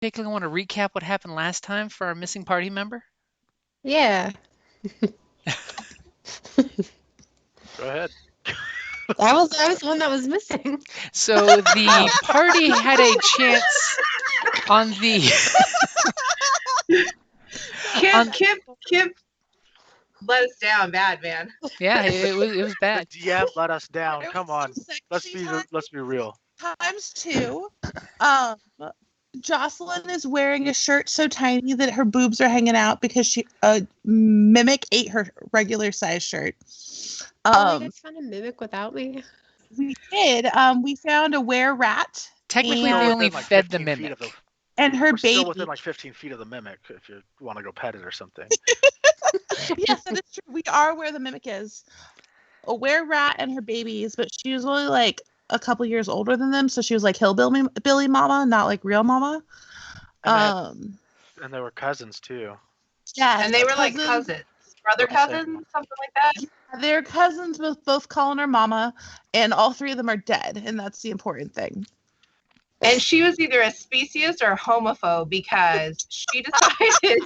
particularly want to recap what happened last time for our missing party member? Yeah. Go ahead. I was the one that was missing. So the party had a chance on the Kip let us down bad, man. yeah, it was bad. The DM let us down. It Come was on. so sexy Let's be real. times two. Jocelyn is wearing a shirt so tiny that her boobs are hanging out because she Mimic ate her regular size shirt. You guys found a mimic without me? We did. We found a were-rat. Technically, and, they only Within, like, fed the 15 feet of mimic. and her We're baby. still within like 15 feet of the mimic if you want to go pet it or something. Yes, that is true. We are where the mimic is. A were-rat and her babies, but she was only like a couple years older than them, so she was like hillbilly mama, not like real mama. And they were cousins too. Yeah, And they were like cousins, brother cousins, something like that. They're cousins with both calling her mama, and all three of them are dead, and that's the important thing. And she was either a specious or a homophobe because she decided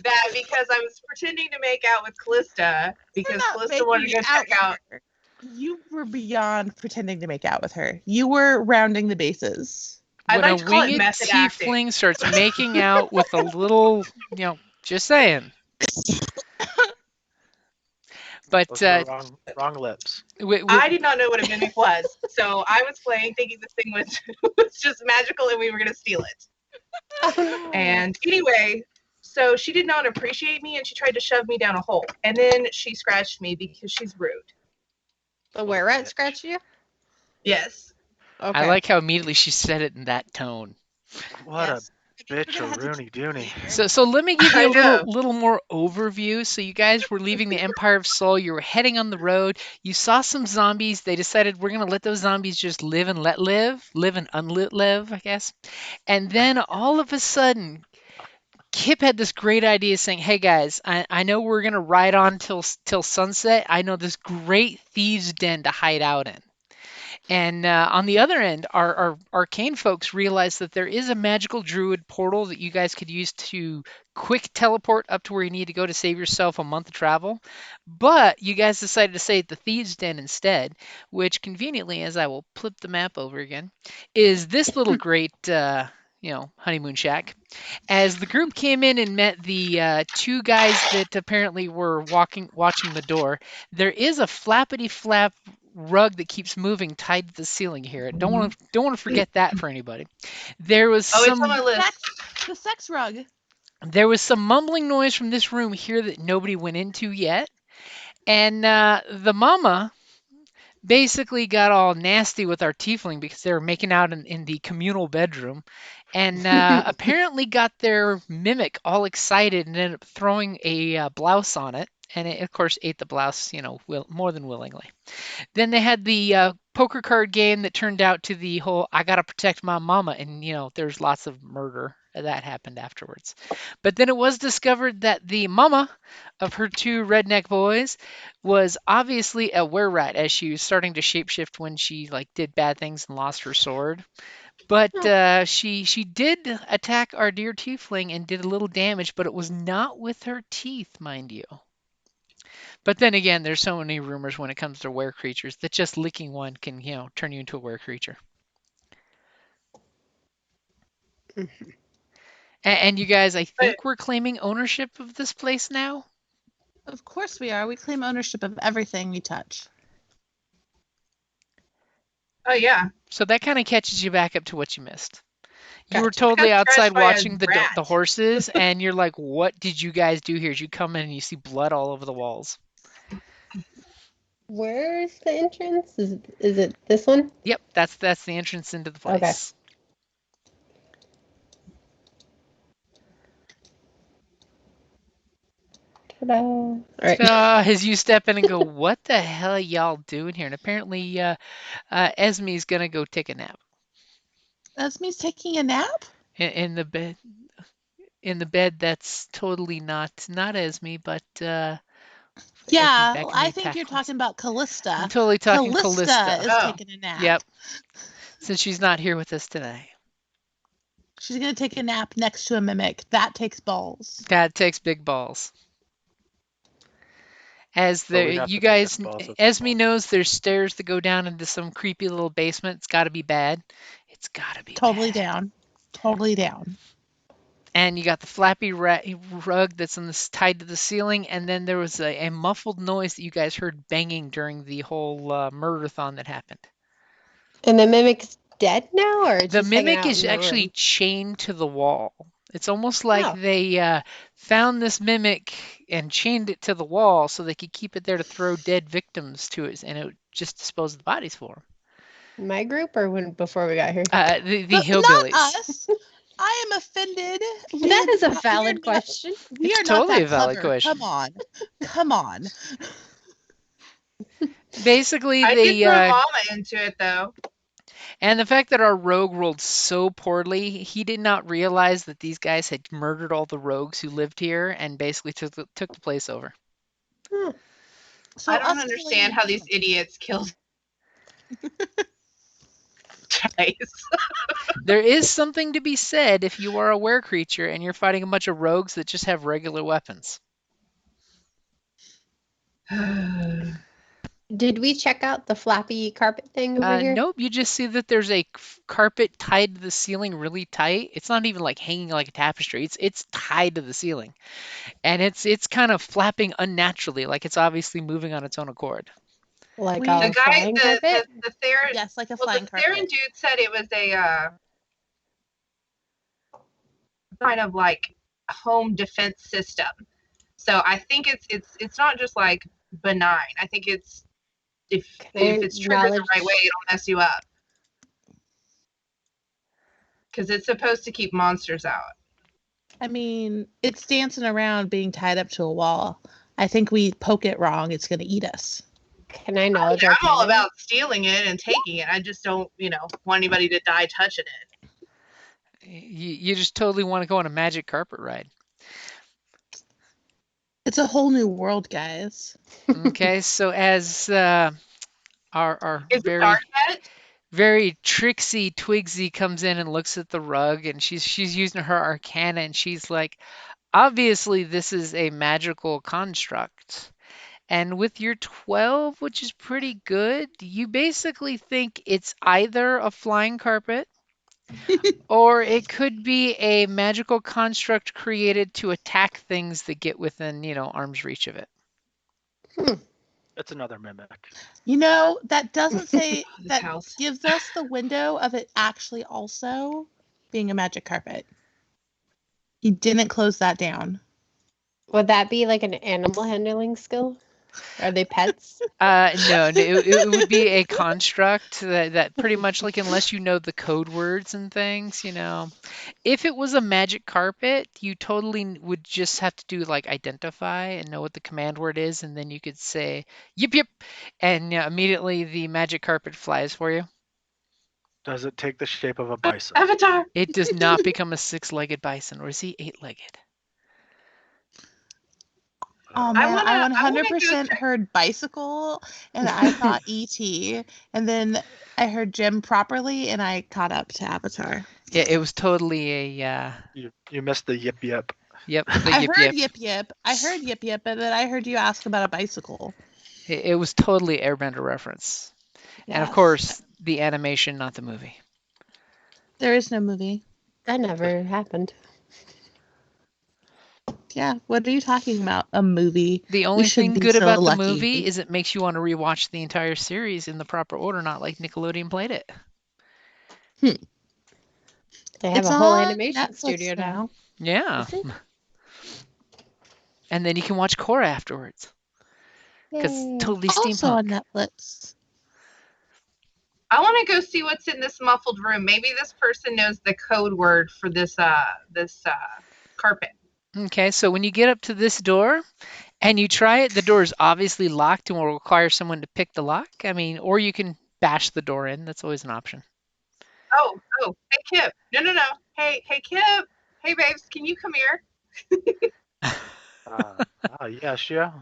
that because I was pretending to make out with Callista because Callista wanted to go check out. You were beyond pretending to make out with her. You were rounding the bases. I'd When like a to call it winged method acting. tiefling starts making out with a little, just saying. But Those were wrong lips. I did not know what a mimic was, so I was playing thinking this thing was just magical and we were going to steal it. Oh, no. And anyway, so she did not appreciate me and she tried to shove me down a hole. And then she scratched me because she's rude. The were-rat scratched you? Yes. Okay. I like how immediately she said it in that tone. What Yes. a bitch, a Rooney Dooney. So let me give you I a know. little more overview. So you guys were leaving the Empire of Sol. You were heading on the road. You saw some zombies. They decided we're gonna let those zombies just live and let live and unlit live, I guess. And then all of a sudden, Kip had this great idea saying, "Hey guys, I know we're gonna ride on till sunset. I know this great thieves' den to hide out in." And on the other end, our arcane folks realized that there is a magical druid portal that you guys could use to quick teleport up to where you need to go to save yourself a month of travel. But you guys decided to stay at the Thieves' Den instead, which conveniently, as I will flip the map over again, is this little great, honeymoon shack. As the group came in and met the two guys that apparently were watching the door, there is a flappity flap rug that keeps moving tied to the ceiling here. Don't want to forget that for anybody. There was Oh, some it's on my list. The sex rug. there was some mumbling noise from this room here that nobody went into yet. And the mama basically got all nasty with our tiefling because they were making out in the communal bedroom, and apparently got their mimic all excited and ended up throwing a blouse on it. And it, of course, ate the blouse, more than willingly. Then they had the poker card game that turned out to the whole "I gotta protect my mama," and there's lots of murder that happened afterwards. But then it was discovered that the mama of her two redneck boys was obviously a were-rat, as she was starting to shapeshift when she did bad things and lost her sword. But she did attack our dear tiefling and did a little damage, but it was not with her teeth, mind you. But then again, there's so many rumors when it comes to were creatures that just licking one can, turn you into a were creature. And you guys, I think we're claiming ownership of this place now. Of course we are. We claim ownership of everything we touch. Oh, yeah. So that kind of catches you back up to what you missed. You Gotcha. were totally Got scratched outside by a watching the rat. horses, and you're like, "What did you guys do here?" As you come in and you see blood all over the walls. Where's the entrance? Is it this one? Yep, that's the entrance into the place. Ta-da. All right. As you step in and go, "What the hell are y'all doing here?" And apparently, Esme's gonna go take a nap Esme's taking a nap? in the bed. In the bed, that's totally not Esme, but Yeah, back in I the think you're attack talking about Callista. I'm totally talking Callista Callista. is Oh. taking a nap. Yep. Since she's not here with us today. She's gonna take a nap next to a mimic. That takes balls. That takes big balls. As So we the have you to take guys, us balls with Esme balls. knows there's stairs that go down into some creepy little basement. It's got to be bad. It's got to be Totally bad. down. Totally down. And you got the flappy rug that's tied to the ceiling, and then there was a muffled noise that you guys heard banging during the whole murder-thon that happened. And the mimic's dead now, or it's The just hanging mimic out is in the actually room? chained to the wall. It's almost like Oh. they found this mimic and chained it to the wall so they could keep it there to throw dead victims to it, and it would just dispose of the bodies for them. My group, or before we got here? The But hillbillies. not us. I am offended. That is a We are valid not- question. We It's are not totally that a valid clever. question. Come on. Come on. Basically, I did throw Mama into it though. and the fact that our rogue rolled so poorly, he did not realize that these guys had murdered all the rogues who lived here and basically took the place over. So I don't us understand killing- how these idiots killed guys. There is something to be said if you are a were creature and you're fighting a bunch of rogues that just have regular weapons. Did we check out the flappy carpet thing over here? Nope, you just see that there's a carpet tied to the ceiling really tight. It's not even like hanging like a tapestry. It's tied to the ceiling, and it's kind of flapping unnaturally, like it's obviously moving on its own accord. Like We- a The guy, flying carpet? the Theron, Yes, like a well, flying the carpet. Theron dude said it was a kind of like home defense system. So I think it's not just like benign. I think it's if it's triggered the right way, it'll mess you up. Because it's supposed to keep monsters out. I mean, it's dancing around being tied up to a wall. I think we poke it wrong, it's going to eat us. Can I knowledge I'm all Arcana? about stealing it and taking it. I just don't, want anybody to die touching it. You just totally want to go on a magic carpet ride. It's a whole new world, guys. Okay, so as our Is it very dark yet? very tricksy Twigsy comes in and looks at the rug, and she's using her arcana, and she's like, obviously this is a magical construct. And with your 12, which is pretty good, you basically think it's either a flying carpet or it could be a magical construct created to attack things that get within, arm's reach of it. It's another mimic. That doesn't say This that house. gives us the window of it actually also being a magic carpet. He didn't close that down. Would that be like an animal handling skill? Are they pets? No, it would be a construct that pretty much like unless you know the code words and things, If it was a magic carpet, you totally would just have to do like identify and know what the command word is, and then you could say yip yip, and immediately the magic carpet flies for you. Does it take the shape of a bison? Avatar. It does not become a 6-legged bison, or is he 8-legged? Oh I man, wanna- I I wanna 100% heard bicycle and I thought ET, and then I heard Jim properly and I caught up to Avatar. Yeah, it was totally a You missed the yip yip. yep. The I yip heard yip. yip yip. I heard yip yip, and then I heard you ask about a bicycle. It was totally Airbender reference, and of Yes. course the animation, not the movie. There is no movie. That never happened. Yeah, what are you talking about? A movie? The only should thing be good so about lucky. the movie is it makes you want to rewatch the entire series in the proper order, not like Nickelodeon played it. They have It's a whole on animation Netflix studio now. Yeah. Is it? And then you can watch Korra afterwards. Because Yay. totally Also on steampunk. Netflix. I want to go see what's in this muffled room. Maybe this person knows the code word for this carpet. Okay, so when you get up to this door and you try it, the door is obviously locked and will require someone to pick the lock. I mean, or you can bash the door in. That's always an option. Oh, hey Kip. No. Hey Kip. Hey babes, can you come here? Yes, yeah.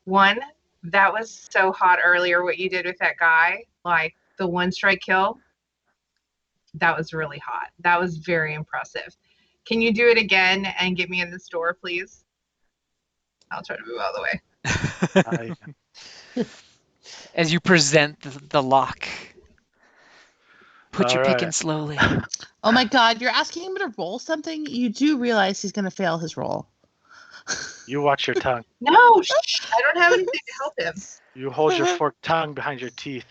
One, that was so hot earlier what you did with that guy. Like the one strike kill. That was really hot. That was very impressive. Can you do it again and get me in this door, please? I'll try to move out of the way. As you present the lock. Put your pick in Alright. slowly. Oh my god, you're asking him to roll something? You do realize he's going to fail his roll. You watch your tongue. No, shh, I don't have anything to help him. You hold your forked tongue behind your teeth.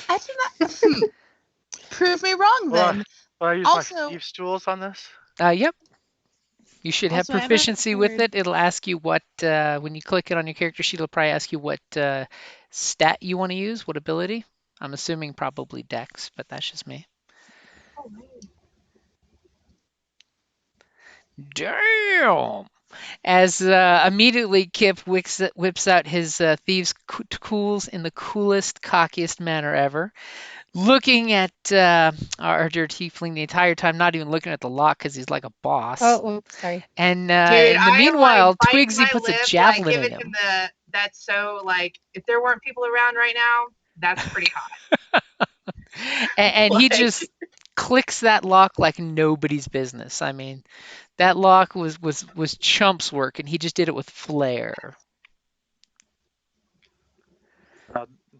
I do not. Prove me wrong then. Will I use Also- my Steve's tools on this? Yep. You should have Also, I haven't proficiency with heard- it. It'll ask you what, when you click it on your character sheet, it'll probably ask you what stat you want to use, what ability. I'm assuming probably Dex, but that's just me. Damn! As immediately Kip whips out his thieves' tools in the coolest, cockiest manner ever, looking at our dear tiefling the entire time, not even looking at the lock because he's like a boss. Oh, sorry. And Dude, in the I am, meanwhile, like, biting Twigsy my puts lip, a javelin like, in giving him. That's so, like, if there weren't people around right now, that's pretty hot. And he Like- just clicks that lock like nobody's business. I mean, that lock was Chump's work, and he just did it with flair.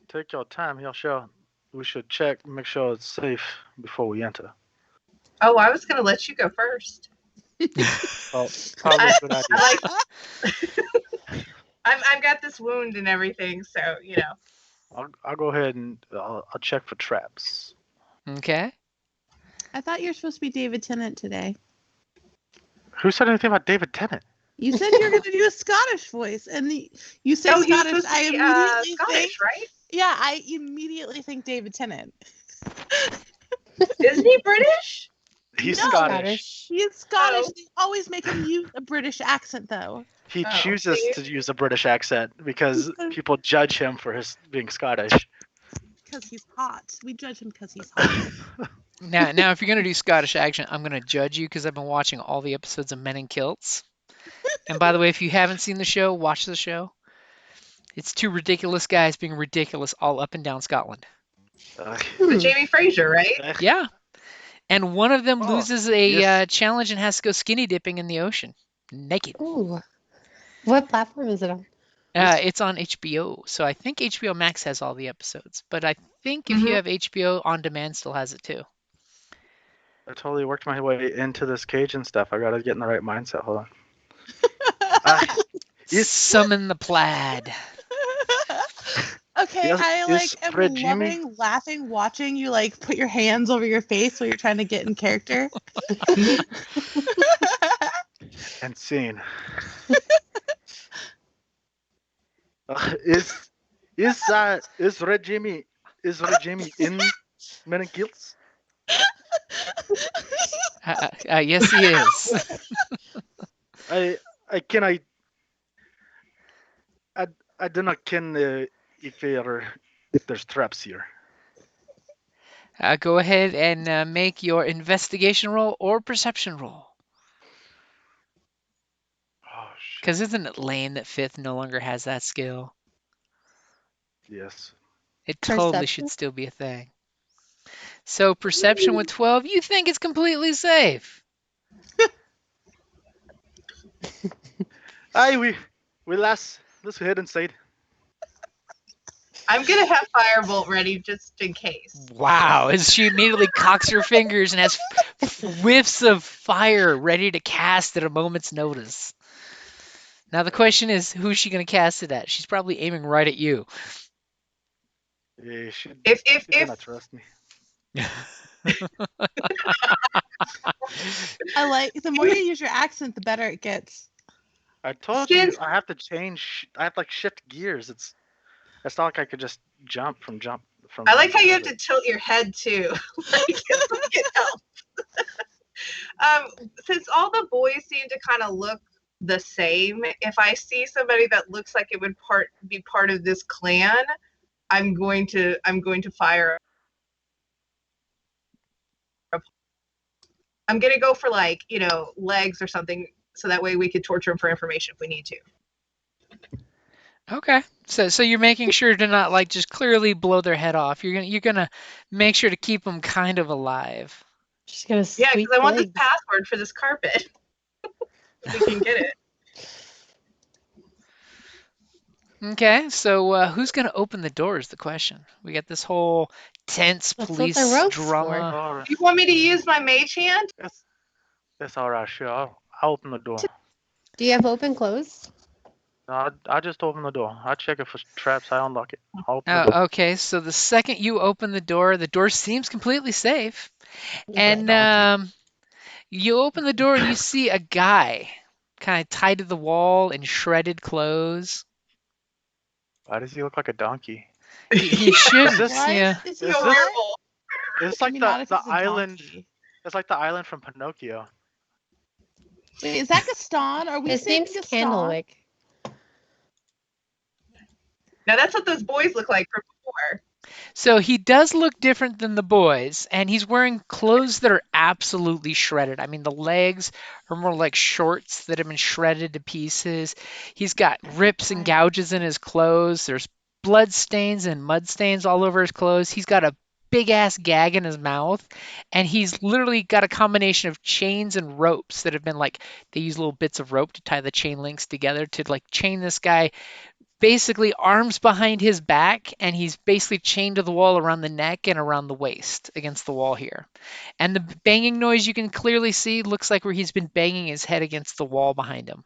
Take your time. We should check, make sure it's safe before we enter. Oh, I was going to let you go first. Well, probably a good idea. I've got this wound and everything, so, you know. I'll go ahead and I'll check for traps. Okay. I thought you were supposed to be David Tennant today. Who said anything about David Tennant? You said you were going to do a Scottish voice, and you say Oh, he's Scottish. supposed to I be immediately Scottish, think, right? yeah, I immediately think David Tennant. Isn't he British? He's No. Scottish. He is Scottish. Oh. They always make him use a British accent, though. He Oh, chooses see? to use a British accent because people judge him for his being Scottish. Because he's hot. We judge him because he's hot. Now, if you're gonna do Scottish accent, I'm gonna judge you because I've been watching all the episodes of Men in Kilts. And by the way, if you haven't seen the show, watch the show. It's two ridiculous guys being ridiculous all up and down Scotland. With Jamie Fraser, right? Yeah. And one of them Oh, loses a yes. challenge and has to go skinny dipping in the ocean, naked. Ooh. What platform is it on? It's on HBO, so I think HBO Max has all the episodes. But I think if you Mhm. have HBO On Demand, still has it too. I totally worked my way into this cage and stuff. I gotta get in the right mindset. Hold on. Yes. Summon the plaid. Okay, Yes, I yes, am Fred Jimmy. loving, laughing, watching you like put your hands over your face while you're trying to get in character. And scene. Is Red Jimmy in Men in Kilts? Yes, he is. I do not ken if there's traps here. Go ahead and make your investigation roll or perception roll. Oh shit. Because isn't it lame that Fifth no longer has that skill? Yes. It totally should Perception? still be a thing. So perception with 12, you think it's completely safe. Aye, let's head inside. I'm going to have Firebolt ready just in case. Wow, as she immediately cocks her fingers and has whiffs of fire ready to cast at a moment's notice. Now the question is, who's she going to cast it at? She's probably aiming right at you. Yeah, she If cannot trust me. I like the more you use your accent, the better it gets. I told you I have to change. I have to shift gears. It's not like I could just jump from. I like how you have to tilt your head too. Like it helps. Since all the boys seem to kind of look the same, if I see somebody that looks like it would be part of this clan, I'm going to fire. I'm gonna go for legs or something, so that way we could torture him for information if we need to. Okay, So you're making sure to not like just clearly blow their head off. You're gonna make sure to keep them kind of alive. She's gonna Yeah, sweep because I want this legs. password for this carpet. If we can get it. Okay, so who's gonna open the door is the question. We got this whole tense That's what the police rope's drama. All right. You want me to use my mage hand? That's all right. Sure. I'll open the door. Do you have open close? No, I just open the door. I check it for traps. I unlock it. I'll open the door. Oh, okay, so the second you open the door seems completely safe. And Donkey. you open the door and you see a guy kind of tied to the wall in shredded clothes. Why does he look like a donkey? He should, Is this- yeah. Is Is he this- a Go what? werewolf. It's I like mean, not if the he's a island. donkey. It's like the island from Pinocchio. Wait, is that Gaston? Are we His saying name's Gaston? Candlewick. Now that's what those boys look like from before. So he does look different than the boys, and he's wearing clothes that are absolutely shredded. I mean, the legs are more like shorts that have been shredded to pieces. He's got rips and gouges in his clothes. There's blood stains and mud stains all over his clothes. He's got a big ass gag in his mouth, and he's literally got a combination of chains and ropes that have been like they use little bits of rope to tie the chain links together to like chain this guy basically arms behind his back, and he's basically chained to the wall around the neck and around the waist against the wall here. And the banging noise you can clearly see looks like where he's been banging his head against the wall behind him.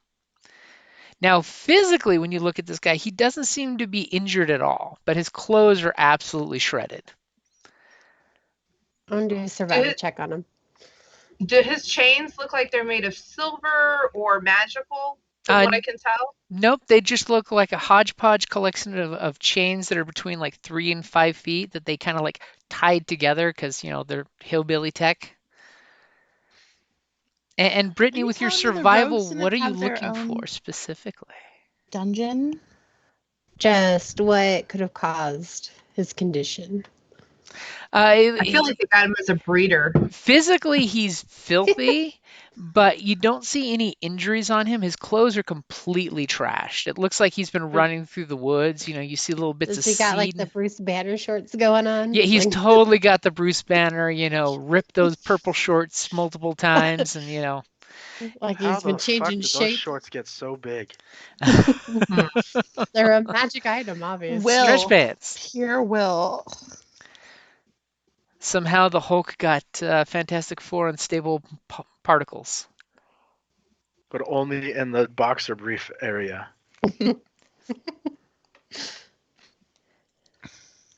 Now, physically, when you look at this guy, he doesn't seem to be injured at all, but his clothes are absolutely shredded. I'm gonna do a survival It- check on him. Do his chains look like they're made of silver or magical? From what I can tell. Nope, they just look like a hodgepodge collection of chains that are between like 3 and 5 feet that they kind of like tied together because, they're hillbilly tech. And Brittany, you with your telling me the survival, rogues didn't what are you have their looking for own- specifically? Dungeon? Just what could have caused his condition. I feel like they got him as a breeder. Physically, he's filthy, but you don't see any injuries on him. His clothes are completely trashed. It looks like he's been running through the woods. You see little bits Does of he got like seed. the Bruce Banner shorts going on? Yeah, he's Like, totally got the Bruce Banner, ripped those purple shorts multiple times, and like How he's been the fuck changing did those shape. shorts get so big? They're a magic item, obviously. Will. stretch pants. Pure will. Somehow the Hulk got Fantastic Four unstable particles. But only in the boxer brief area.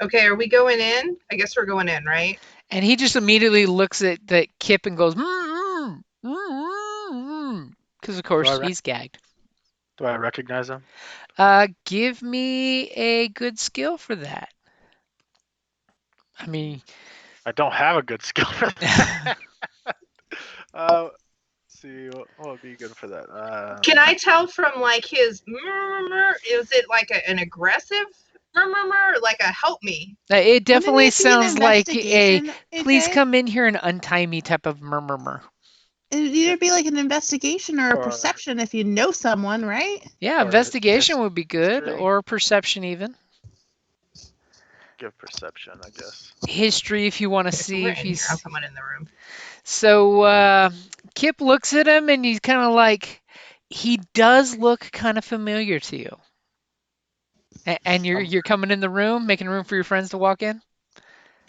Okay, are we going in? I guess we're going in, right? And he just immediately looks at Kip and goes, because of course Right. he's gagged. Do I recognize him? Give me a good skill for that. I mean, I don't have a good skill for that. Let's see, what would be good for that? Can I tell from like his murmur? Is it like an aggressive murmur, like a help me? it definitely Wouldn't it be an sounds like a investigation, please AJ? come in here and untie me type of murmur. It'd either be like an investigation or a Or- perception if you know someone, right? Yeah, Or investigation would be good, history. or perception even. Give perception, I guess. History if you want to Okay, so see we're if in he's. here. I'll come on in the room. So Kip looks at him and he's kind of like, he does look kind of familiar to you. And you're coming in the room, making room for your friends to walk in?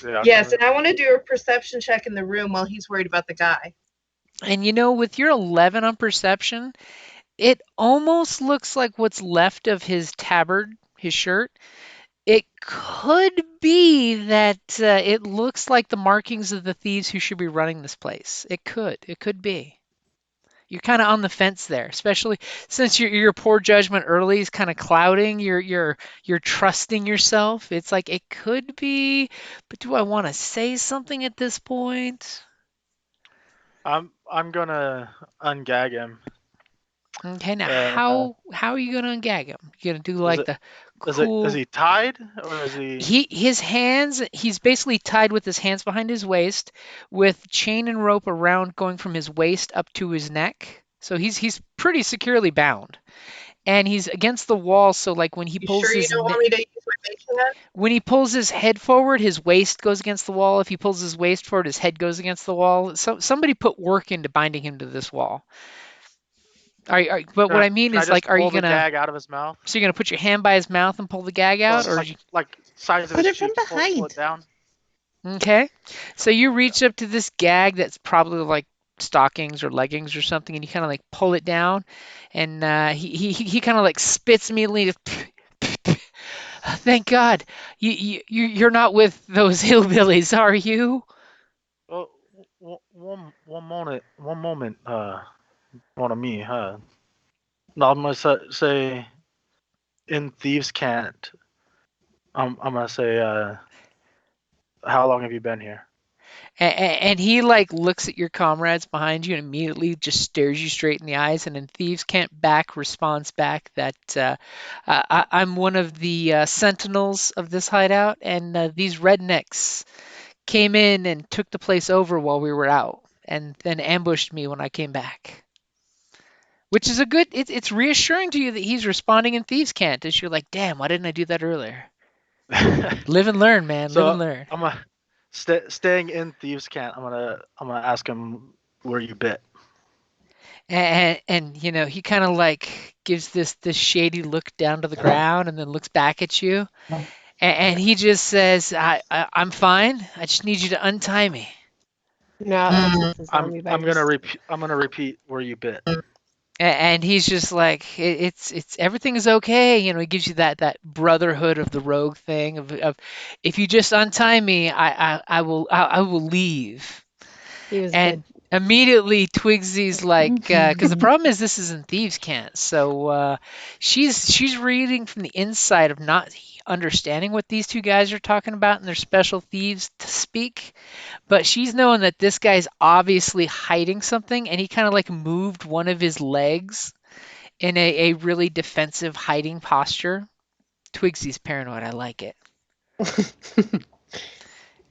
Yeah, Yes, and I want to do a perception check in the room while he's worried about the guy. And with your 11 on perception, it almost looks like what's left of his tabard, his shirt. It could be that it looks like the markings of the thieves who should be running this place. It could be. You're kind of on the fence there, especially since your poor judgment early is kind of clouding. You're trusting yourself. It's like it could be, but do I want to say something at this point? I'm gonna ungag him. Okay, now how are you gonna ungag him? You gonna do like it- the Is cool? he tied or is he? His hands, he's basically tied with his hands behind his waist with chain and rope around going from his waist up to his neck. So he's pretty securely bound. and he's against the wall. So like when he You pulls sure you his don't want me to use my mage hand? when he pulls his head forward, his waist goes against the wall. If he pulls his waist forward, his head goes against the wall. So somebody put work into binding him to this wall. But what I mean Can I is, just like, are you pull the gonna? gag out of his mouth? So you're gonna put your hand by his mouth and pull the gag out, Well, or like size of Put his it from cheeks, pull behind. it down. okay? So you reach up to this gag that's probably like stockings or leggings or something, and you kind of like pull it down, and he kind of like spits immediately. Thank God, you're not with those hillbillies, are you? Oh, one moment, mon ami. No, I'm gonna say in thieves can't. I'm gonna say, how long have you been here? And he like looks at your comrades behind you and immediately just stares you straight in the eyes. And then Thieves Can't Back responds back that I'm one of the sentinels of this hideout, and these rednecks came in and took the place over while we were out, and then ambushed me when I came back. Which is a good. It's reassuring to you that he's responding in Thieves Can't, as you're like, damn, why didn't I do that earlier? Live and learn, man. Live and So learn. I'm gonna staying in thieves can't. I'm gonna ask him where you bit. And you know he kind of like gives this shady look down to the ground and then looks back at you, and he just says, I'm fine. I just need you to untie me." No, this is zombie I'm gonna virus. repeat. I'm gonna repeat where you bit. And he's just like, it's everything is okay. You know, he gives you that brotherhood of the rogue thing of if you just untie me, I will leave. He was And bit. immediately Twigsy's like, because the problem is this isn't Thieves' Cant, so she's reading from the inside of not understanding what these two guys are talking about in their special thieves to speak, but she's knowing that this guy's obviously hiding something, and he kind of like moved one of his legs in a really defensive hiding posture. Twigsy's paranoid. I like it. I'll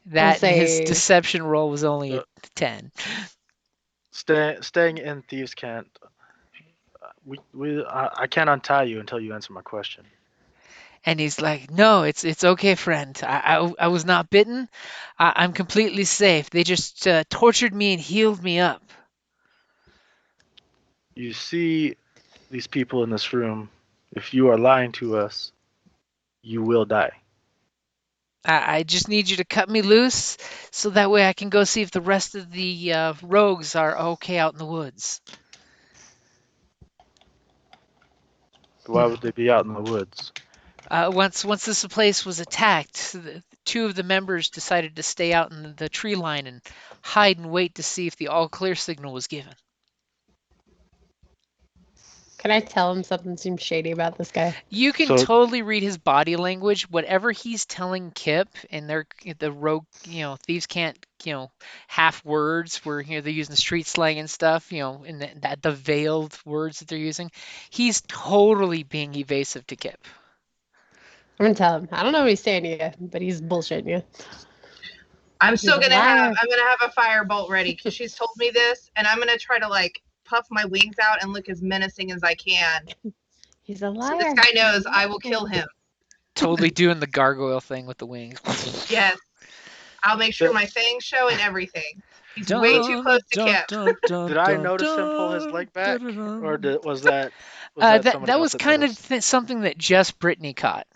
That and his say deception roll was only a 10. Staying in thieves can't. I can't untie you until you answer my question. And he's like, "No, it's okay, friend. I was not bitten. I'm completely safe. They just tortured me and healed me up." You see these people in this room. If you are lying to us, you will die. I just need you to cut me loose, so that way I can go see if the rest of the rogues are okay out in the woods. Why would they be out in the woods? Once this place was attacked, two of the members decided to stay out in the tree line and hide and wait to see if the all clear signal was given. can I tell him something seems shady about this guy? You can So totally read his body language. Whatever he's telling Kip, and the rogue, thieves can't, half words where they're using street slang and stuff, in the veiled words that they're using. He's totally being evasive to Kip. I'm gonna tell him. I don't know what he's saying to you, but he's bullshitting you. I'm still He's a gonna have liar. I'm gonna have a firebolt ready because she's told me this, and I'm gonna try to like puff my wings out and look as menacing as I can. He's a So liar. this guy knows I will kill him. Totally doing the gargoyle thing with the wings. Yes, I'll make sure my fangs show and everything. He's way too close to Kip. did I notice him pull his leg back, or was that somebody That else was that kind of noticed? something that just Brittany caught.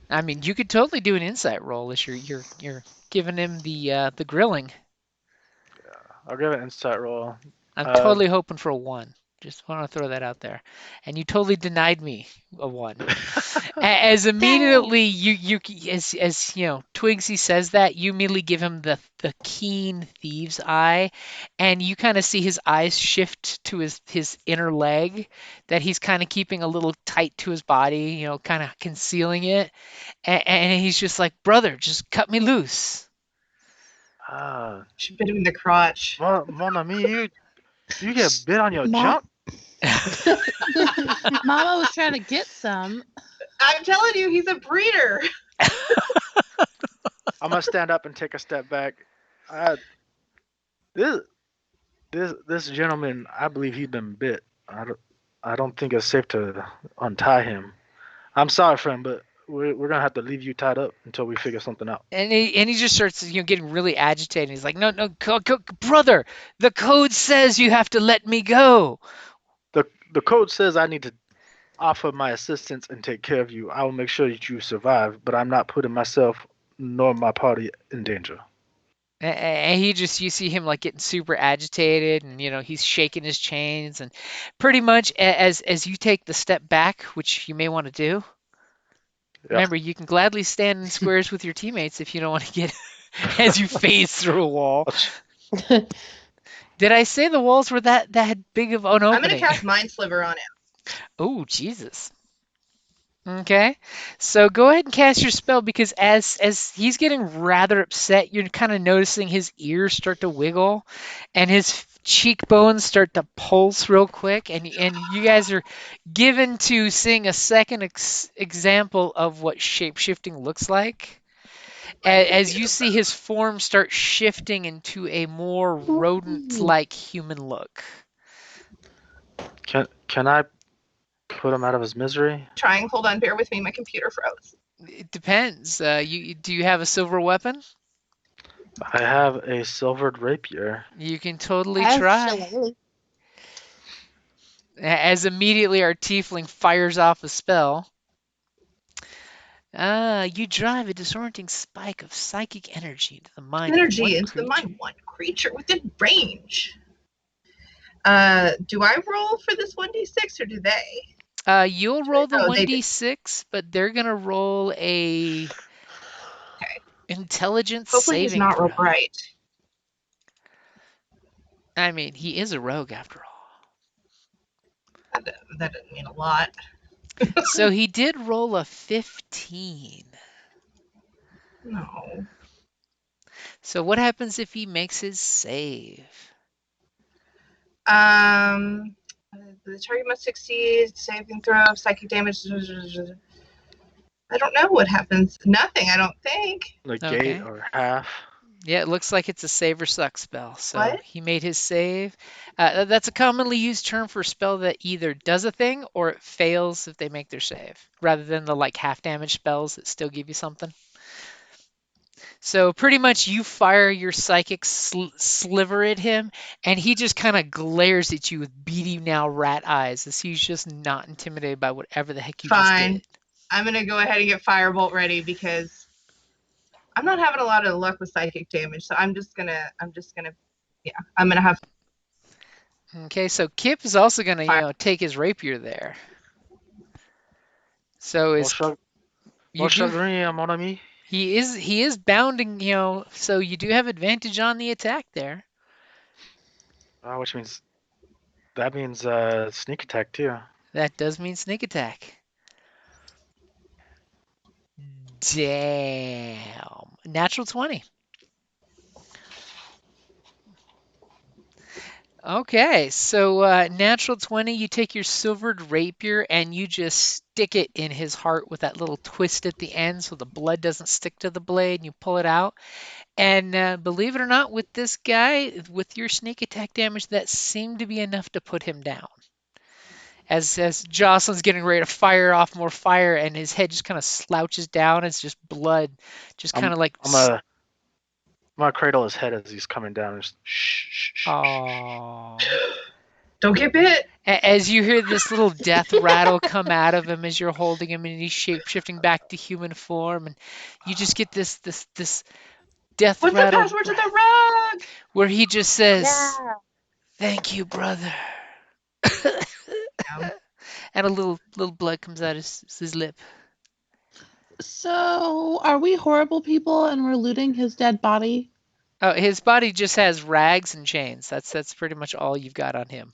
I mean, you could totally do an insight roll as you're giving him the grilling. I'll give it an insight roll. I'm totally hoping for a 1. Just want to throw that out there. And you totally denied me a 1. As immediately as Twigsy says that, you immediately give him the keen thieves eye, and you kind of see his eyes shift to his inner leg that he's kind of keeping a little tight to his body, kind of concealing it. And he's just like, "Brother, just cut me loose." She bit him in the crotch. Mon ami, you get bit on your Mom- junk. Mama was trying to get some. I'm telling you, he's a breeder. I'm gonna stand up and take a step back. This gentleman, I believe he's been bit. I I don't think it's safe to untie him. I'm sorry, friend, but we're gonna have to leave you tied up until we figure something out. And he just starts getting really agitated. He's like, no, brother, the code says you have to let me go. The code says I need to offer my assistance and take care of you. I will make sure that you survive, but I'm not putting myself nor my party in danger. And you see him like getting super agitated, and he's shaking his chains, and pretty much as you take the step back, which you may want to do. Yeah. Remember, you can gladly stand in squares with your teammates if you don't want to get as you phase through a wall. Did I say the walls were that big of an I'm opening? gonna cast Mind Sliver on it. Oh, Jesus. Okay, so go ahead and cast your spell, because as he's getting rather upset, you're kind of noticing his ears start to wiggle, and his cheekbones start to pulse real quick, and you guys are given to seeing a second example of what shape-shifting looks like. As you see his form start shifting into a more rodent-like human look. Can I put him out of his misery? Trying, hold on, bear with me, my computer froze. It depends. Do you have a silver weapon? I have a silvered rapier. You can totally try. As immediately our tiefling fires off a spell. You drive a disorienting spike of psychic energy into the mind of Energy one into the creature. mind of one creature within range. Do I roll for this 1d6 or do they? You'll roll the Oh, they do. 1d6, but they're gonna roll a intelligence Hopefully he's saving not throw. real bright. I mean, he is a rogue after all. That doesn't mean a lot. So he did roll a 15. No. So what happens if he makes his save? The target must succeed saving throw of psychic damage. I don't know what happens. Nothing, I don't think. Negate or half. Yeah, it looks like it's a save or suck spell. So What? he made his save. That's a commonly used term for a spell that either does a thing or it fails if they make their save, rather than the like half damage spells that still give you something. So pretty much you fire your psychic sliver at him, and he just kind of glares at you with beady now rat eyes, as he's just not intimidated by whatever the heck you just Fine. did. I'm gonna go ahead and get Firebolt ready because I'm not having a lot of luck with psychic damage. So I'm just gonna have. Okay, so Kip is also gonna take his rapier there. So is mon ami. he is bounding, so you do have advantage on the attack there. Which means sneak attack too. That does mean sneak attack. Damn. Natural 20. Okay, so natural 20, you take your silvered rapier and you just stick it in his heart with that little twist at the end so the blood doesn't stick to the blade, and you pull it out. And believe it or not, with this guy, with your sneak attack damage, that seemed to be enough to put him down. As Jocelyn's getting ready to fire off more fire, and his head just kind of slouches down, it's just blood, just kind of like. I'm gonna cradle his head as he's coming down. Just shh. Aww. Don't get bit. As you hear this little death rattle come out of him as you're holding him, and he's shape-shifting back to human form, and you just get this death What's rattle. the password to the rug? Where he just says, "Thank you, brother." And a little blood comes out his lip. So, are we horrible people and we're looting his dead body? Oh, his body just has rags and chains. That's pretty much all you've got on him.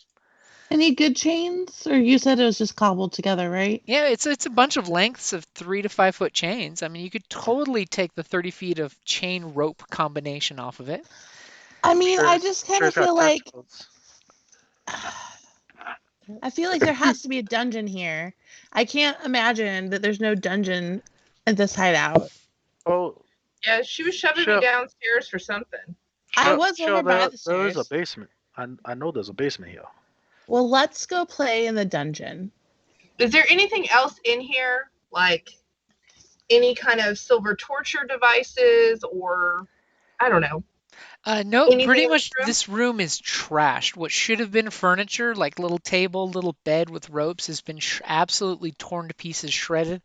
Any good chains? Or you said it was just cobbled together, right? Yeah, it's a bunch of lengths of 3 to 5 foot chains. I mean, you could totally take the 30 feet of chain rope combination off of it. I mean, I just kind of feel like there has to be a dungeon here. I can't imagine that there's no dungeon at this hideout. Oh. Yeah, she was shoving me downstairs for something. I was over by the stairs. There is a basement. I know there's a basement here. Well, let's go play in the dungeon. Is there anything else in here? Like any kind of silver torture devices or I don't know. No, Anything pretty in this much room? this room is trashed. What should have been furniture, like little table, little bed with ropes, has been absolutely torn to pieces, shredded.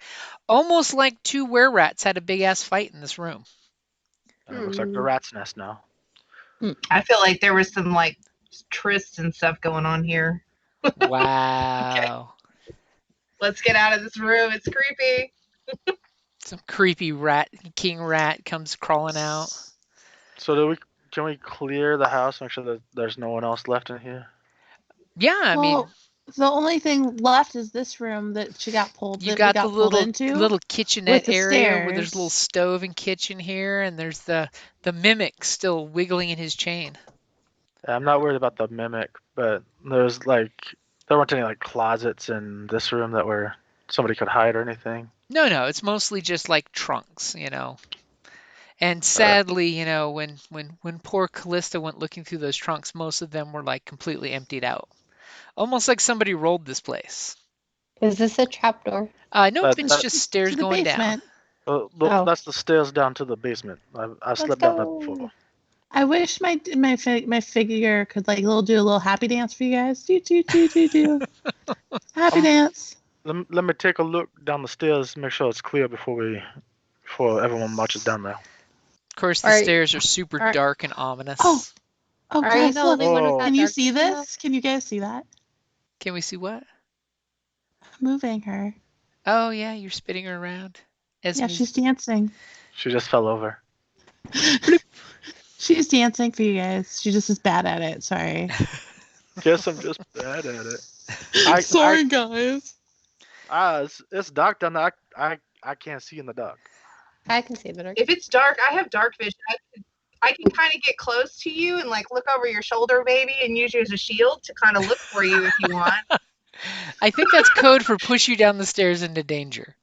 Almost like two were-rats had a big-ass fight in this room. It looks like the rat's nest now. I feel like there was some like trysts and stuff going on here. Wow. Let's get out of this room. It's creepy. Some creepy king rat comes crawling out. So can we clear the house, make sure that there's no one else left in here? Yeah, I mean, Well, the only thing left is this room that she got pulled. you That we got the got pulled little into. kitchenette the area where there's a little stairs. stove and kitchen here, and there's the mimic still wiggling in his chain. I'm not worried about the mimic, but there weren't any like closets in this room that where somebody could hide or anything. No, it's mostly just like trunks, And Alright. sadly, when poor Callista went looking through those trunks, most of them were like completely emptied out. Almost like somebody rolled this place. Is this a trapdoor? Nope, it's That- just stairs to the going down. basement. Oh. That's the stairs down to the basement. I've Let's slept down there go. before. I wish my figure could like do a little happy dance for you guys. Do do do do do. Happy dance. Let me take a look down the stairs, make sure it's clear before everyone marches down there. Of course, the Alright. stairs are super Alright. dark and ominous. Oh. Oh, Are you guys, the look. only one with Oh. that Can you dark see vision, though? this? Can you guys see that? Can we see what? I'm moving her. Oh yeah, you're spinning her around. Yeah, Esme's- she's dancing. She just fell over. She's dancing for you guys. She just is bad at it. Sorry. Guess I'm just bad at it. Sorry, guys. It's dark down there. I can't see in the dark. I can see the dark. If it's dark, I have dark vision. I can kind of get close to you and like look over your shoulder, maybe, and use you as a shield to kind of look for you if you want. I think that's code for push you down the stairs into danger.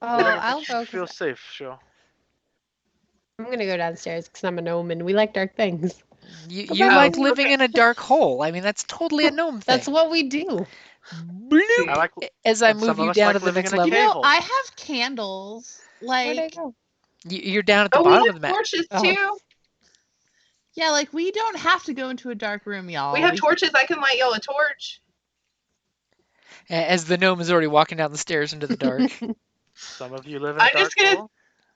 I'll go 'cause Feel safe, sure. I'm gonna go downstairs because I'm a gnome and we like dark things. You Goodbye. like living in a dark hole. I mean, that's totally a gnome thing. That's what we do. Bloop. I like As I and some move of you us down like to the living next in a level, cave. I have candles. Where'd I Like, go? you're down at the Oh, we bottom have of the map. torches Oh. too. yeah, like we don't have to go into a dark room, y'all. We have torches. I can light y'all a torch. As the gnome is already walking down the stairs into the dark. Some of you live in a I'm dark just gonna- hole.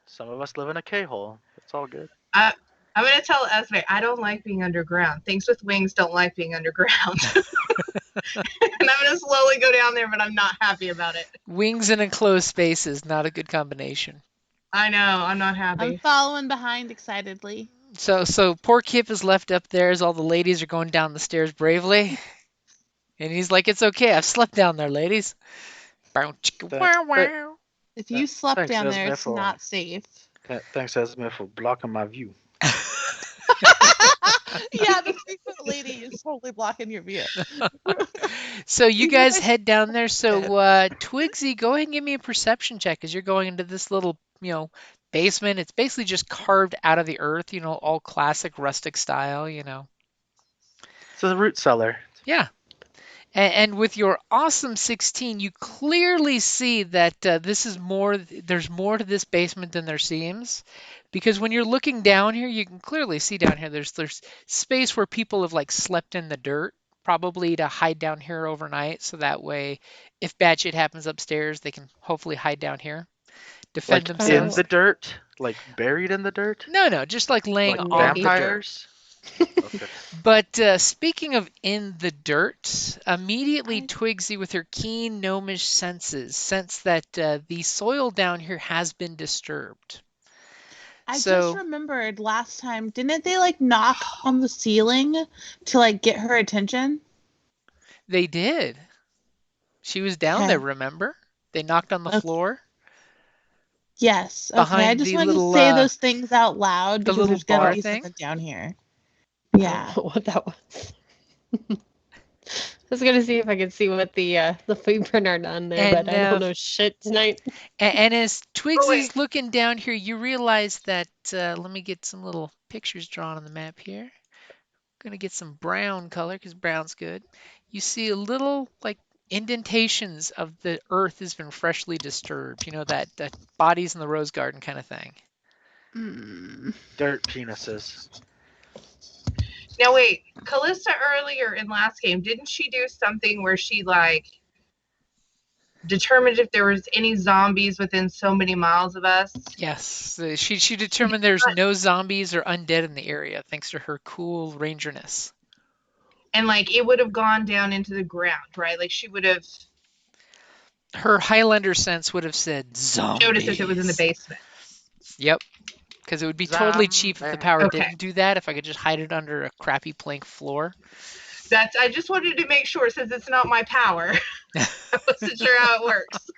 Some of us live in a K-hole. It's all good. I'm gonna tell Esme I don't like being underground. Things with wings don't like being underground. And I'm gonna slowly go down there, but I'm not happy about it. Wings in enclosed spaces, not a good combination. I know. I'm not I'm happy. following behind excitedly. So poor Kip is left up there as all the ladies are going down the stairs bravely. And he's like, it's okay, I've slept down there, ladies. Bow, chicka, wow, wow. If you slept Thanks, down that's there, it's therefore- not safe. Thanks, Esme, for blocking my view. Yeah, the 3-foot lady is totally blocking your view. So you You guys guys- head down there. So Twigsy, go ahead and give me a perception check as you're going into this little, basement. It's basically just carved out of the earth, all classic rustic style, It's a root cellar. Yeah. And with your awesome 16, you clearly see that there's more to this basement than there seems. Because when you're looking down here, you can clearly see down here there's space where people have like slept in the dirt, probably to hide down here overnight. So that way, if bad shit happens upstairs, they can hopefully hide down here, defend Like themselves. in the dirt? Like buried in the dirt? No, just like laying Like on the dirt. vampires? Okay. But speaking of in the dirt, immediately Twigsy, with her keen gnomish senses, sense that the soil down here has been disturbed. I So- just remembered last time, didn't they like knock on the ceiling to like get her attention? They did. She was down Okay. there, remember? They knocked on the Okay. floor. Yes. Okay. I Behind just the wanted little, to say those things out loud the because little there's gonna bar be thing? something down here. I Yeah. don't know what that was. I was gonna see if I could see what the footprint are down there, And, but I don't know shit tonight. And as Twigsy's wait. looking down here, you realize that, let me get some little pictures drawn on the map here. Gonna get some brown color because brown's good. You see a little like indentations of the earth has been freshly disturbed. You know that bodies in the rose garden kind of thing. Dirt penises. Now wait, Callista earlier in last game, didn't she do something where she like determined if there was any zombies within so many miles of us? Yes, she determined there's no zombies or undead in the area thanks to her cool rangerness. And like it would have gone down into the ground, right? Like she would have Her Highlander sense would have said zombies. showed us if it was in the basement. Yep, because it would be totally cheap if the power Okay. didn't do that. If I could just hide it under a crappy plank floor. I just wanted to make sure since it's not my power. I wasn't sure how it works.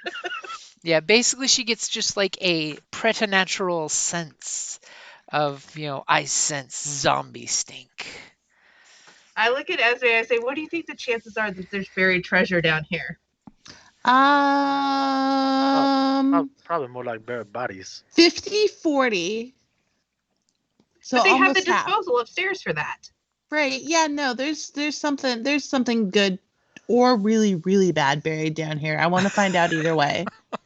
Yeah, basically she gets just like a preternatural sense of, I sense zombie stink. I look at Esme and I say, what do you think the chances are that there's buried treasure down here? Probably more like bare bodies. 50-40. So But they have the almost half. disposal upstairs for that. Right. Yeah, no, there's something good or really, really bad buried down here. I want to find out either way.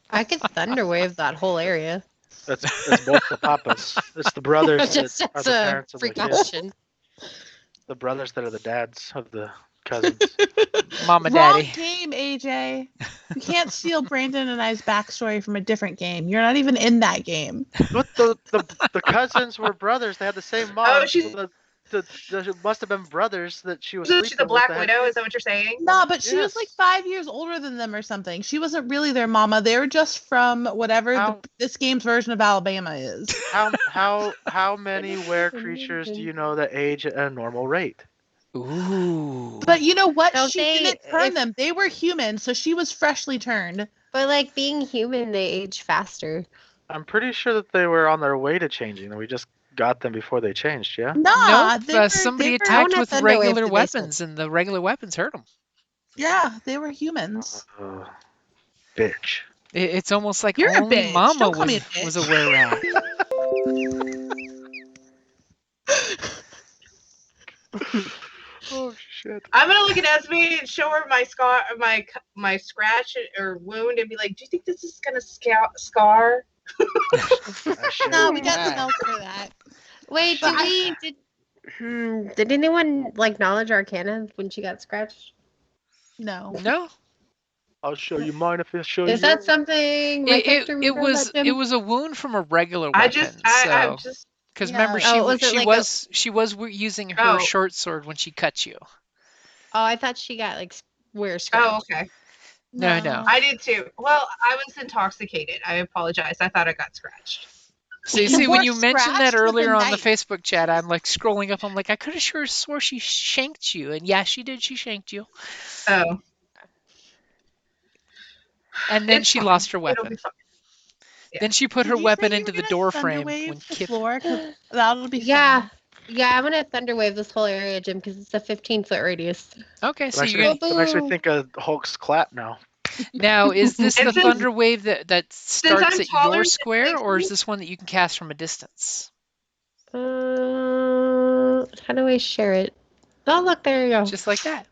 I could thunderwave that whole area. That's both the papas. It's the brothers Just that are as the a parents of the kids. precaution. The brothers that are the dads of the cousins. Mama, Wrong daddy. game, AJ. You can't steal Brandon and I's backstory from a different game. You're not even in that game. But the cousins were brothers. They had the same mom. Oh, she's- It must have been brothers that she was So sleeping she's a with Black that had Widow, kids. is that what you're saying? No, but she was Yes. like 5 years older than them or something. She wasn't really their mama. They were just from whatever How- this game's version of Alabama is. How many were creatures do you know that age at a normal rate? Ooh. But you know what? Don't She they- didn't turn if- them. They were human, so she was freshly turned. But like being human, they age faster. I'm pretty sure that they were on their way to changing, and we just got them before they changed. Yeah. Nah, Nope, somebody attacked I with wanna thunderwave regular the basement. weapons, and the regular weapons hurt them. Yeah, they were humans. Bitch. It's almost like You're a only bitch. Mama Don't call me a was bitch. a were-rat. Oh shit. I'm gonna look at Esme and show her my scar, my scratch or wound, and be like, "Do you think this is gonna scar?" No, we got spells for that. Wait, But did anyone like knowledge arcana when she got scratched? No. No, I'll show you mine if I show Is you. that something my character it remembered was about Jim? it was a wound from a regular I weapon. just, I'm So, just. because Yeah. remember Oh, was it like a- she was using her Oh. short sword when she cut you. Oh, I thought she got like square Oh, scratched. okay. No. I did too. Well, I was intoxicated. I apologize. I thought I got scratched. So you You see, when were you mentioned that scratched with a earlier on the knife. Facebook chat, I'm like scrolling up. I'm like, I could have sure swore she shanked you, and yeah, she did. She shanked you, Oh, and then it's she fine. lost her It'll weapon. be fine. Then she put Did her you say weapon you into were the gonna door frame thunderwave when the Kip. floor? 'Cause that'll be Yeah. fun. Yeah, I'm gonna thunderwave this whole area, Jim, because it's a 15-foot radius. Okay, It so makes, you're me, gonna it makes me think of Hulk's clap now. now is this And the since- thunder wave that starts I'm at taller your than square, or is Twixie- this one that you can cast from a distance? How do I share it? Oh, look, there you go. Just like that.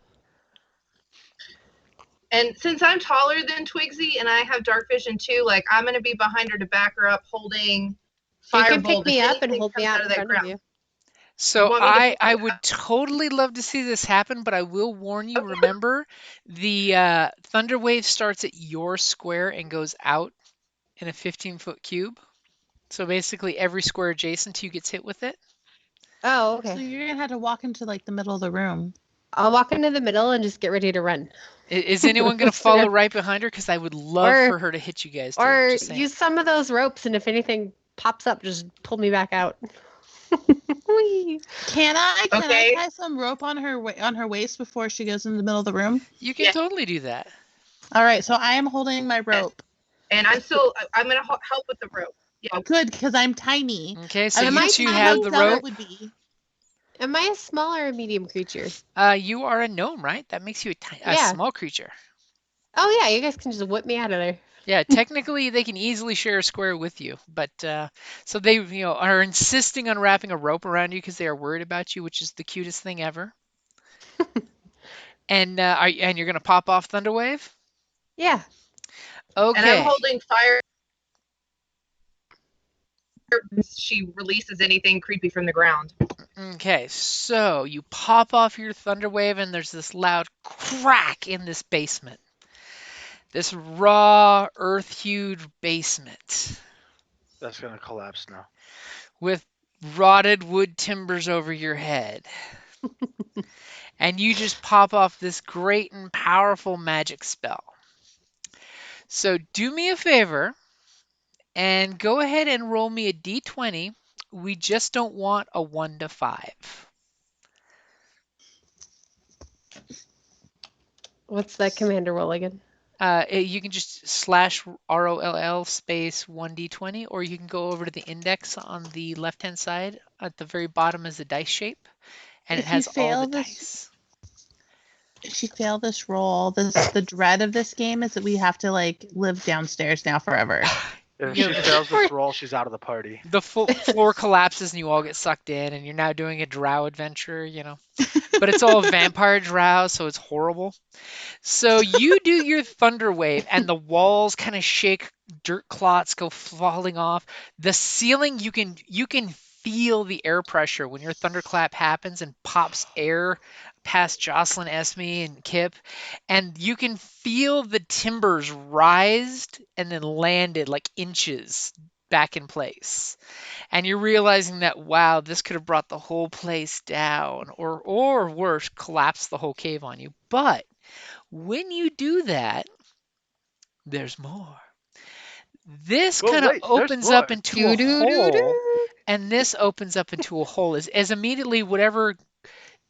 And since I'm taller than Twigsy and I have dark vision too, like I'm gonna be behind her to back her up, holding You firebolt. can pick me if up and anything hold me comes out of in that front ground. of you. So want me to pick I you would up? totally love to see this happen, but I will warn you. Okay. Remember, the thunder wave starts at your square and goes out in a 15-foot cube. So basically, every square adjacent to you gets hit with it. Oh, So okay. you're gonna have to walk into like the middle of the room. I'll walk into the middle and just get ready to run. Is anyone going to follow right behind her? Because I would love Or- for her to hit you guys. Too. Or Just saying. use some of those ropes, and if anything pops up, just pull me back out. Whee! Can I Okay. tie some rope on her on her waist before she goes in the middle of the room? You can Yeah. totally do that. All right, so I am holding my rope. And I'm gonna help with the rope. Yeah. Good, because I'm tiny. Okay, so Am you I two tiny? have the Zelda rope. would be. Am I a small or a medium creature? You are a gnome, right? That makes you a Yeah. small creature. Oh yeah, you guys can just whip me out of there. Yeah, technically they can easily share a square with you, but so they are insisting on wrapping a rope around you because they are worried about you, which is the cutest thing ever. And and you're gonna pop off Thunderwave? Yeah. And I'm Okay. holding fire. She releases anything creepy from the ground. Okay, so you pop off your Thunderwave and there's this loud crack in this basement. This raw, earth-hued basement That's gonna collapse now. with rotted wood timbers over your head. And you just pop off this great and powerful magic spell. So do me a favor and go ahead and roll me a d20. We just don't want a 1 to 5. What's that commander roll again? You can just slash ROLL space 1d20, or you can go over to the index on the left-hand side. At the very bottom is the dice shape, and it If you has all the fail this- dice. If you fail this roll, the dread of this game is that we have to like live downstairs now forever. If Yeah, she fails this roll, she's out of the party. The floor collapses and you all get sucked in, and you're now doing a drow adventure, But it's all vampire drow, so it's horrible. So you do your thunder wave, and the walls kind of shake, dirt clots go falling off. The ceiling, you can feel the air pressure when your thunderclap happens and pops air past Jocelyn, Esme, and Kip, and you can feel the timbers rised and then landed like inches back in place. And you're realizing that, wow, this could have brought the whole place down, or worse, collapsed the whole cave on you. But when you do that, there's more. This Well, kind of wait, there's opens up more. into a Doo-doo-doo-doo. hole, and this opens up into a hole. As immediately whatever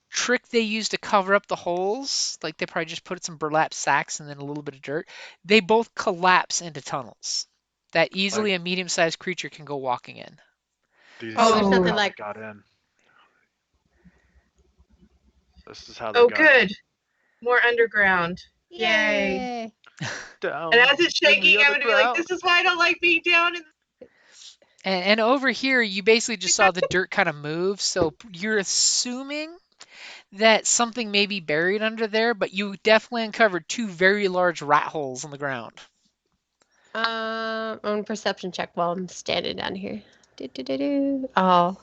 trick they use to cover up the holes, like they probably just put some burlap sacks and then a little bit of dirt, they both collapse into tunnels that easily a medium-sized creature can go walking in. These Oh, there's are nothing how like- they got in. This is how they Oh, got good. More underground. Yay. down. And as it's in the shaking, I'm gonna be like, underground. this is why I don't like being down in. And over here, you basically just saw the dirt kind of move, so you're assuming that something may be buried under there, but you definitely uncovered 2 very large rat holes in the ground. I'm on perception check while I'm standing down here. Do-do-do-do. Oh.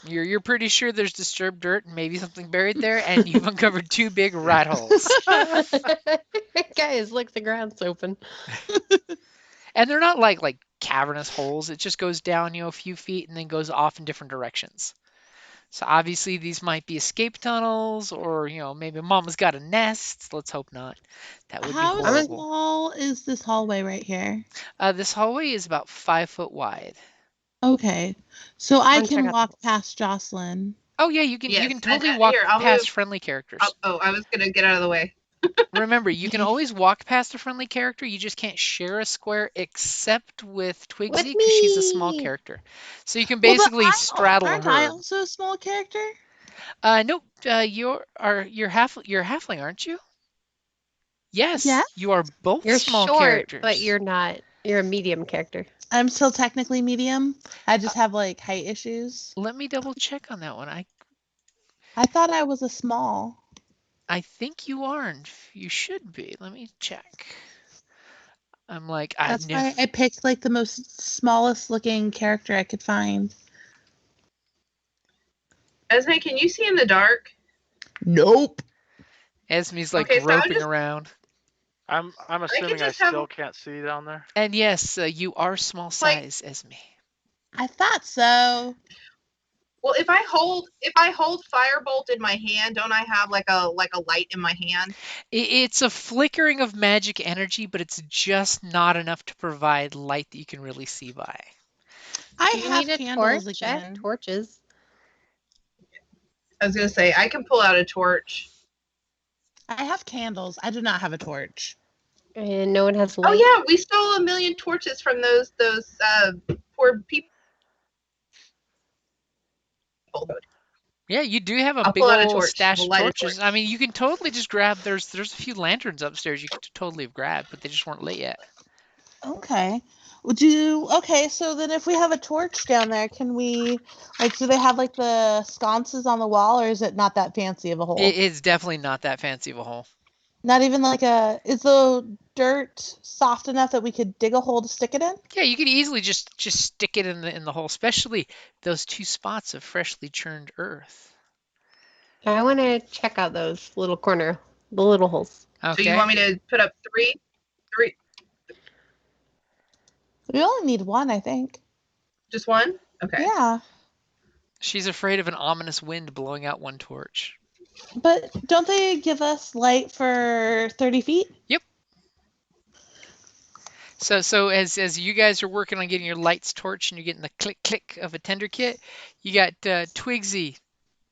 You're pretty sure there's disturbed dirt and maybe something buried there, and you've uncovered 2 big rat holes. Guys, look, the ground's open. And they're not like cavernous holes. It just goes down, a few feet and then goes off in different directions. So obviously these might be escape tunnels, or maybe Mama's got a nest. Let's hope not. That would be How horrible. small is this hallway right here? This hallway is about 5 foot wide. Okay, so I Wanna check can out walk the- past Jocelyn. Oh yeah, you can Yes, totally and, walk here, I'll past move. friendly characters. Oh, I was gonna get out of the way. Remember, you can always walk past a friendly character. You just can't share a square, except with Twigsy because she's a small me. character. So you can Well, but basically straddle aren't her. I also a small character? Nope. You're halfling, aren't you? Yes. Yes. You are both You're small short, characters. but you're not. You're a medium character. I'm still technically medium. I just have like height issues. Let me double check on that one. I thought I was a small. I think you aren't. You should be. Let me check. I'm like, That's why I picked like the most smallest looking character I could find. Esme, can you see in the dark? Nope. Esme's like Okay, so I'm groping just- around. I'm assuming I just have- still can't see down there. And yes, you are small size, Esme. I thought so. Well, if I hold firebolt in my hand, don't I have like a light in my hand? It's a flickering of magic energy, but it's just not enough to provide light that you can really see by. I Do you have need a candles torch? I have again. torches. I was gonna say I can pull out a torch. I have candles. I do not have a torch. And no one has light. Oh yeah, we stole 1 million torches from those poor people. Yeah, you do have a I'll big pull out a old torch. stash We'll of light a torches. torch. I mean, you can totally just grab. There's a few lanterns upstairs you could totally have grabbed, but they just weren't lit yet. Okay. Okay, so then if we have a torch down there, can we, like, do they have, like, the sconces on the wall, or is it not that fancy of a hole? It's definitely not that fancy of a hole. Not even like is the dirt soft enough that we could dig a hole to stick it in? Yeah, you could easily just stick it in the hole, especially those 2 spots of freshly churned earth. I want to check out those the little holes. Okay. So you want me to put up three? We only need one, I think. Just one? Okay. Yeah. She's afraid of an ominous wind blowing out one torch. But don't they give us light for 30 feet? Yep. So as you guys are working on getting your lights torched and you're getting the click click of a tender kit, you got Twigsy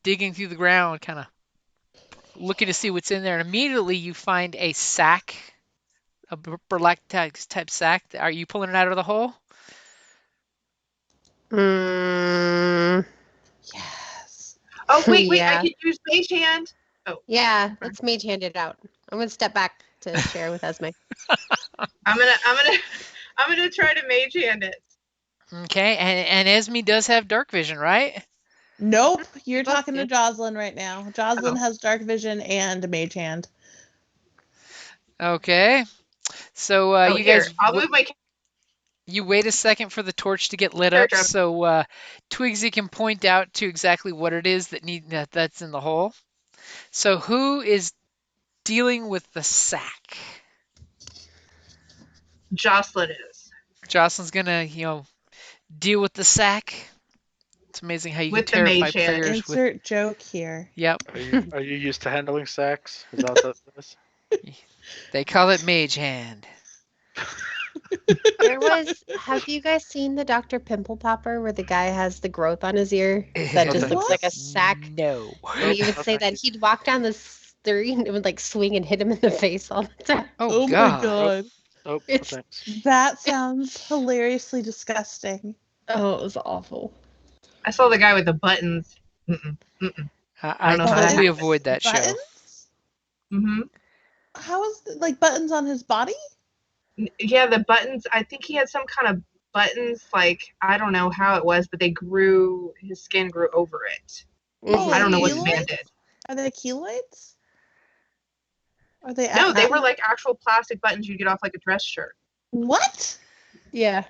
digging through the ground, kind of looking to see what's in there, and immediately you find a sack, a burlap type sack. Are you pulling it out of the hole? Yes. Oh, wait, Yeah. I could use Mage Hand. Yeah, let's mage hand it out. I'm gonna step back to share with Esme. I'm gonna try to Mage Hand it. Okay, and Esme does have dark vision, right? Nope. You're Both talking to do. Jocelyn right now. Jocelyn Oh. has dark vision and mage hand. Okay. So Oh, you here, guys I'll move my you wait a second for the torch to get lit character up, up. so Twigsy can point out to exactly what it is that's in the hole. So who is dealing with the sack? Jocelyn is. Jocelyn's gonna, deal with the sack. It's amazing how you With the can terrify mage hand. players with. Insert joke here. Yep, Are you used to handling sacks? Is that what that is? they call it mage hand. Have you guys seen the Dr. Pimple Popper where the guy has the growth on his ear that just looks like a sack? No. And he would say that he'd walk down the street and it would like swing and hit him in the face all the time. Oh, my God. god. Oh, It's- thanks. That sounds hilariously disgusting. Oh, it was awful. I saw the guy with the buttons. Mm-mm. I don't know totally how that happened. avoid that show. Buttons? Mm-hmm. How is like buttons on his body? Yeah, the buttons. I think he had some kind of buttons. Like, I don't know how it was, but his skin grew over it. Oh, I don't know what the keloids? man did. Are they keloids? Are they? No, they were like actual plastic buttons you get off like a dress shirt. What? Yeah.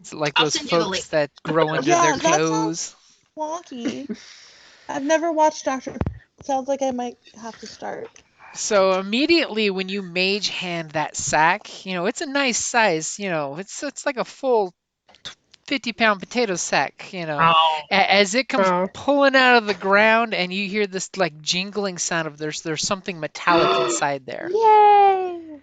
It's like I'll those send you the folks link. that grow under Yeah, their that clothes. Wonky. I've never watched Doctor. Sounds like I might have to start. So immediately when you mage hand that sack, it's a nice size, it's like a full 50-pound potato sack, Oh, As it comes Oh. pulling out of the ground and you hear this like jingling sound of there's something metallic inside there. Yay!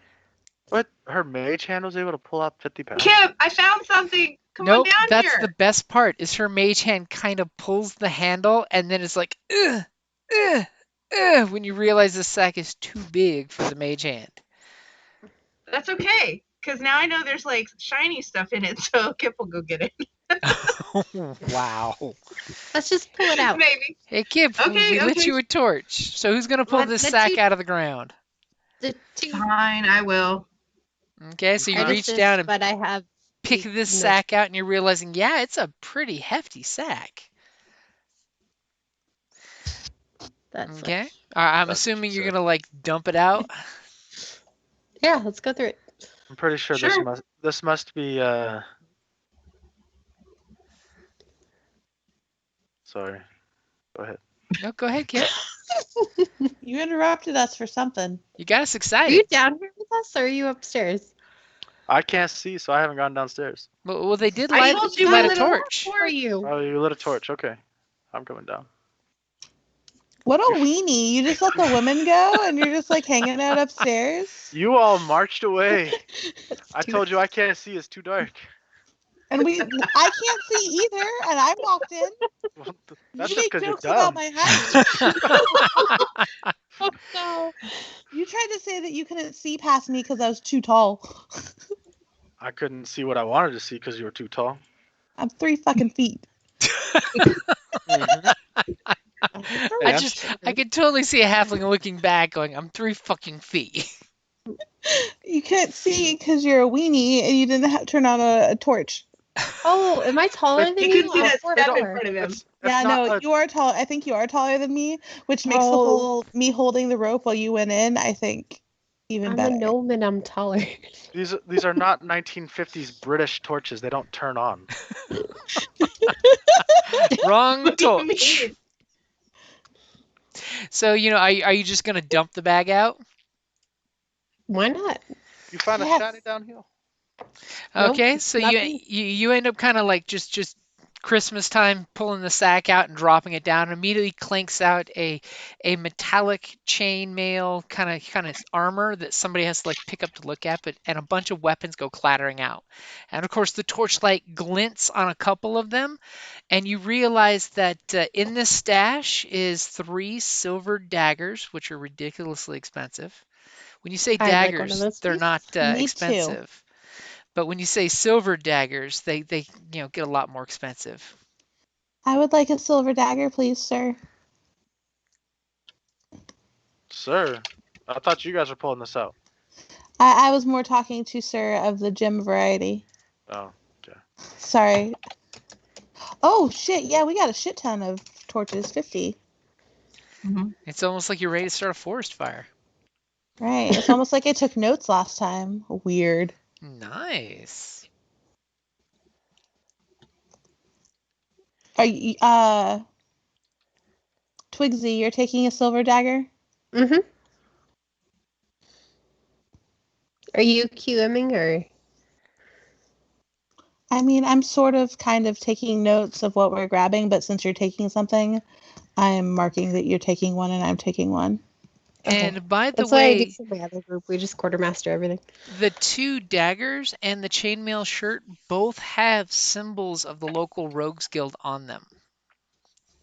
What? Her mage hand was able to pull out 50 pounds? Kim, I found something. Come Nope, on down that's here. the best part is her mage hand kind of pulls the handle and then it's like, ugh, ugh, ugh, when you realize the sack is too big for the mage hand. That's okay, because now I know there's like shiny stuff in it, so Kip will go get it. Wow. Let's just pull it out. Maybe. Hey, Kip, Okay, we lit okay. you a torch. So who's going to pull What? this The sack two- out of the ground? The two Fine, I will. Okay, so you I reach assist, down and but I have pick this no- sack out and you're realizing, yeah, it's a pretty hefty sack. that's Okay. I'm That's assuming you're sick. going to like dump it out. Yeah, let's go through it. I'm pretty sure Sure. this must be sorry. Go ahead. No, go ahead, Kip. You interrupted us for something. You got us Are you excited. down here with us or are you upstairs? I can't see, so I haven't gone downstairs. Well, they did I light, told you light I a lit torch. Who are you? Oh, you lit a torch. Okay. I'm coming down. What a weenie. You just let the women go and you're just like hanging out upstairs. You all marched away. I told you I can't see. It's too dark. And I can't see either, and I walked in. Well, that's You just make because you're jokes about dumb. my height. No. You tried to say that you couldn't see past me because I was too tall. I couldn't see what I wanted to see because you were too tall. I'm 3 fucking feet. Mhm. I could totally see a halfling looking back going, I'm 3 fucking feet. You can't see because you're a weenie and you didn't turn on a torch. Oh, am I taller But than You you? can see How that far step in taller? front of him. It's Yeah, not no, a, you are tall. I think you are taller than me, which makes the Oh, whole me holding the rope while you went in, I think, even I'm a better. gnome and I'm taller. these are not 1950s British torches. They don't turn on. Wrong What do you torch. mean? So, are you just gonna dump the bag out? Why not? You found a Yes. shiny downhill. Nope, Okay, so not you me. you, you end up kind of like just Christmas time pulling the sack out and dropping it down. Immediately clanks out a metallic chainmail kind of armor that somebody has to like pick up to look at, but and a bunch of weapons go clattering out. And of course, the torchlight glints on a couple of them, and you realize that in this stash is 3 silver daggers, which are ridiculously expensive. When you say I'd like one of daggers, those, they're please. not Me too. expensive. But when you say silver daggers, they get a lot more expensive. I would like a silver dagger, please, sir. Sir, I thought you guys were pulling this out. I was more talking to sir of the gem variety. Oh, okay. Sorry. Oh, shit. Yeah, we got a shit ton of torches. 50. It's almost like you're ready to start a forest fire. Right. It's almost like I took notes last time. Weird. Nice. Are you, Twigsy, you're taking a silver dagger? Mm-hmm. Are you QMing or? I mean, I'm sort of kind of taking notes of what we're grabbing, but since you're taking something, I'm marking that you're taking one and I'm taking one. Okay. And by the That's what I do way, for my other group. We just quartermaster everything. the 2 daggers and the chainmail shirt both have symbols of the local rogues guild on them.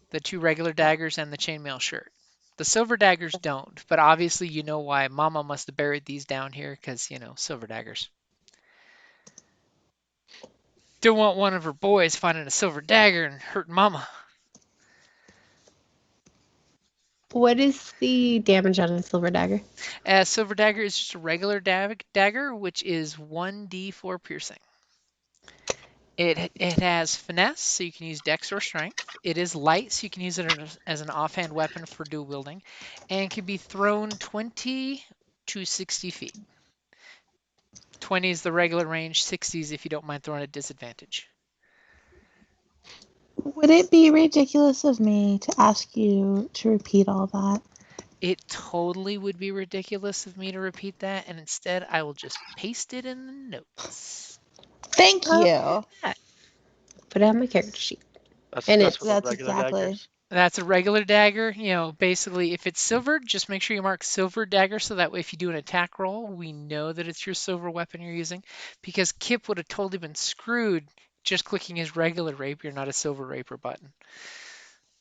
The 2 regular daggers and the chainmail shirt. The silver daggers don't, but obviously you know why Mama must have buried these down here because, silver daggers. Don't want one of her boys finding a silver dagger and hurting Mama. What is the damage on a silver dagger? Silver dagger is just a regular dagger, which is 1d4 piercing. It has finesse, so you can use dex or strength. It is light, so you can use it as an offhand weapon for dual wielding, and can be thrown 20 to 60 feet. 20 is the regular range, 60 is if you don't mind throwing at disadvantage. Would it be ridiculous of me to ask you to repeat all that? It totally would be ridiculous of me to repeat that, and instead I will just paste it in the notes. Thank you. Yeah. Put it on my character sheet. That's And that's it's- for the That's regular exactly. daggers. That's a regular dagger. Basically, if it's silver, just make sure you mark silver dagger so that way if you do an attack roll, we know that it's your silver weapon you're using. Because Kip would have totally been screwed just clicking his regular rapier, not a silver rapier button.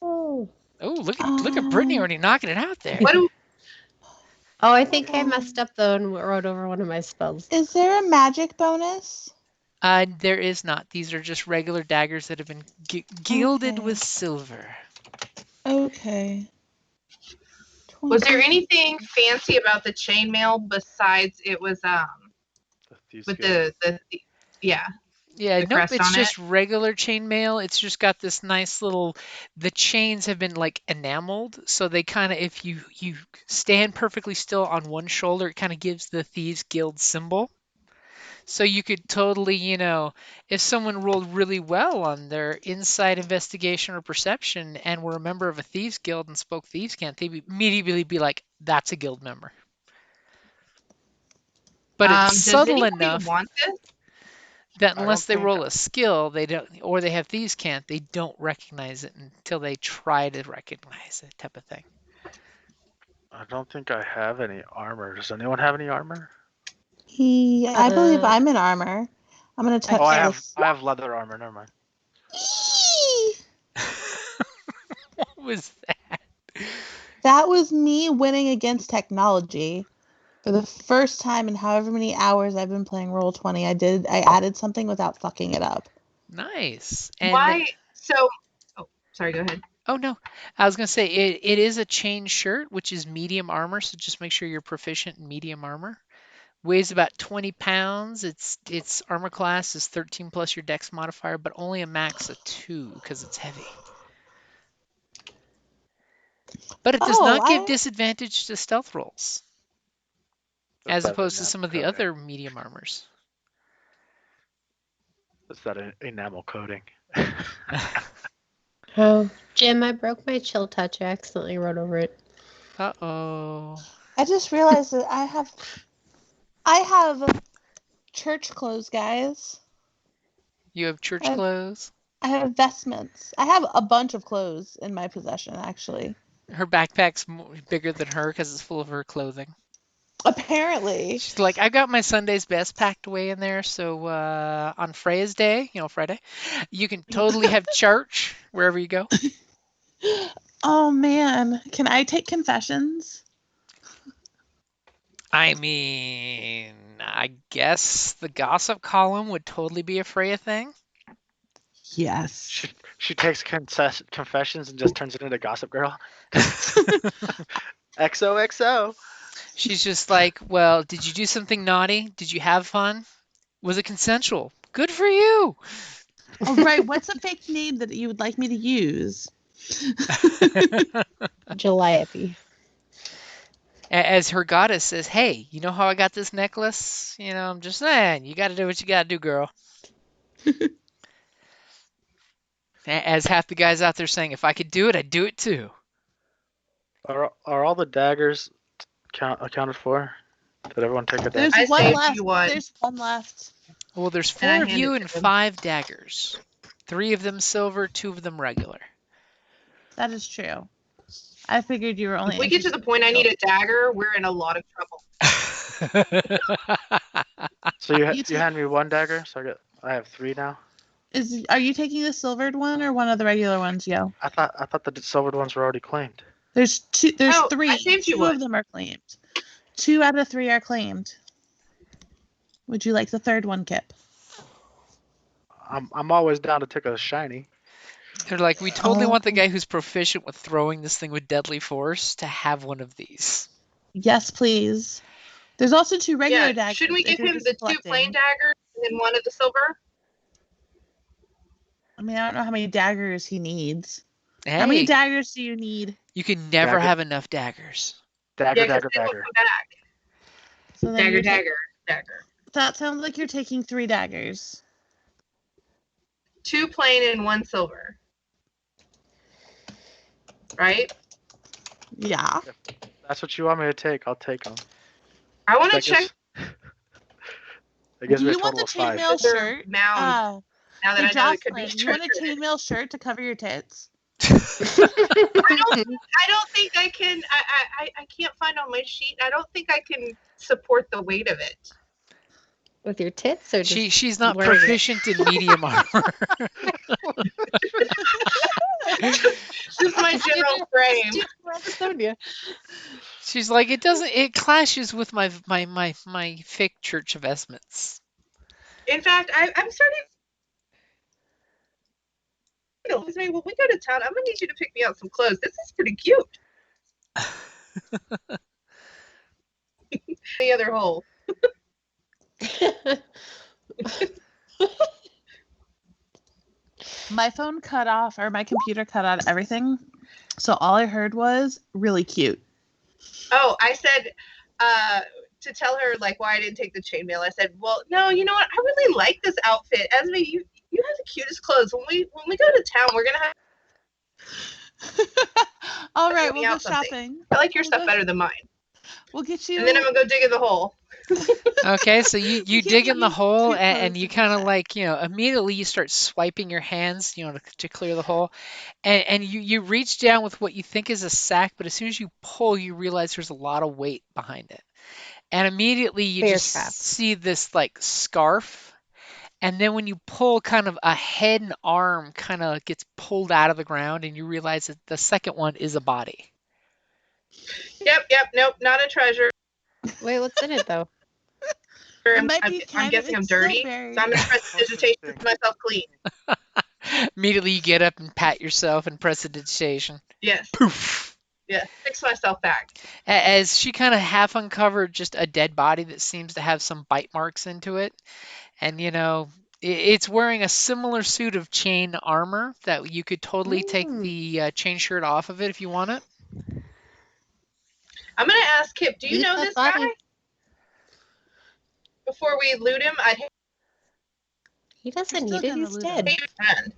Oh. Oh, look at Brittany already knocking it out there. What do Oh, I think I messed up though and wrote over one of my spells. Is there a magic bonus? There is not. These are just regular daggers that have been gilded Okay. with silver. Okay. was there 20. anything fancy about the chainmail besides it was The Thieves with Guild. the yeah. Yeah, The nope, crest it's on just regular chainmail. It's just got this nice the chains have been like enameled, so they kind of, if you stand perfectly still on one shoulder, it kind of gives the Thieves Guild symbol. So you could totally, if someone rolled really well on their insight investigation or perception and were a member of a Thieves Guild and spoke Thieves Cant, they'd immediately be like, that's a guild member. But it's Does subtle anybody enough want this? that I unless don't they think- roll a skill, they don't, or they have Thieves Cant, they don't recognize it until they try to recognize it, type of thing. I don't think I have any armor. Does anyone have any armor? I believe I'm in armor. I'm gonna touch Oh, I this. have leather armor. Never mind. Eee! What was that? That was me winning against technology. For the first time in however many hours I've been playing Roll20, I added something without fucking it up. Nice. And Why? So, oh, sorry. Go ahead. oh no, I was gonna say it is a chain shirt, which is medium armor, so just make sure you're proficient in medium armor. Weighs about 20 pounds. Its armor class is 13 plus your dex modifier, but only a max of 2 because it's heavy. But it does not give disadvantage to stealth rolls, as opposed to some of the other medium armors. It's that enamel coating. Oh, Jim, I broke my chill touch. I accidentally wrote over it. Uh-oh. I just realized that I have church clothes, guys. You have church clothes? I have vestments. I have a bunch of clothes in my possession, actually. Her backpack's bigger than her because it's full of her clothing. Apparently. She's like, I got my Sunday's best packed away in there, so on Freya's day, Friday, you can totally have church wherever you go. Oh, man. Can I take confessions? I mean, I guess the gossip column would totally be a Freya thing. Yes. She takes confessions and just turns it into Gossip Girl. XOXO. She's just like, well, did you do something naughty? Did you have fun? Was it consensual? Good for you. All right. What's a fake name that you would like me to use? Calliope. As her goddess says, hey, you know how I got this necklace? I'm just saying, you got to do what you got to do, girl. As half the guys out there saying, if I could do it, I'd do it too. Are all the daggers accounted for? Did everyone take a dagger? There's one left. There's one left. Well, there's 4 of you and 5 daggers. 3 of them silver, 2 of them regular. That is true. I figured you were only. If we get to the point I need a dagger, we're in a lot of trouble. So you hand me 1 dagger, so I have 3 now. Are you taking the silvered one or one of the regular ones, yo? I thought the silvered ones were already claimed. There's 2. There's 3. I saved you 2 one. of them are claimed. 2 out of 3 are claimed. Would you like the 3rd one, Kip? I'm always down to take a shiny. They're like, we totally want the guy who's proficient with throwing this thing with deadly force to have one of these. Yes, please. There's also 2 regular daggers. Shouldn't we give him the 2 plain daggers and then 1 of the silver? I mean, I don't know how many daggers he needs. Hey, how many daggers do you need? You can never have enough daggers. Dagger. We'll come back. So Dagger. That sounds like you're taking 3 daggers. 2 plain and 1 silver. Right? Yeah. If that's what you want me to take, I'll take them. I want to check. That gives me a you want total the of 5. chainmail shirt? Now that I know it could be you want a chainmail shirt to cover your tits? I don't think I can. I can't find on my sheet. I don't think I can support the weight of it. With your tits, or just she's not proficient in medium armor. Just my general frame. She's like, it clashes with my fake church vestments. In fact, I'm starting. When we go to town, I'm gonna need you to pick me out some clothes. This is pretty cute. The other hole. My phone cut off, or my computer cut out everything. So all I heard was really cute. Oh, I said to tell her like why I didn't take the chainmail. I said, well, no, you know what? I really like this outfit. Esme, you have the cutest clothes. When we go to town, we're gonna have. All right, we'll go shopping. I like your stuff better than mine. We'll get you. And then I'm gonna go dig in the hole. Okay, so you dig in the hole and you kind of like, immediately you start swiping your hands, to clear the hole. And you reach down with what you think is a sack, but as soon as you pull, you realize there's a lot of weight behind it. And immediately you see this like scarf. And then when you pull, kind of a head and arm kind of gets pulled out of the ground, and you realize that the second one is a body. Yep, nope, not a treasure. Wait, what's in it though? I'm guessing I'm dirty, so I'm gonna press digitation to keep myself clean. Immediately you get up and pat yourself and press the digitation. Yes. Poof. Yeah, fix myself back. As she kind of half uncovered just a dead body that seems to have some bite marks into it. And, it's wearing a similar suit of chain armor that you could totally take the chain shirt off of it if you want it. I'm gonna ask Kip, do you Leave know that this body. guy? Before we loot him, I'd hate He doesn't We're need still it. gonna He's loot dead. him. a friend.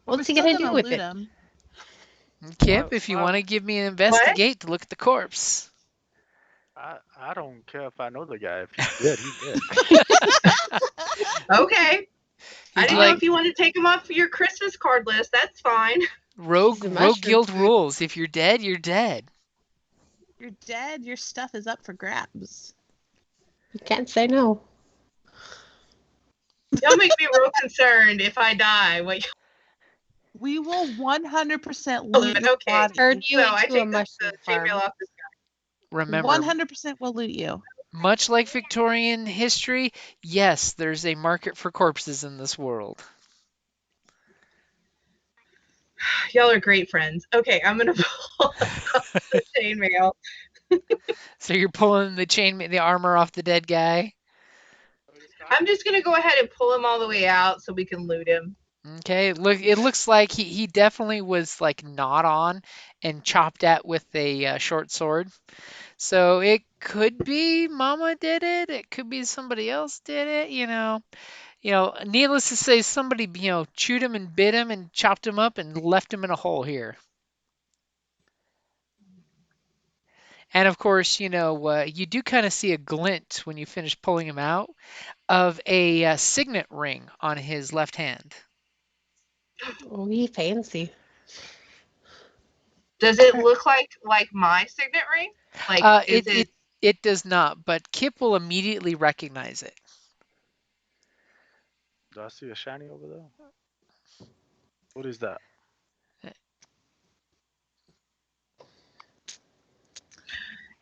What's he We're gonna still do with loot it? him. Kip, if you want to give me an investigate to look at the corpse. I don't care if I know the guy. If he's dead, he's dead. Okay. I He'd didn't know like if you wanted to take him off your Christmas card list. That's fine. rogue He's a mushroom guild food. rules. If you're dead, you're dead. You're dead. Your stuff is up for grabs. You can't say no. Don't make me real concerned if I die. Wait, We will 100% loot your okay. body. Turn you I into a take the mushroom chainmail farm. off this guy. Remember, 100% will loot you. much like Victorian history, yes, there's a market for corpses in this world. Y'all are great friends. Okay, I'm gonna pull off the chainmail. So you're pulling the armor off the dead guy. I'm just gonna go ahead and pull him all the way out so we can loot him. Okay, look, it looks like he definitely was like gnawed on and chopped at with a short sword. So it could be Mama did it. It could be somebody else did it. Needless to say, somebody chewed him and bit him and chopped him up and left him in a hole here. And of course, you do kind of see a glint when you finish pulling him out of a signet ring on his left hand. Oh, he fancy. Does it look like my signet ring? Like, is it? It does not, but Kip will immediately recognize it. Do I see a shiny over there? What is that?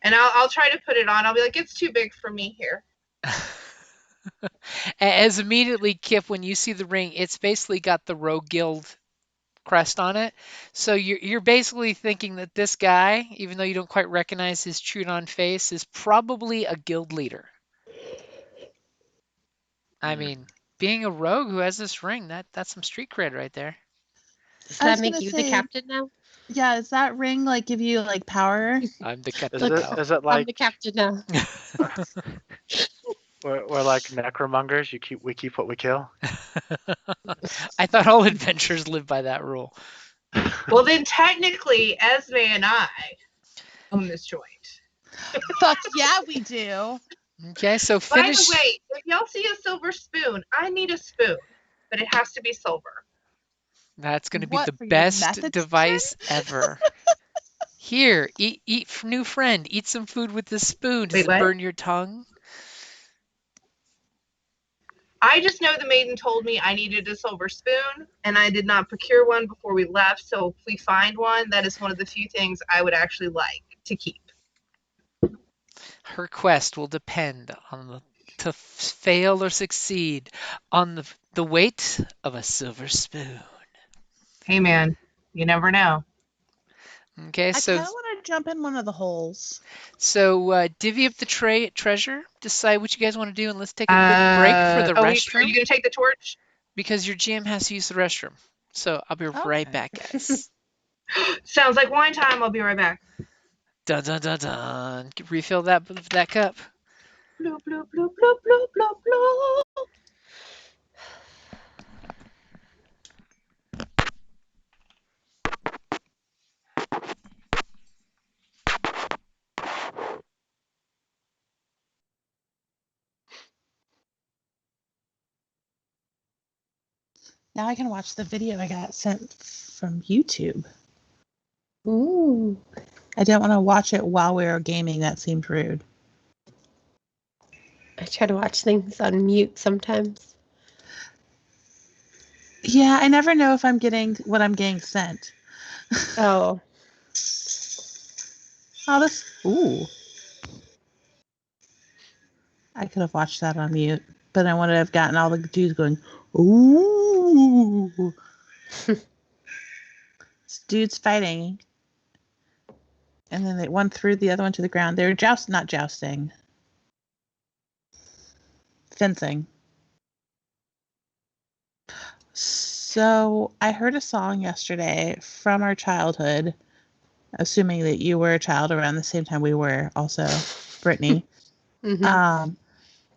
And I'll try to put it on. I'll be like, it's too big for me here. As immediately, Kip, when you see the ring, it's basically got the Rogue Guild crest on it. So you're basically thinking that this guy, even though you don't quite recognize his chewed on face, is probably a guild leader. I mean, being a rogue who has this ring, that's some street cred right there. Does I was that make gonna you say- the captain now? Yeah, does that ring like give you like power? I'm the captain Is now. it I'm the like captain now. we're like necromongers? We keep what we kill. I thought all adventurers live by that rule. Well, then technically, Esme and I own this joint. Fuck yeah, we do. Okay, so By finish. the way, if y'all see a silver spoon, I need a spoon, but it has to be silver. That's going to be What, the for your best methods device ever. Here, eat, new friend. Eat some food with this spoon. Does Wait, it what? burn your tongue? I just know the maiden told me I needed a silver spoon, and I did not procure one before we left. So if we find one, that is one of the few things I would actually like to keep. Her quest will depend on to fail or succeed on the weight of a silver spoon. Hey, man, you never know. Okay, I so kind of want to jump in one of the holes. divvy up the treasure. Decide what you guys want to do, and let's take a quick break for the Are restroom you gonna take the torch? because your GM has to use the restroom. So I'll be right Okay. back, guys. Sounds like wine time. I'll be right back. Dun dun dun dun. Refill that cup. Bloop, bloop, bloop, bloop, bloop, bloop, bloop. Now I can watch the video I got sent from YouTube. Ooh. I didn't want to watch it while we were gaming. That seemed rude. I try to watch things on mute sometimes. Yeah, I never know if I'm getting what I'm getting sent. Oh. Oh, this. Ooh. I could have watched that on mute, but I wanted to have gotten all the dudes going, ooh. This dude's fighting. and then one threw the other one to the ground. They were not jousting. Fencing. So I heard a song yesterday from our childhood, assuming that you were a child around the same time we were also, Brittany. Mhm.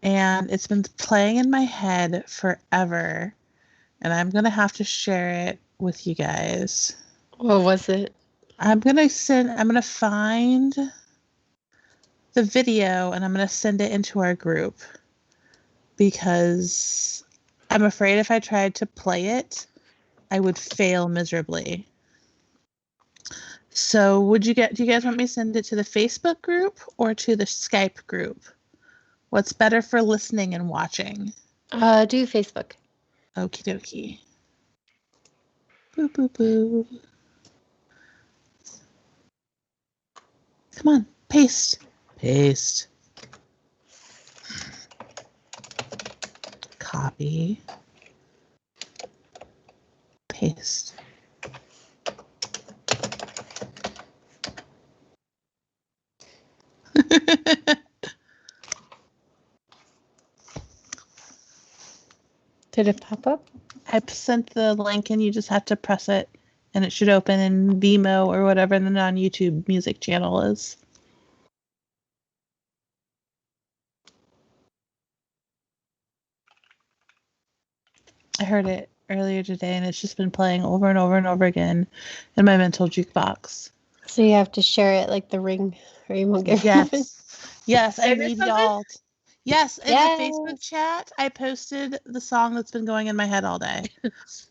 And it's been playing in my head forever, and I'm going to have to share it with you guys. What was it? I'm going to find the video and I'm going to send it into our group because I'm afraid if I tried to play it, I would fail miserably. So do you guys want me to send it to the Facebook group or to the Skype group? What's better for listening and watching? Do Facebook. Okie dokie. Boo boo boo. Come on, paste. Paste. Copy. Paste. Did it pop up? I sent the link and you just have to press it and it should open in Vimeo or whatever the non-YouTube music channel is. I heard it earlier today and it's just been playing over and over and over again in my mental jukebox. So you have to share it like the Ring, or you won't get Yes, I Is it need something? y'all. Yes, in Yes. the Facebook chat, I posted the song that's been going in my head all day,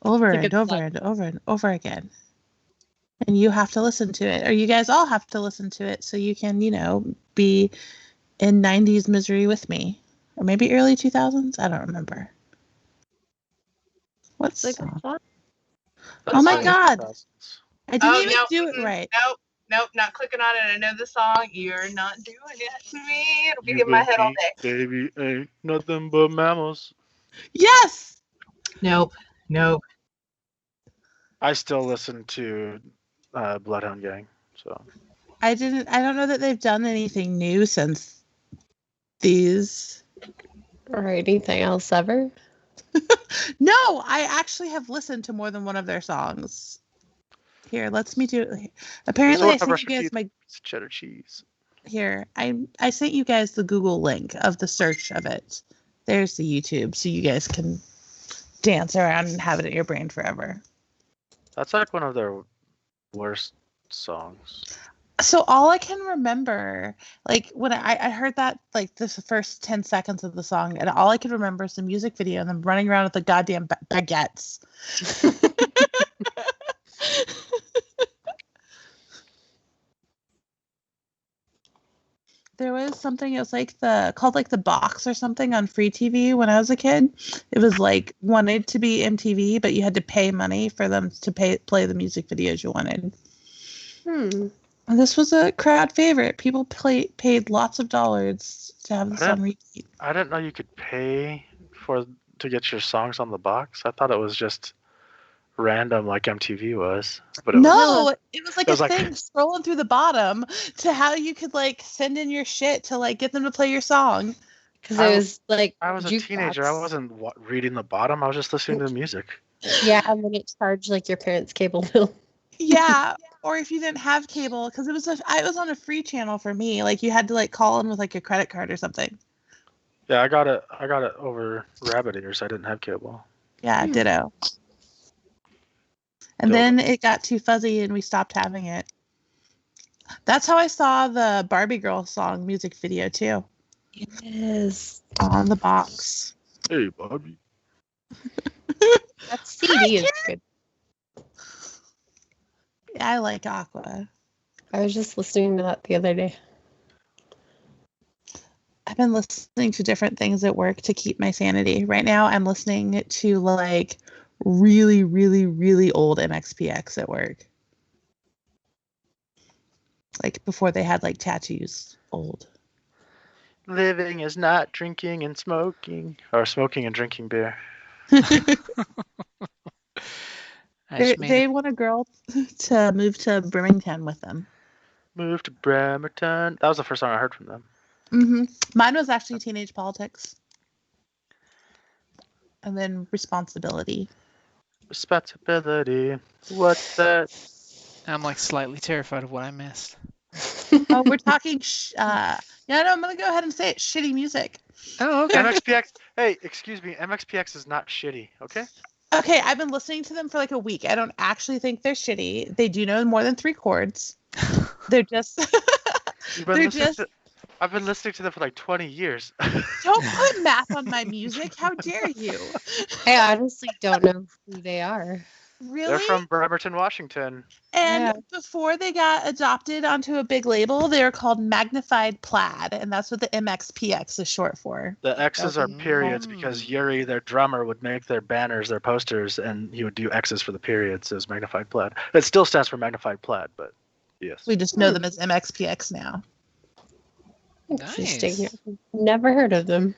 over It's a and good over song. and over and over again. And you have to listen to it, or you guys all have to listen to it, so you can, be in 90s misery with me, or maybe early 2000s. I don't remember. What's It's a good song. Oh my Early God! 2000s. I didn't Oh, even no, do it right. Nope, not clicking on it. I know the song. You're not doing it to me. It'll be You in my and head all me, day. baby, ain't nothing but mammals. Yes. Nope. I still listen to Bloodhound Gang. So I don't know that they've done anything new since these. Or anything else ever? No, I actually have listened to more than one of their songs. Here, let's me do it. Apparently, I sent you guys it's cheddar cheese. Here, I sent you guys the Google link of the search of it. There's the YouTube, so you guys can dance around and have it in your brain forever. That's like one of their worst songs. So all I can remember, like when I heard that, like this first 10 seconds of the song, and all I can remember is the music video and them running around with the goddamn baguettes. There was something, it was like called like the box or something on free TV when I was a kid. It was like wanted to be MTV, but you had to pay money for them to play the music videos you wanted. And this was a crowd favorite. People paid lots of dollars to have this on repeat. I didn't know you could pay to get your songs on the box. I thought it was just random like MTV was. But it was like a thing scrolling through the bottom to how you could like send in your shit to like get them to play your song. Because it was like I was a teenager. I wasn't reading the bottom. I was just listening to the music. Yeah, and then it charged like your parents' cable bill. Yeah, or if you didn't have cable, because it was on a free channel for me. Like you had to like call in with like a credit card or something. Yeah, I got it over rabbit ears. I didn't have cable. Yeah, ditto. And then it got too fuzzy and we stopped having it. That's how I saw the Barbie Girl song music video too. Yes. On the box. Hey, Barbie. That CD is good. Yeah, I like Aqua. I was just listening to that the other day. I've been listening to different things at work to keep my sanity. Right now, I'm listening to like really, really, really old MXPX at work. Like before they had like tattoos. Old. Living is not drinking and smoking, or smoking and drinking beer. They want a girl to move to Birmingham with them. Move to Bremerton. That was the first song I heard from them. Mm-hmm. Mine was actually Teenage Politics. And then Responsibility. Respectability. What's that? I'm like slightly terrified of what I missed. Oh, we're talking. Yeah, no, I'm gonna go ahead and say it. Shitty music. Oh, okay. MXPX. Hey, excuse me. MXPX is not shitty. Okay. Okay, I've been listening to them for like a week. I don't actually think they're shitty. They do know more than 3 chords. They're just. I've been listening to them for like 20 years. Don't put math on my music. How dare you? I honestly don't know who they are. Really? They're from Bremerton, Washington. And before they got adopted onto a big label, they were called Magnified Plaid, and that's what the MXPX is short for. The X's are periods because Yuri, their drummer, would make their banners, their posters, and he would do X's for the periods as Magnified Plaid. It still stands for Magnified Plaid, but yes. We just know them as MXPX now. Interesting. Nice. Never heard of them.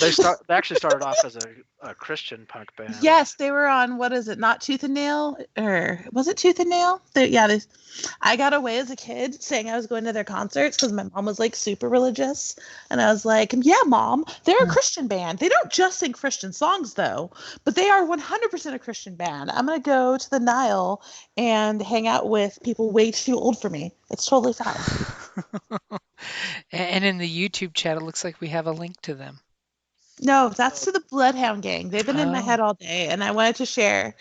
They actually started off as a Christian punk band. Yes, they were on, what is it, not Tooth and Nail? Or was it Tooth and Nail? I got away as a kid saying I was going to their concerts because my mom was like super religious. And I was like, yeah, Mom, they're a Christian band. They don't just sing Christian songs though, but they are 100% a Christian band. I'm going to go to the Nile and hang out with people way too old for me. It's totally fine. And in the YouTube chat, it looks like we have a link to them. No, that's to the Bloodhound Gang. They've been in my head all day, and I wanted to share.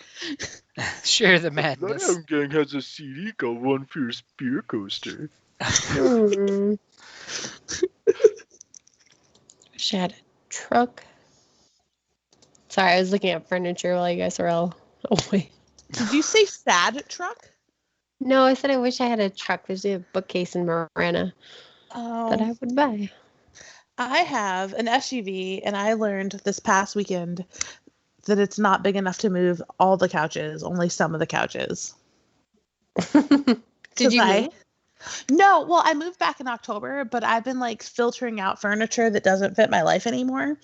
Share the madness. Bloodhound Gang has a CD called One Fierce Beer Coaster. Wish I had a truck. Sorry, I was looking at furniture while you guys were all away. Did you say sad truck? No, I said I wish I had a truck. There's a bookcase in Marana that I would buy. I have an SUV, and I learned this past weekend that it's not big enough to move all the couches, only some of the couches. Did you move? No, well, I moved back in October, but I've been like filtering out furniture that doesn't fit my life anymore.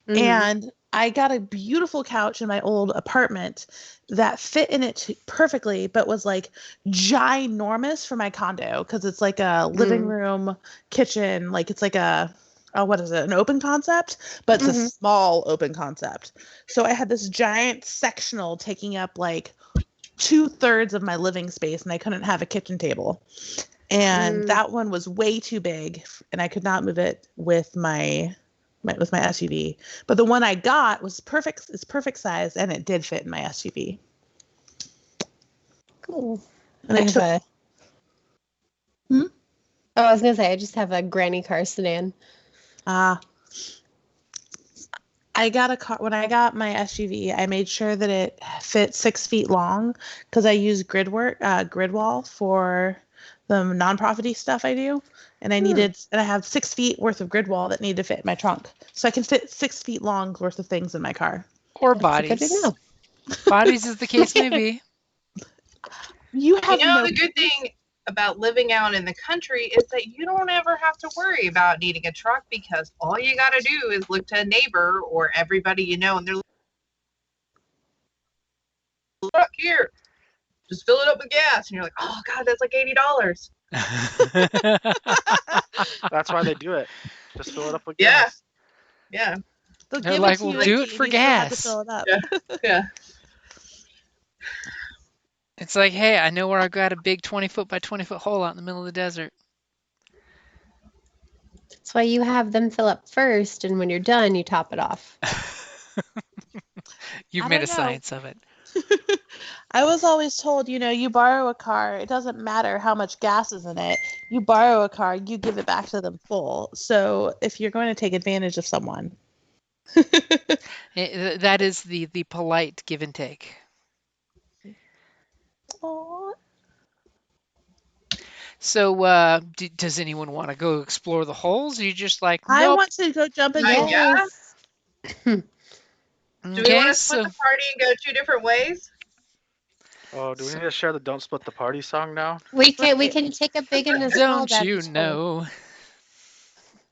Mhm. And I got a beautiful couch in my old apartment that fit in it perfectly, but was like ginormous for my condo because it's like a living room, kitchen, like it's like a what is it? An open concept, but it's a small open concept. So I had this giant sectional taking up like 2/3 of my living space, and I couldn't have a kitchen table. And that one was way too big, and I could not move it with my SUV. But the one I got was perfect. It's perfect size, and it did fit in my SUV. Cool. And I it took. Oh, I was gonna say I just have a granny car sedan. I got a car when I got my SUV. I made sure that it fit 6 feet long because I use grid wall for the nonprofity stuff I do, and and I have 6 feet worth of grid wall that need to fit in my trunk, so I can fit 6 feet long worth of things in my car. Or Good bodies. to know. Bodies, as the case may be. The good thing about living out in the country is that you don't ever have to worry about needing a truck because all you got to do is look to a neighbor or everybody you know, and they're like, "Truck here, just fill it up with gas," and you're like, "Oh God, that's like $80." That's why they do it. Just fill it up with Yeah. gas. Yeah, They'll They're give like, to "We'll you do and it for you still have to gas." fill it up. yeah. It's like, hey, I know where I got a big 20-foot by 20-foot hole out in the middle of the desert. That's why you have them fill up first, and when you're done, you top it off. You've I made don't a know. science of it. I was always told, you borrow a car, it doesn't matter how much gas is in it. You borrow a car, you give it back to them full. So if you're going to take advantage of someone. That is the polite give and take. Aww. So, does anyone want to go explore the holes? Or you just like, nope. I want to go jump in. I guess. Do we want to so split the party and go 2 different ways? Oh, do we need to share the "Don't Split the Party" song now? We can take a big and a small. don't you know?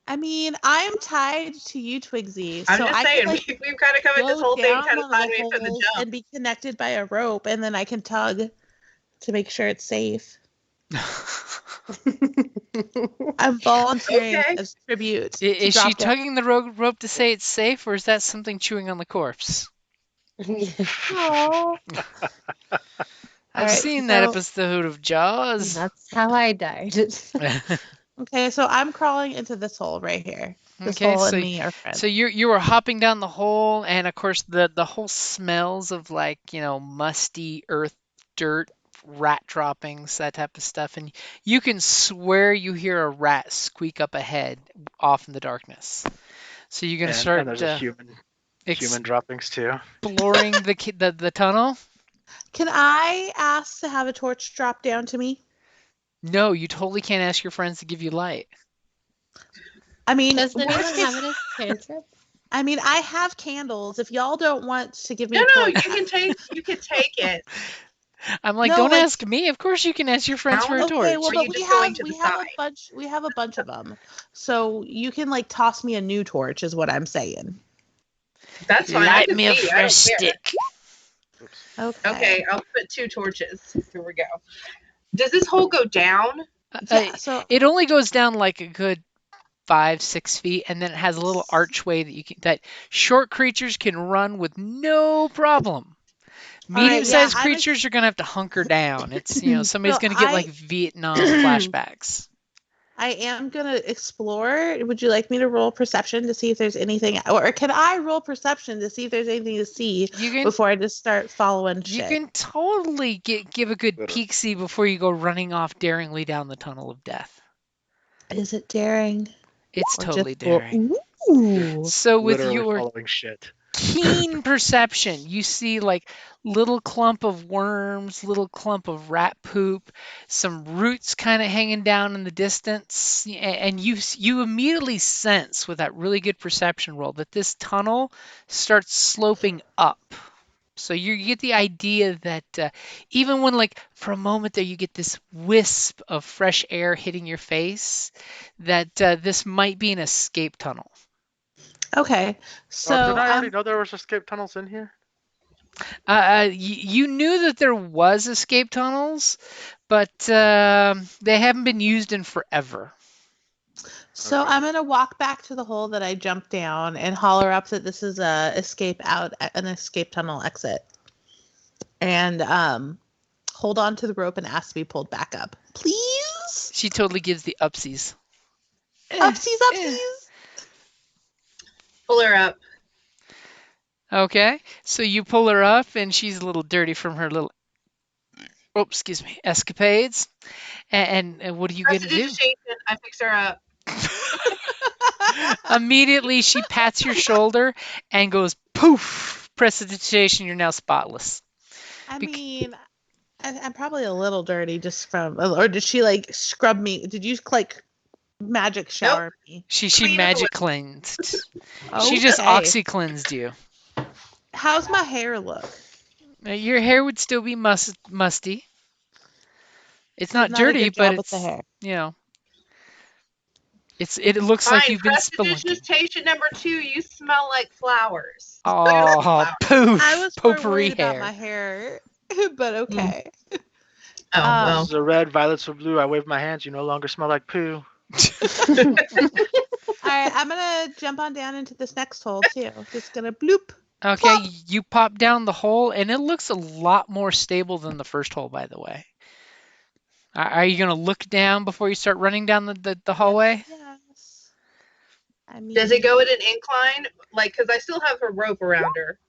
I mean, I'm tied to you, Twigsy. I'm so just I saying, can, we've kind of covered this go whole thing down kind of one of the sideways from the holes jump. and be connected by a rope, and then I can tug to make sure it's safe. I'm volunteering Okay. as tribute. to Is she drop down. tugging the rope to say it's safe, or is that something chewing on the corpse? Aw. I've Alright, seen that so- episode of Jaws. That's how I died. Okay, so I'm crawling into this hole right here. This Okay, hole so- and me are friends. So you were hopping down the hole, and of course the whole smells of like musty earth, dirt, rat droppings, that type of stuff, and you can swear you hear a rat squeak up ahead, off in the darkness. So you're gonna start and there's a human droppings too. exploring the tunnel. Can I ask to have a torch drop down to me? No, you totally can't ask your friends to give you light. I mean, Does anyone worst case- have it as cantrip? I mean, I have candles. If y'all don't want to give me No, a no, torch, you can take it. I'm like, No, don't like- ask me. Of course you can ask your friends for a okay, torch. well, Or but you we just going have to the we have a side? bunch. We have a bunch of them, so you can like toss me a new torch, is what I'm saying. That's fine. I Light can me a see. I fresh don't care. stick. Okay, I'll put 2 torches. Here we go. Does this hole go down? Yeah. So It only goes down like a good 5-6 feet, and then it has a little archway that short creatures can run with no problem. All right, Medium-sized yeah, creatures are gonna have to hunker down. It's somebody's So gonna get like I- Vietnam flashbacks. I am gonna explore. Would you like me to roll perception to see if there's anything, or can I roll perception to see if there's anything to see You can before I just start following you shit? can totally give a good peek see before you go running off daringly down the tunnel of death. Is it daring? It's Or totally just roll- daring. Ooh. So with Literally your following shit. keen perception, you see like little clump of worms, little clump of rat poop, some roots kind of hanging down in the distance, and you immediately sense with that really good perception roll that this tunnel starts sloping up. So you get the idea that even when like for a moment there you get this wisp of fresh air hitting your face, that this might be an escape tunnel. Okay, so Did I already know there was escape tunnels in here? You knew that there was escape tunnels, but they haven't been used in forever. So Okay. I'm gonna walk back to the hole that I jumped down and holler up that this is an escape tunnel exit, and hold on to the rope and ask to be pulled back up, please. She totally gives the upsies. Upsies. Pull her up. Okay, so you pull her up, and she's a little dirty from her little, escapades. And what are you gonna do? Prestidigitation. I fix her up. Immediately, she pats your shoulder and goes poof. Prestidigitation. You're now spotless. I mean, I'm probably a little dirty just from, or did she like scrub me? Did you like magic shower me? She Clean it magic cleansed. She Okay. just oxy cleansed you. How's my hair look? Your hair would still be musty. It's not Not a dirty, good but job with it's the hair. it looks like Fine. you've been spelunking. Prestidigitation number 2. You smell like flowers. Oh, poof! I was more Potpourri worried about hair. my hair, but okay. Oh, Um, well. This is a red, violets are blue. I wave my hands. You no longer smell like poo. All right, I'm gonna jump on down into this next hole too. Just gonna bloop. Okay, Plop. you pop down the hole, and it looks a lot more stable than the first hole, by the way. Are you gonna look down before you start running down the hallway? Yes. I mean, Does it go at an incline? Like, because I still have her rope around her.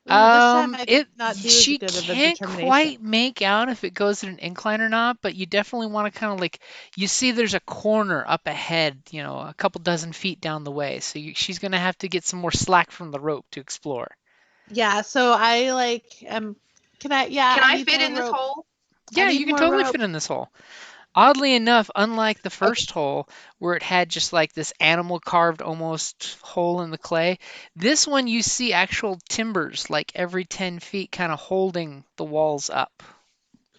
Ooh, this time I did It not do as she good of a can't determination. quite make out if it goes at an incline or not, but you definitely want to kind of like you see there's a corner up ahead, a couple dozen feet down the way. So she's gonna have to get some more slack from the rope to explore. Yeah, so I like Can I? Yeah. Can I need fit more in this rope. hole? Yeah, need you can more totally rope. fit in this hole. Oddly enough, unlike the first hole where it had just like this animal carved almost hole in the clay, this one you see actual timbers like every 10 feet kind of holding the walls up.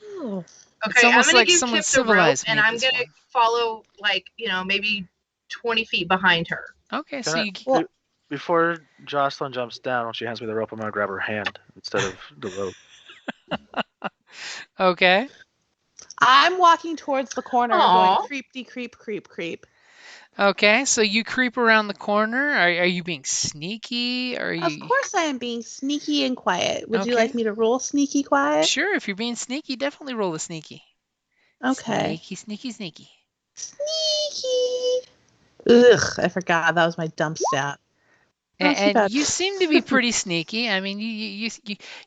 Oh. It's Okay, I'm almost gonna like give someone Kip the rope, civilized and made I'm this gonna one. follow, like, maybe 20 feet behind her. Okay, Can so I- you Well- Before Jocelyn jumps down, when she hands me the rope, I'm gonna grab her hand instead of the rope. okay? I'm walking towards the corner, Aw. going creep-de creep, creep, creep. Okay, so you creep around the corner. Are you being sneaky? Are Of you course, I am being sneaky and quiet. Would you okay? like me to roll sneaky quiet? Sure, if you're being sneaky, definitely roll a sneaky. Okay. Sneaky, sneaky, sneaky. Sneaky. Ugh, I forgot that was my dump stat. Not too And bad. you seem to be pretty sneaky. I mean,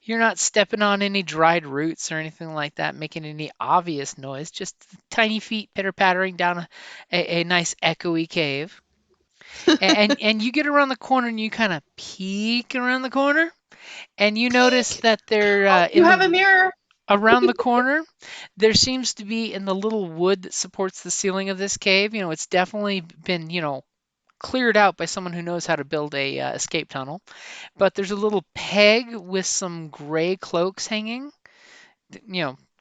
you're not stepping on any dried roots or anything like that, making any obvious noise. Just tiny feet pitter-pattering down a nice echoey cave. And you get around the corner and you kind of peek around the corner, and you notice that they're You have a mirror. around the corner. There seems to be in the little wood that supports the ceiling of this cave. It's definitely been cleared out by someone who knows how to build a escape tunnel. But there's a little peg with some gray cloaks hanging.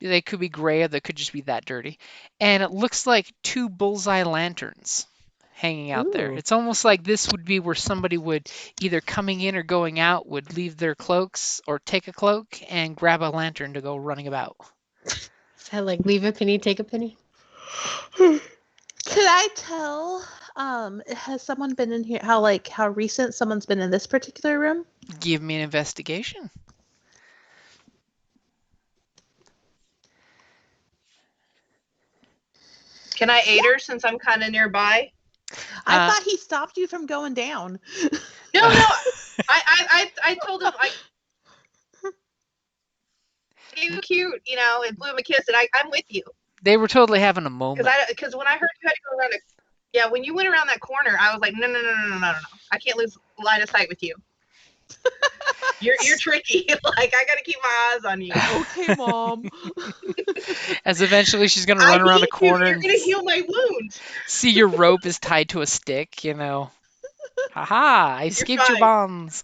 They could be gray or they could just be that dirty. And it looks like two bullseye lanterns hanging out there. Ooh. It's almost like this would be where somebody would either coming in or going out would leave their cloaks or take a cloak and grab a lantern to go running about. Is that like leave a penny, take a penny? Could I tell? Has someone been in here? How recent someone's been in this particular room? Give me an investigation. Can I aid her since I'm kind of nearby? I thought he stopped you from going down. No. I told him I gave him cute, and blew him a kiss, and I'm with you. They were totally having a moment. Because when I heard you had to go around when you went around that corner, I was like, no. I can't lose line of sight with you. You're tricky. Like, I gotta keep my eyes on you. Okay, Mom. As eventually she's gonna run around the corner You're gonna heal my wound. see your rope is tied to a stick. Haha! I escaped your fine. bonds.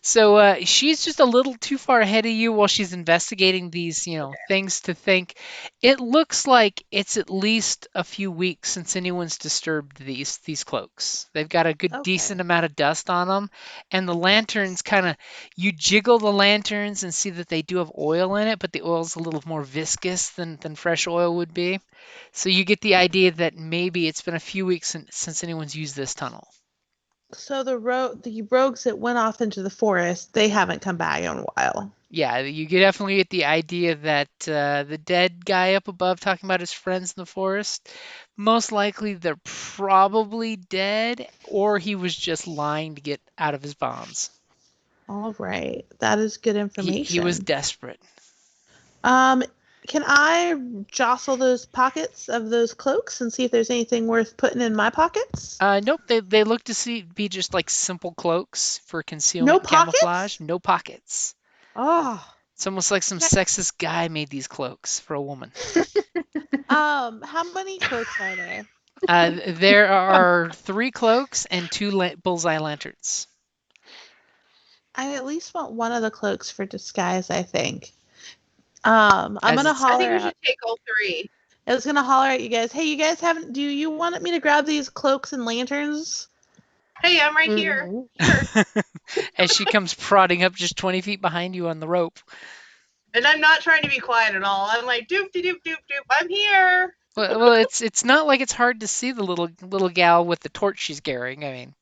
So she's just a little too far ahead of you while she's investigating these, things to think. It looks like it's at least a few weeks since anyone's disturbed these cloaks. They've got a good decent amount of dust on them, and the lanterns you jiggle the lanterns and see that they do have oil in it, but the oil's a little more viscous than fresh oil would be. So you get the idea that maybe it's been a few weeks since anyone's used this tunnel. So the rogues that went off into the forest, they haven't come back in a while. Yeah, you definitely get the idea that the dead guy up above talking about his friends in the forest, most likely they're probably dead, or he was just lying to get out of his bonds. All right, that is good information. He was desperate. Can I jostle those pockets of those cloaks and see if there's anything worth putting in my pockets? Nope, they look to be just like simple cloaks for concealment, No pockets? camouflage, no pockets. Oh. It's almost like some sexist guy made these cloaks for a woman. How many cloaks are there? There are 3 cloaks and 2 bullseye lanterns. I at least want one of the cloaks for disguise, I think. I'm gonna holler. I think we should take all 3. I was gonna holler at you guys. Hey, you guys do you want me to grab these cloaks and lanterns? Hey, I'm right here. As she comes prodding up just 20 feet behind you on the rope. And I'm not trying to be quiet at all. I'm like, doop, doop, doop, doop. I'm here. Well, it's not like it's hard to see the little gal with the torch she's carrying. I mean,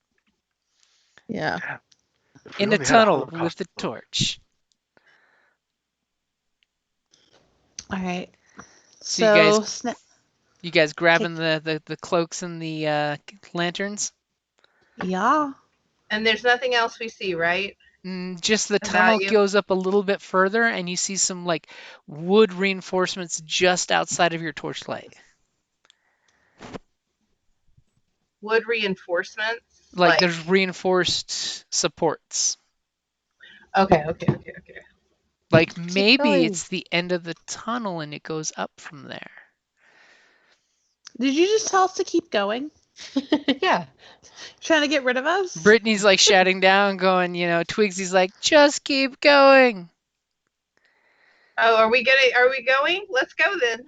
yeah, in a tunnel with the torch. All right. So you guys grabbing the cloaks and the lanterns? Yeah. And there's nothing else we see, right? Just the tunnel goes up a little bit further, and you see some wood reinforcements just outside of your torchlight. Wood reinforcements? Like there's reinforced supports. Okay. Like maybe it's the end of the tunnel and it goes up from there. Did you just tell us to keep going? Yeah. Trying to get rid of us? Brittany's shouting down, going, Twigsy's like, just keep going. Oh, are we going? Let's go then.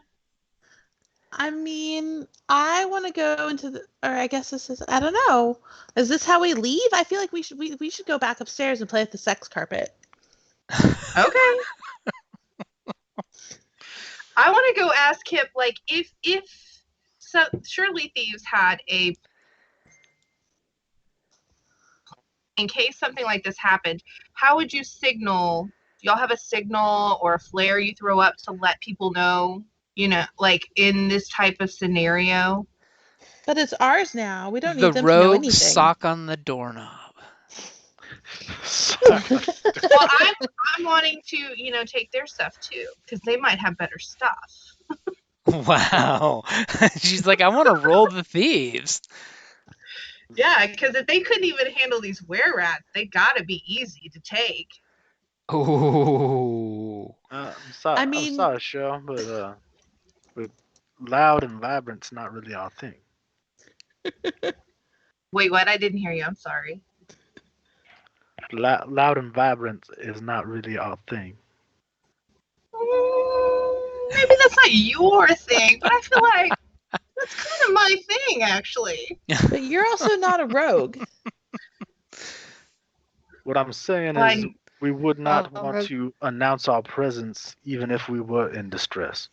I mean, I want to go into or I guess this is, I don't know. Is this how we leave? I feel like we should go back upstairs and play with the sex carpet. Okay. I want to go ask Kip, like, if so, surely thieves had a, in case something like this happened, how would you signal? Do y'all have a signal or a flare you throw up to let people know, like in this type of scenario? But it's ours now. We don't The need them to know rogue anything. sock on the doorknob. Well, I'm wanting to, take their stuff too, because they might have better stuff. Wow. She's like, I want to roll the thieves. Yeah, because if they couldn't even handle these were-rats, they gotta be easy to take. Oh. I'm sorry, I mean- I'm sorry, Cheryl, but loud and vibrant's not really our thing. Wait, what? I didn't hear you. I'm sorry. Loud and vibrant is not really our thing. Maybe that's not your thing, but I feel like that's kind of my thing, actually. But you're also not a rogue. What I'm saying Well, is we would not Oh, want to announce our presence even if we were in distress.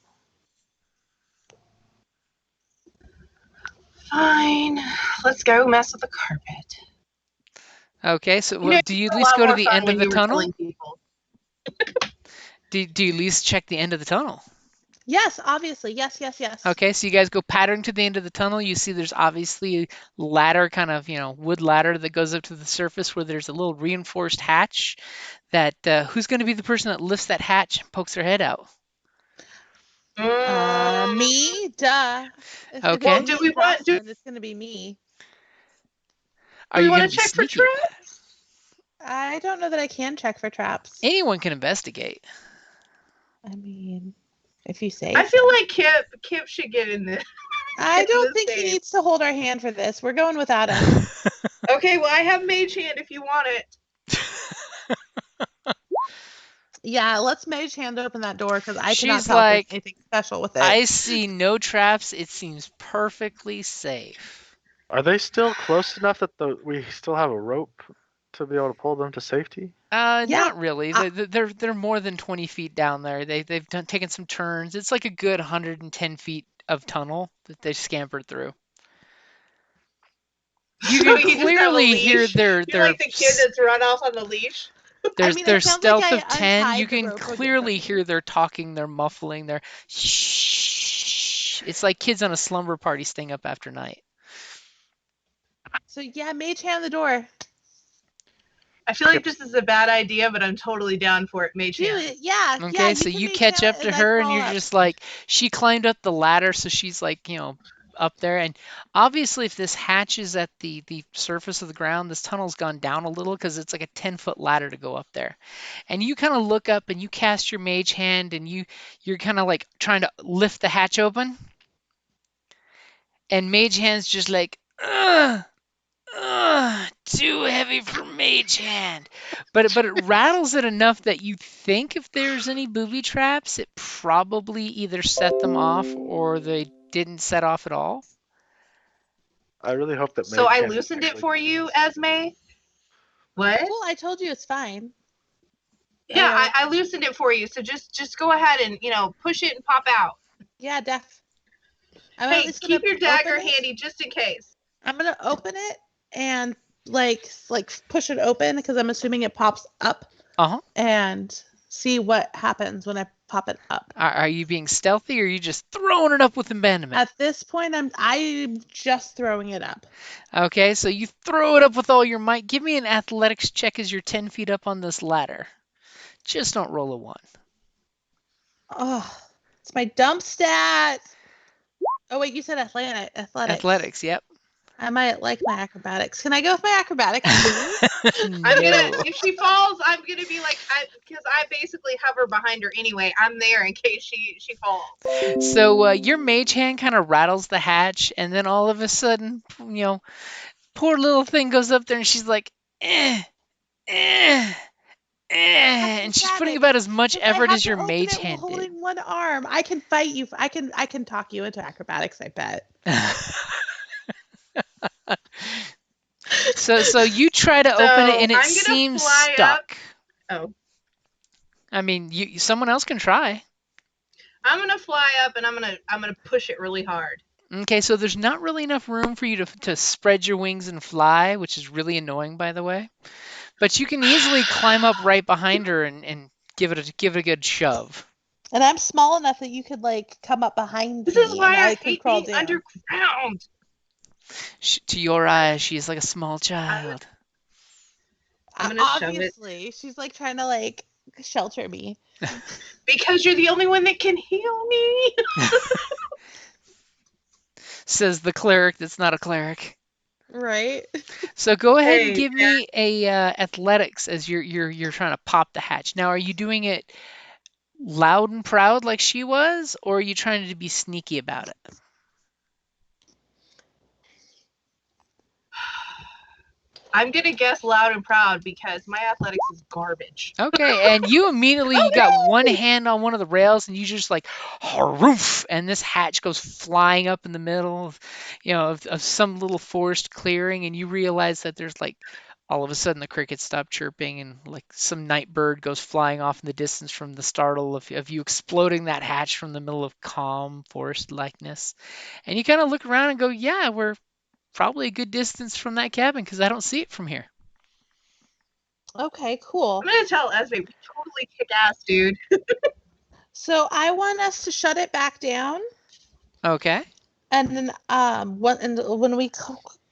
Fine. Let's go mess with the carpet. Okay, so do you It's at a least lot go to more the fun end of when the you were tunnel? killing people. Do you at least check the end of the tunnel? Yes, obviously. Yes. Okay, so you guys go pattering to the end of the tunnel. You see there's obviously a ladder, kind of, wood ladder that goes up to the surface where there's a little reinforced hatch that, who's going to be the person that lifts that hatch and pokes their head out? Me? Duh. If Okay. it's Well, do we want- then it's going to be me. Are Do we you going want to to be check for sneaky? traps? I don't know that I can check for traps. Anyone can investigate. I mean, if you say I so. feel like Kip should get in this. I don't this think he game. needs to hold our hand for this. We're going without him. Okay, well, I have Mage Hand if you want it. Yeah, let's mage hand open that door because I cannot She's tell if there's like, anything special with it. I see no traps. It seems perfectly safe. Are they still close enough that we still have a rope to be able to pull them to safety? Yeah, Not really. They're more than 20 feet down there. They've taken some turns. It's like a good 110 feet of tunnel that they scampered through. You So can you just have a clearly hear leash? their You're like the kid that's run off on the leash. their mean, their it sounds like stealth I of 10. untied You the can rope clearly differently. hear their talking, their muffling, their shh. It's like kids on a slumber party staying up after night. So yeah, mage hand the door. I feel like this is a bad idea, but I'm totally down for it. Mage Do Hand. it. Yeah. Okay, yeah, so can you mage catch hand up it to I her and crawl you're up. just like, she climbed up the ladder, so she's like, up there. And obviously, if this hatch is at the surface of the ground, this tunnel's gone down a little because it's like a 10-foot ladder to go up there. And you kind of look up and you cast your mage hand and you're kind of like trying to lift the hatch open. And mage hand's just like, ugh. Too heavy for mage hand. But it rattles it enough that you think if there's any booby traps, it probably either set them off or they didn't set off at all. I really hope that. So Mage I Hand loosened it actually- for you, Esme. What? Well, I told you it's fine. Yeah, I loosened it for you. So just go ahead and push it and pop out. Yeah, def. I'm at Hey, least keep gonna your dagger open it. handy just in case. I'm gonna open it and like push it open because I'm assuming it pops up and see what happens when I pop it up. Are you being stealthy or are you just throwing it up with abandonment? At this point, I'm just throwing it up. Okay, so you throw it up with all your might. Give me an athletics check as you're 10 feet up on this ladder. Just don't roll a 1. Oh, it's my dump stat. Oh wait, you said athletics. Athletics, yep. I might like my acrobatics. Can I go with my acrobatics? I'm gonna, if she falls, I'm gonna be like, because I basically hover behind her anyway. I'm there in case she falls. So your mage hand kind of rattles the hatch, and then all of a sudden, poor little thing goes up there, and she's like, and she's putting about as much effort as your mage hand did. Holding one arm, I can fight you. I can talk you into acrobatics. I bet. So you try to open it and it I'm gonna seems fly stuck. up. Oh. I mean, someone else can try. I'm gonna fly up and I'm gonna push it really hard. Okay, so there's not really enough room for you to spread your wings and fly, which is really annoying, by the way. But you can easily climb up right behind her and give it a good shove. And I'm small enough that you could like come up behind This me is why and I could hate crawl being down. underground. To your eyes, she is like a small child. I'm gonna shove it. Obviously, she's like trying to like shelter me. Because you're the only one that can heal me. Says the cleric that's not a cleric. Right. So go ahead and Hey, give me a athletics as you're trying to pop the hatch. Now, are you doing it loud and proud like she was, or are you trying to be sneaky about it? I'm gonna guess loud and proud because my athletics is garbage. Okay, and you immediately you got one hand on one of the rails and you just like haroof, and this hatch goes flying up in the middle of some little forest clearing, and you realize that there's like all of a sudden the crickets stop chirping and like some night bird goes flying off in the distance from the startle of you exploding that hatch from the middle of calm forest likeness. And you kind of look around and go, yeah, we're probably a good distance from that cabin because I don't see it from here. Okay, cool. I'm gonna tell Esme, we totally kick ass, dude. So I want us to shut it back down, Okay. and then when we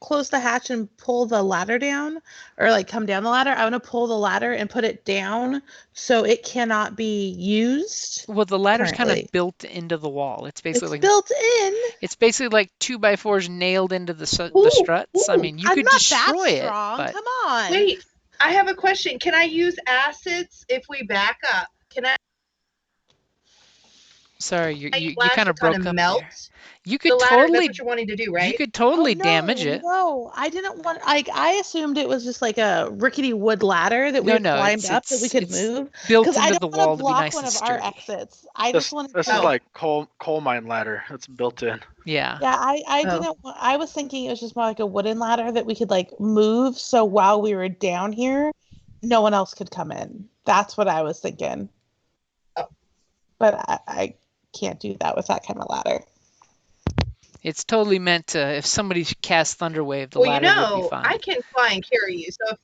close the hatch and pull the ladder down, or like come down the ladder, I want to pull the ladder and put it down so it cannot be used. Well, the ladder's kind of currently. built into the wall. It's basically It's built in. it's basically like 2x4s nailed into the struts. I mean, you I'm could not destroy that strong. it, but Come on. Wait, I have a question. Can I use acids if we back up? Can I sorry, you flash kind of to kind broke of up melt there. You the could ladder? totally That's what you're wanting to do, right? you could totally no, damage it. No, I didn't want. Like, I assumed it was just like a rickety wood ladder that we had climbed up that we could move. built Because I into don't the want wall to to be block nice one and of our sturdy. exits. I just wanted This to. is like coal mine ladder. It's built in. Yeah. Yeah, I didn't. I was thinking it was just more like a wooden ladder that we could like move. So while we were down here, no one else could come in. That's what I was thinking. Oh. But I can't do that with that kind of ladder. It's totally meant to, if somebody casts Thunderwave, the Well, ladder would be fine. I can fly and carry you. So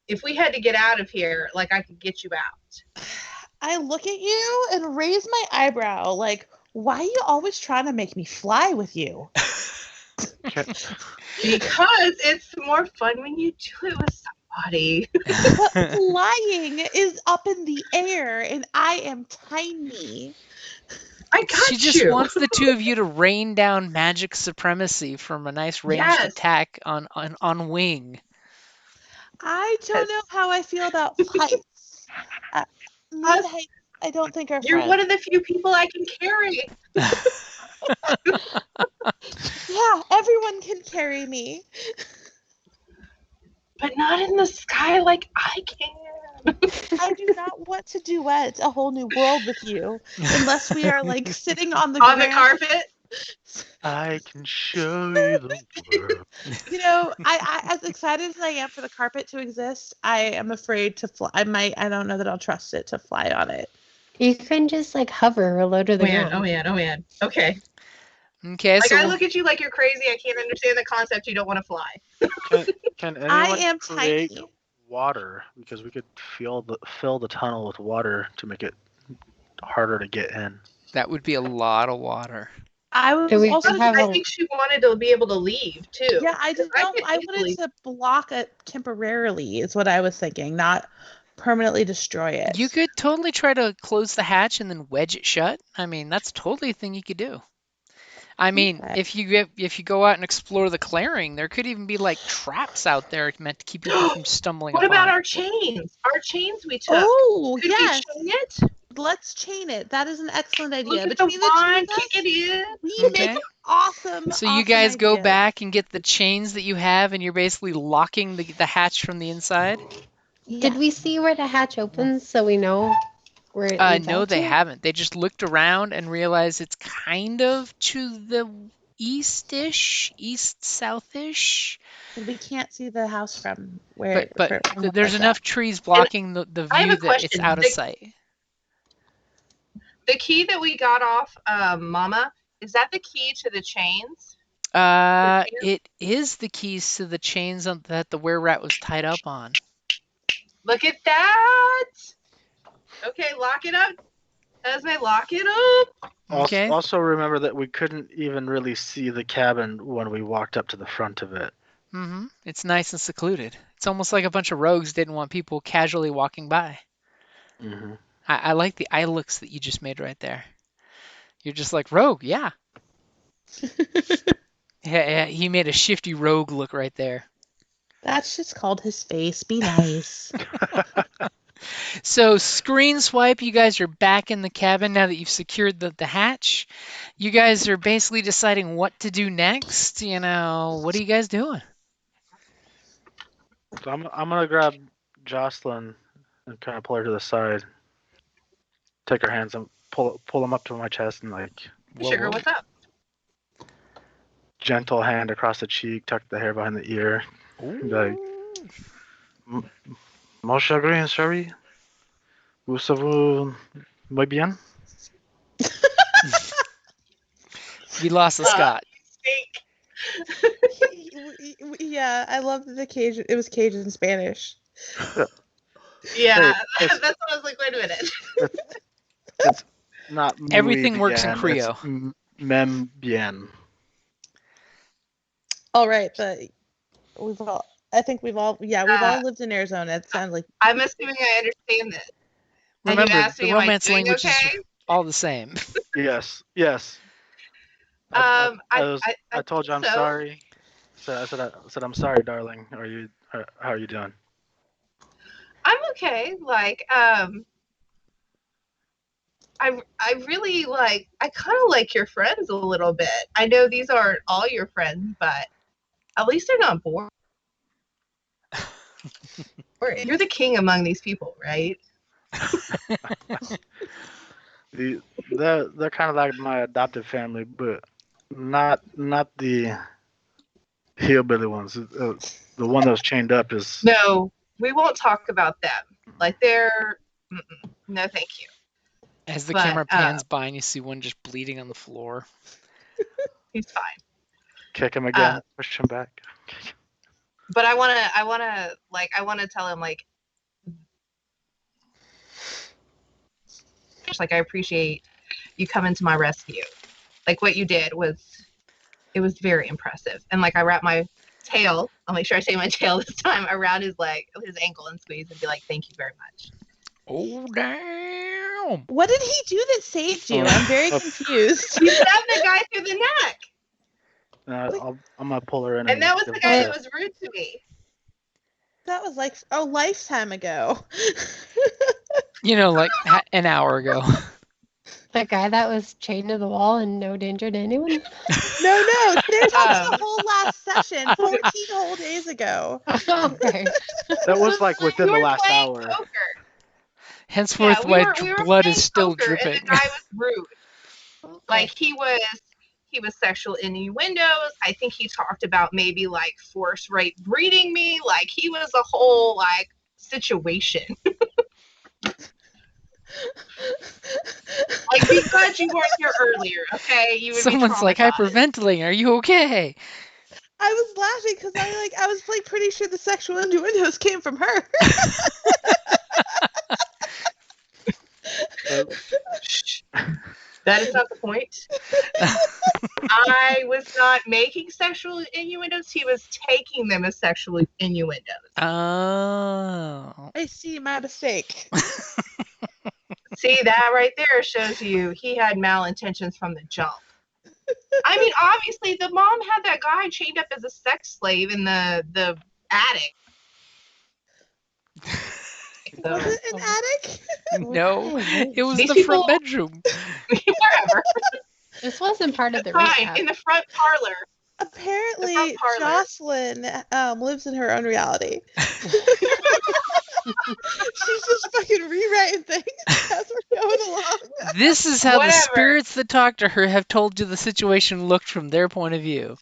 if we had to get out of here, like I could get you out. I look at you and raise my eyebrow, like, why are you always trying to make me fly with you? Because it's more fun when you do it with somebody. But flying is up in the air, and I am tiny. I got She just wants the two of you to rain down magic supremacy from a nice ranged attack on wing. I don't know how I feel about heights. Heights, I don't think are You're friends. one of the few people I can carry. Yeah, everyone can carry me. But not in the sky like I can. I do not want to duet a whole new world with you unless we are like sitting on the ground. The carpet? I can show you the world. You know, I as excited as I am for the carpet to exist, I am afraid to fly. I don't know that I'll trust it to fly on it. You can just like hover or low to the ground. Oh man. Okay. Okay, like so I look at you like you're crazy. I can't understand the concept. You don't want to fly. Can anyone am create tiny. water? Because we could fill the tunnel with water to make it harder to get in. that would be a lot of water. I was we also have I think she wanted to be able to leave too. yeah, I just I don't. could I easily- wanted to block it temporarily. Is what I was thinking, not permanently destroy it. You could totally try to close the hatch and then wedge it shut. I mean, that's totally a thing you could do. I mean, Okay. if you go out and explore the clearing, there could even be like traps out there meant to keep people from stumbling What upon about it. our chains? Our chains we took. Oh Could yes, we chain it? let's chain it. That is an excellent idea. Look at the Between the two wand, of us, kick it in. we make Okay. an awesome. So you awesome guys go idea. back and get the chains that you have, and you're basically locking the hatch from the inside. Did we see where the hatch opens so we know where it leads No, out they to? haven't. They just looked around and realized it's kind of to the east-ish, east-southish. We can't see the house from where. But from there's like enough trees blocking the I have view a that it's question. out of sight. The key that we got off Mama, is that the key to the chains? It is the keys to the chains that the were-rat was tied up on. Look at that! Okay, lock it up. Esme, lock it up. Okay. Also remember that we couldn't even really see the cabin when we walked up to the front of it. Mm-hmm. It's nice and secluded. It's almost like a bunch of rogues didn't want people casually walking by. Mm-hmm. I like the eye looks that you just made right there. You're just like, rogue, yeah. Yeah, he made a shifty rogue look right there. That's just called his face. Be nice. So screen swipe, you guys are back in the cabin now that you've secured the hatch. You guys are basically deciding what to do next. What are you guys doing? So I'm gonna grab Jocelyn and kind of pull her to the side. Take her hands and pull them up to my chest and like. Sugar, what's up? Gentle hand across the cheek, tuck the hair behind the ear. Like, mon chagrin, chérie. Vous savez muy bien? We lost the Scott. Yeah, I love the Cajun. It was Cajun Spanish. Yeah, Hey, that's what I was like, wait a minute. It's not muy Everything works in bien, Creole. It's même bien. All right, but I think we've all lived in Arizona. It sounds like I'm assuming I understand this. And you Remember, asked me, the am I romance doing language okay? is all the same. Yes. I I told you I'm so. sorry. So I said I'm sorry, darling. How are you doing? I'm okay. Like, I really like. I kind of like your friends a little bit. I know these aren't all your friends, but at least they're not bored. You're the king among these people, right? They're kind of like my adopted family, but not the hillbilly ones. The one that was chained up is. No, we won't talk about them. Like they're no, thank you. As the But, camera pans by and you see one just bleeding on the floor. He's fine. Kick him again, push him back. But I wanna tell him like I appreciate you coming to my rescue. Like what you did was very impressive. And like I wrap my tail, I'll make sure I say my tail this time around his ankle and squeeze and be like, thank you very much. Oh, damn. What did he do that saved you? I'm very confused. You stabbed the guy through the neck. I'm gonna pull her in. And that was the guy that was rude to me. That was like a lifetime ago. Like an hour ago. The guy that was chained to the wall and no danger to anyone? No. There's the whole last session, 14 whole days ago. Okay. That was like within the last hour. Poker. Henceforth, we my were blood is still poker, dripping. And the guy was rude. Like he was sexual innuendos. I think he talked about maybe like force rape breeding me. Like he was a whole like situation. Like be glad you weren't here earlier, okay? You would Someone's be like traumatized. hyperventilating. Are you okay? I was laughing because I was like pretty sure the sexual innuendos came from her. That is not the point. I was not making sexual innuendos. He was taking them as sexual innuendos. Oh. I see my mistake. See, that right there shows you he had malintentions from the jump. I mean, obviously, the mom had that guy chained up as a sex slave in the attic. Was it an attic? No, it was These the people- front bedroom. Wherever. This wasn't part of the Fine, recap. in the front parlor. Apparently, The front parlor. Jocelyn lives in her own reality. She's just fucking rewriting things as we're going along. This is how the Whatever. spirits that talk to her have told you the situation looked from their point of view.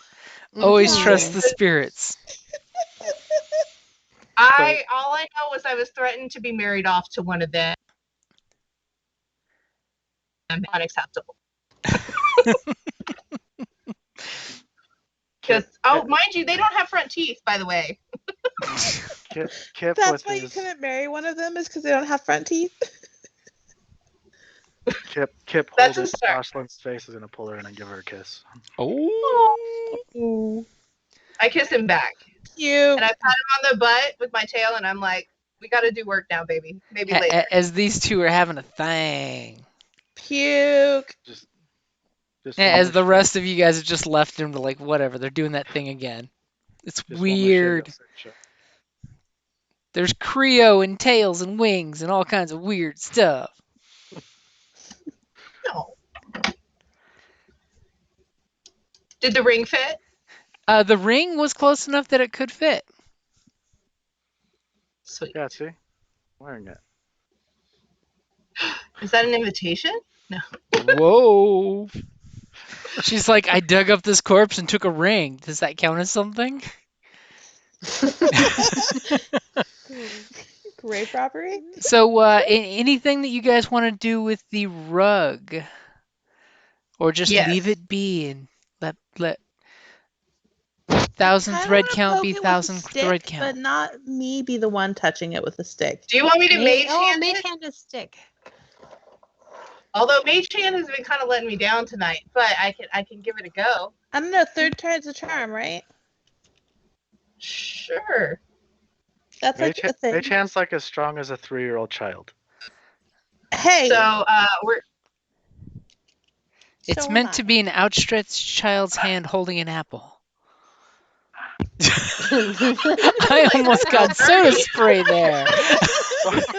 Always Okay. trust the spirits. All I know was I was threatened to be married off to one of them. unacceptable. Because, mind you, they don't have front teeth, by the way. Kip That's with why you his couldn't marry one of them, is because they don't have front teeth. Kip That's holding a start. Jocelyn's face is gonna pull her in and give her a kiss. Oh. I kiss him back. Cute. And I pat him on the butt with my tail, and I'm like, we got to do work now, baby. Maybe later. As these two are having a thing. Puke. Just As the rest of you guys have just left them to like, whatever, they're doing that thing again. It's weird. There's Creo and tails and wings and all kinds of weird stuff. No. Did the ring fit? The ring was close enough that it could fit. Sweet. Yeah, see? Wearing it. Is that an invitation? No. Whoa. She's like, I dug up this corpse and took a ring. Does that count as something? Grave robbery? So, anything that you guys want to do with the rug? Or just leave it be and let thousand thread count be thousand thread count? But not me be the one touching it with a stick. Do you want me to mage hand mage it? hand a stick. Although mage hand has been kind of letting me down tonight, but I can give it a go. I don't know, third time's a charm, right? Sure. That's like a thing. Mage hand's like as strong as a 3-year-old child. Hey. So we're. It's So meant to be an outstretched child's hand holding an apple. I almost got soda spray there.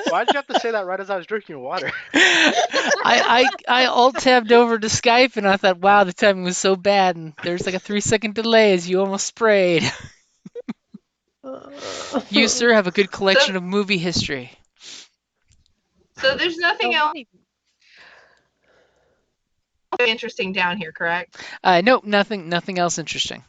Why'd you have to say that right as I was drinking water? I alt-tabbed over to Skype and I thought, wow, the timing was so bad. And there's like a 3-second delay as you almost sprayed. You, sir, have a good collection of movie history. So there's nothing else interesting down here, correct? Nope, nothing else interesting.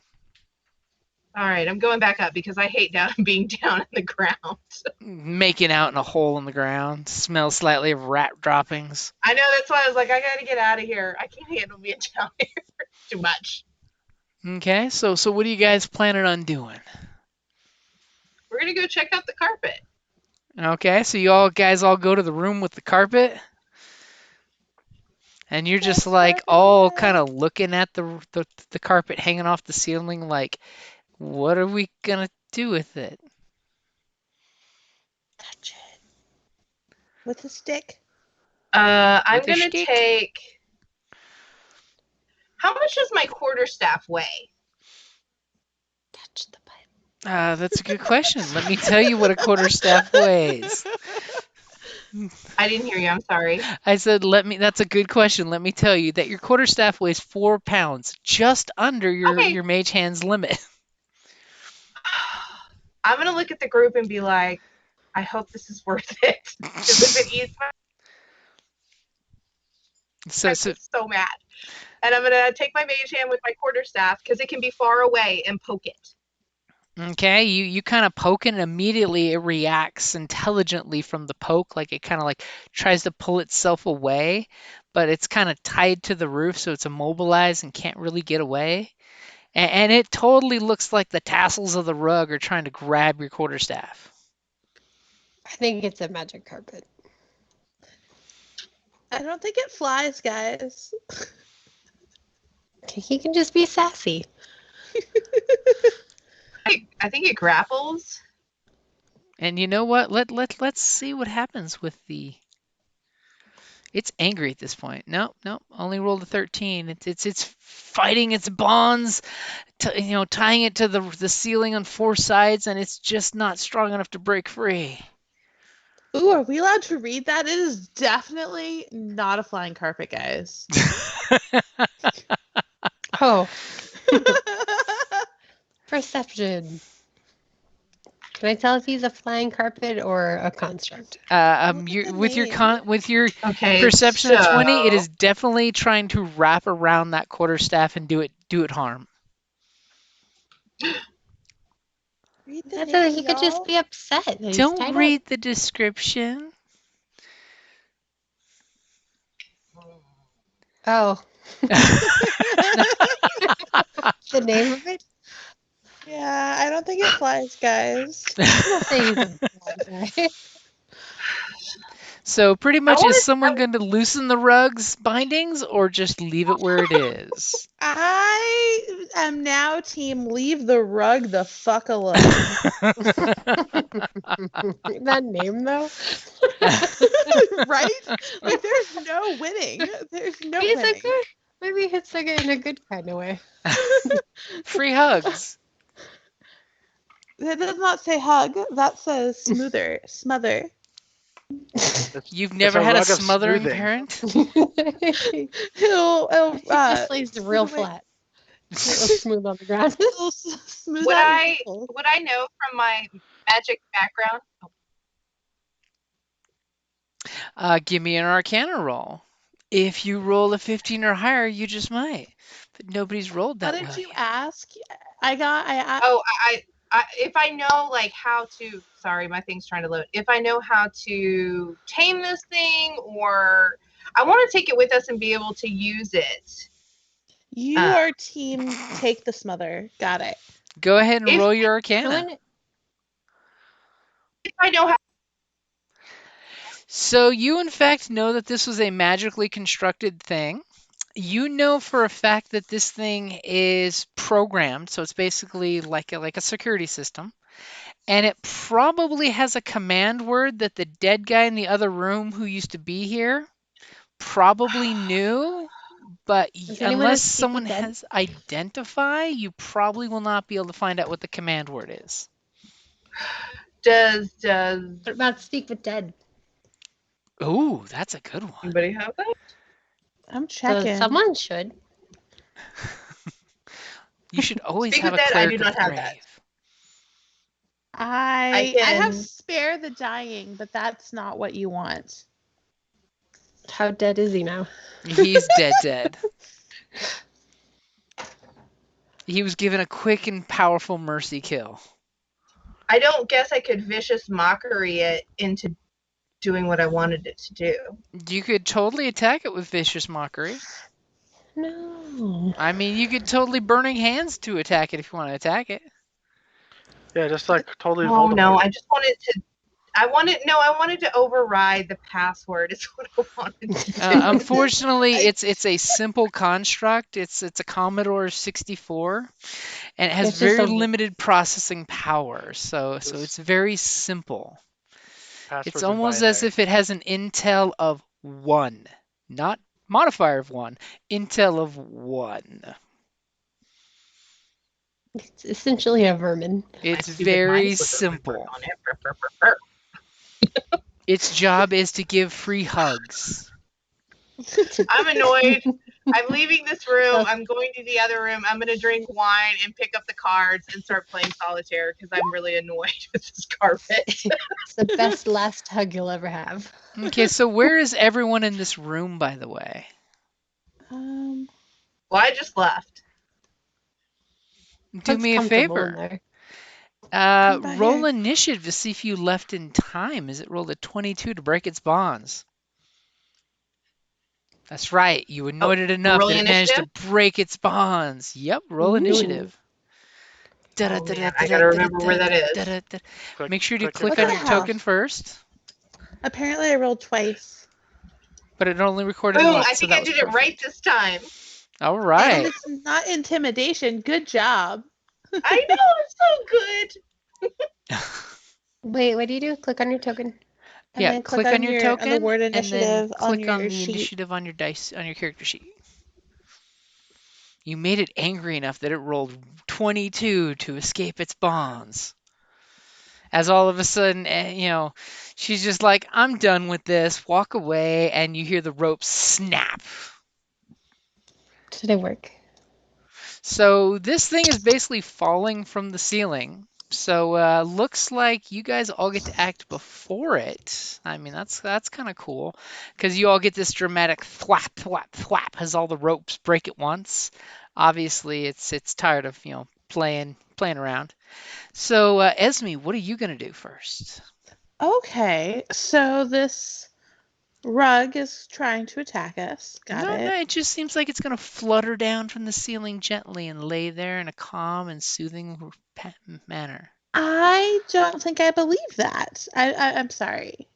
All right, I'm going back up because I hate being down in the ground. Making out in a hole in the ground. Smells slightly of rat droppings. I know, that's why I was like, I gotta get out of here. I can't handle being down here too much. Okay, so what are you guys planning on doing? We're gonna go check out the carpet. Okay, so you guys all go to the room with the carpet? And you're just like all kind of looking at the carpet hanging off the ceiling like, what are we gonna do with it? Touch it. With a stick? I'm With a gonna stick? take. How much does my quarterstaff weigh? Touch the butt. That's a good question. Let me tell you what a quarterstaff weighs. I didn't hear you. I'm sorry. I said, that's a good question. Let me tell you that your quarterstaff weighs 4 pounds, just under your mage hand's limit. I'm gonna look at the group and be like, I hope this is worth it. Because if it eats my I'm so mad. And I'm gonna take my mage hand with my quarterstaff because it can be far away and poke it. Okay, you kind of poke it and immediately it reacts intelligently from the poke, like it kind of like tries to pull itself away, but it's kind of tied to the roof, so it's immobilized and can't really get away. And it totally looks like the tassels of the rug are trying to grab your quarterstaff. I think it's a magic carpet. I don't think it flies, guys. He can just be sassy. I think it grapples. And you know what? Let's see what happens with the. It's angry at this point. Nope. Only rolled a 13. It's fighting its bonds, tying it to the ceiling on 4 sides, and it's just not strong enough to break free. Ooh, are we allowed to read that? It is definitely not a flying carpet, guys. Oh. Perception. Can I tell if he's a flying carpet or a construct? With your Okay, perception of 20, it so- is definitely trying to wrap around that quarterstaff and do it harm. Read the That's name, he could just y'all. be upset. that he's Don't tied read up. the description. Oh, the name of it? Yeah, I don't think it flies, guys. I'm not saying he's a bad guy. So pretty much, is wanna- someone going to loosen the rug's bindings or just leave it where it is? I am now team leave the rug the fuck alone. That name, though? Right? Like, there's no winning. There's no He's winning. like, "Eh, maybe it's like in a good kind of way." Free hugs. That does not say hug. That says smother. You've It's never a had a rug of smothering smoothing. parent? He'll It just lays real wait. flat. Real smooth on the ground. he'll smooth Would out your I nipples. would I know from my magic background? Give me an Arcana roll. If you roll a 15 or higher, you just might. But nobody's rolled How that did well you yet. ask? I Oh, if I know like how to. Sorry, my thing's trying to load. If I know how to tame this thing, or I want to take it with us and be able to use it. You are team take the smother. Got it. Go ahead and If- roll your Arcana. If I know how. So you in fact know that this was a magically constructed thing. You know for a fact that this thing is programmed, so it's basically like a security system. And it probably has a command word that the dead guy in the other room who used to be here probably knew, but Does anyone unless speak with someone dead? has identify, you probably will not be able to find out what the command word is. Does What about speak with dead? Ooh, that's a good one. anybody have that? I'm So checking. someone should. You should always Speak have a with dead, I cleric do of not the have grave. that. I I have can- spare the dying, but that's not what you want. How dead is he now? He's dead. He was given a quick and powerful mercy kill. I don't guess I could vicious mockery it into doing what I wanted it to do. You could totally attack it with vicious mockery. No. I mean, you could totally burning hands to attack it if you want to attack it. Yeah, just like totally Oh Voldemort. no, I just wanted to. I wanted to override the password. Is what I wanted to do. Unfortunately, it's a simple construct. It's a Commodore 64, and it has It's just very a- limited processing power. So it's very simple. Passwords It's in almost as binary. if it has an intel of 1, not modifier of 1, intel of 1. It's essentially a vermin. It's My stupid very mind flicker simple. on it. Burr, burr, burr, burr. Its job is to give free hugs. I'm annoyed. I'm leaving this room. I'm going to the other room. I'm going to drink wine and pick up the cards and start playing solitaire because I'm really annoyed with this carpet. It's the best last hug you'll ever have. Okay, so where is everyone in this room, by the way? Um, Well, I just left. Do Hug's me a comfortable in favor. there. Come back Roll here. initiative to see if you left in time. Is it rolled a 22 to break its bonds? That's right. You annoyed it enough that rolling it managed to initiative? break its bonds. Yep, roll Ooh. initiative. Oh, man, I gotta remember where that is. Click- Make sure to click click it on What your the hell? token first, Apparently, I rolled twice. but it only recorded Boom! once, I so think that I was did it right perfect. this time. All And right. it's not intimidation. Good job. I know, it's so good. Wait, what do you do? Click on your token. And Yeah, then click on your on token the word and then initiative on click on your the sheet. initiative on your dice on your character sheet. You made it angry enough that it rolled 22 to escape its bonds. As all of a sudden, she's just like, I'm done with this, walk away, and you hear the rope snap. Did it work? So this thing is basically falling from the ceiling. So looks like you guys all get to act before it. I mean, that's kind of cool because you all get this dramatic thwap, thwap, thwap as all the ropes break at once. Obviously, it's tired of playing around. So Esme, what are you gonna do first? Okay, so this Rug is trying to attack us. Got No, it. it just seems like it's going to flutter down from the ceiling gently and lay there in a calm and soothing manner. I don't think I believe that. I'm sorry.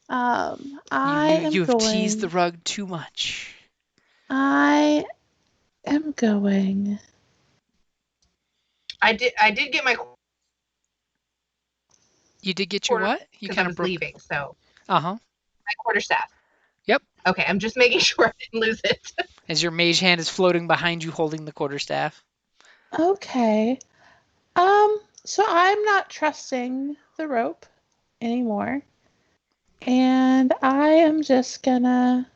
I am You have teased the going. rug too much. I am going. I did get my You did get your what? You because I kind of was broke. leaving, so Uh-huh. my quarterstaff. Yep. Okay, I'm just making sure I didn't lose it. As your mage hand is floating behind you holding the quarterstaff. Okay. So I'm not trusting the rope anymore. And I am just gonna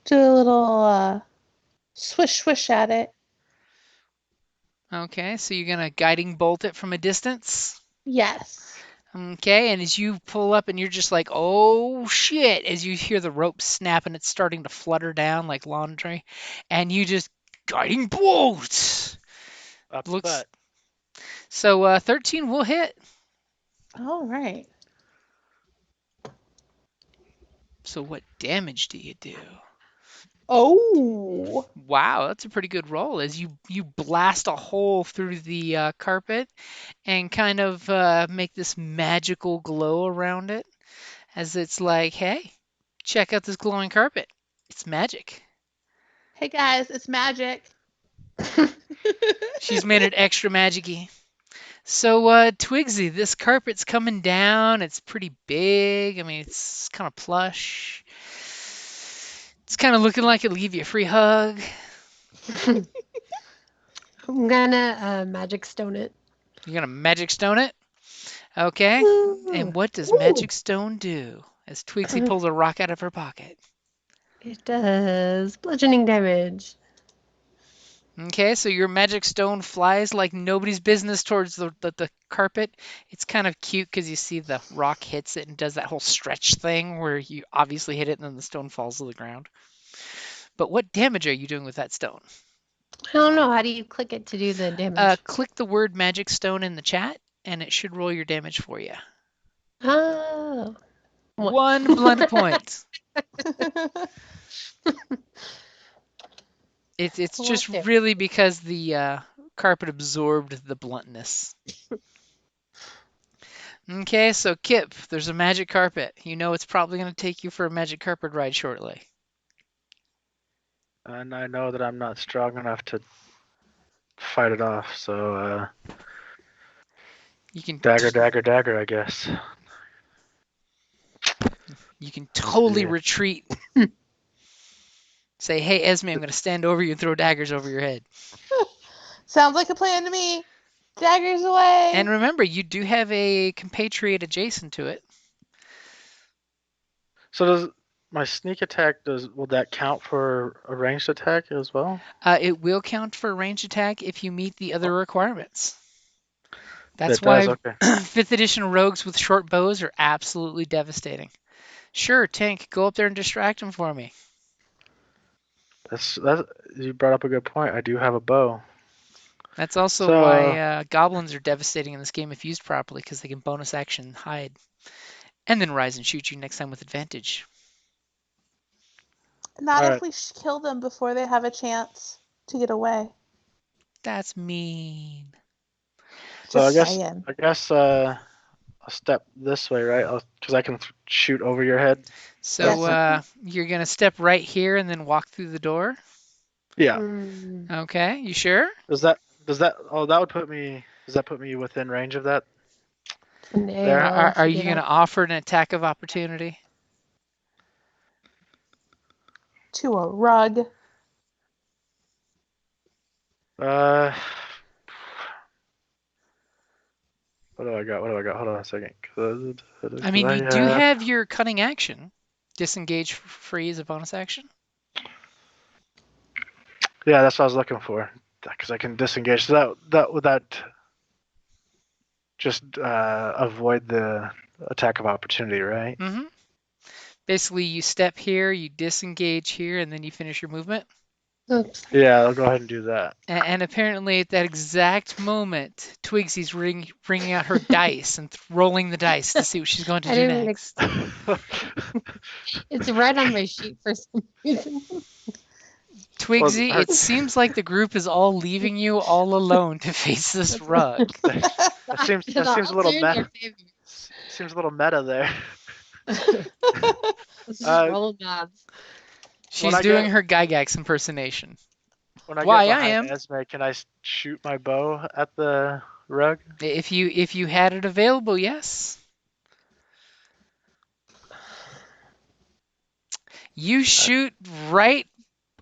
do a little swish swish at it. Okay, so you're going to guiding bolt it from a distance. Yes. Okay, and as you pull up and you're just like, oh shit, as you hear the rope snap and it's starting to flutter down like laundry, and you just guiding bolt. Up the Looks butt. so 13 will hit. All right. So what damage do you do? Oh. Wow, that's a pretty good roll as you blast a hole through the carpet and kind of make this magical glow around it as it's like, hey, check out this glowing carpet. It's magic. Hey guys, it's magic. She's made it extra magic-y. So, Twigsy, this carpet's coming down. It's pretty big. I mean, it's kind of plush. It's kind of looking like it'll give you a free hug. I'm gonna magic stone it. You're gonna magic stone it? Okay. And what does Ooh. magic stone do? As Twigsy pulls a rock out of her pocket. It does bludgeoning damage. Okay, so your magic stone flies like nobody's business towards the carpet. It's kind of cute because you see the rock hits it and does that whole stretch thing where you obviously hit it and then the stone falls to the ground. But what damage are you doing with that stone? I don't know. How do you click it to do the damage? Click the word magic stone in the chat and it should roll your damage for you. Oh. One blunt point. It's just What? really because the carpet absorbed the bluntness. Okay, so Kip, there's a magic carpet. You know it's probably going to take you for a magic carpet ride shortly. And I know that I'm not strong enough to fight it off, so You can dagger, I guess. you can totally Yeah. retreat. Say, hey Esme, I'm going to stand over you and throw daggers over your head. Sounds like a plan to me. Daggers away. And remember, you do have a compatriot adjacent to it. So does my sneak attack will that count for a ranged attack as well? It will count for a ranged attack if you meet the other requirements. That's It does, why okay. 5th edition rogues with short bows are absolutely devastating. Sure, Tank, go up there and distract him for me. That's you brought up a good point. I do have a bow. That's also So- why goblins are devastating in this game if used properly, because they can bonus action hide. And then rise and shoot you next time with advantage. Not Alright. if we kill them before they have a chance to get away. That's mean. So Just I guess saying. I'll step this way, right? Because I can shoot over your head. So you're going to step right here and then walk through the door? Yeah. Okay, you sure? Does that that would put me? Does that put me within range of that? No, Are you going to offer an attack of opportunity? To a rug. What do I got? Hold on a second. I mean, you do have your cunning action. Disengage free as a bonus action. Yeah, that's what I was looking for. Because I can disengage. So would that just avoid the attack of opportunity, right? Mm-hmm. Basically, you step here, you disengage here, and then you finish your movement. Oops. Yeah, I'll go ahead and do that. And apparently, at that exact moment, Twigsy's bringing out her dice and rolling the dice to see what she's going to I do didn't even next. It's right on my sheet for some reason. Twigsy, Well, it seems like the group is all leaving you all alone to face this rug. that seems The a little odds are in your meta. favor. Seems a little meta there. Let's just roll the odds. She's I doing get- her Gygax impersonation. When I Why, get I behind am. Esme, can I shoot my bow at the rug? If you had it available, yes. You shoot right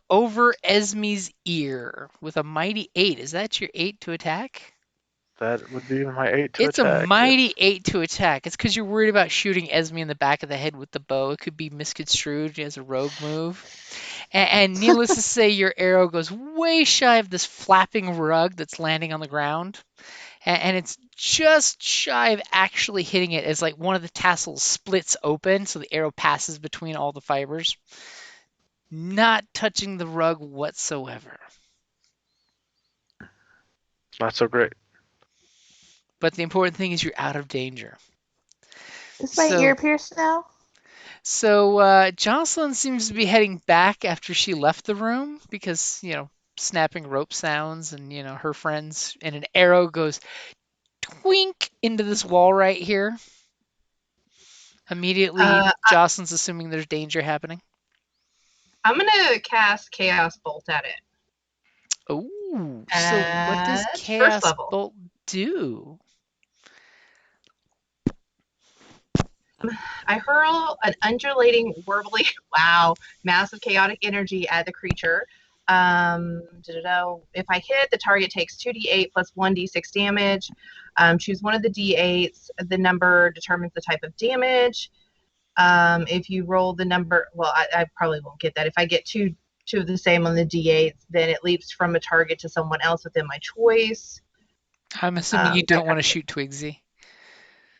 over Esme's ear with a mighty 8. Is that your 8 to attack? That would be my 8 to It's attack. a mighty 8 to attack. It's because you're worried about shooting Esme in the back of the head with the bow. It could be misconstrued as a rogue move. And needless to say, your arrow goes way shy of this flapping rug that's landing on the ground. And it's just shy of actually hitting it as like one of the tassels splits open so the arrow passes between all the fibers. Not touching the rug whatsoever. Not so great. But the important thing is you're out of danger. Is my So- ear pierced now? So Jocelyn seems to be heading back after she left the room because, snapping rope sounds and, her friends, and an arrow goes twink into this wall right here. Immediately, Jocelyn's assuming there's danger happening. I'm gonna cast Chaos Bolt at it. Ooh, so what does At first Chaos level. Bolt do? I hurl an undulating, warbly, massive chaotic energy at the creature. If I hit, the target takes 2d8 plus 1d6 damage. Choose one of the d8s. The number determines the type of damage. If you roll the number, I probably won't get that. If I get two of the same on the d8s, then it leaps from a target to someone else within my choice. I'm assuming you don't want to shoot Twigsy.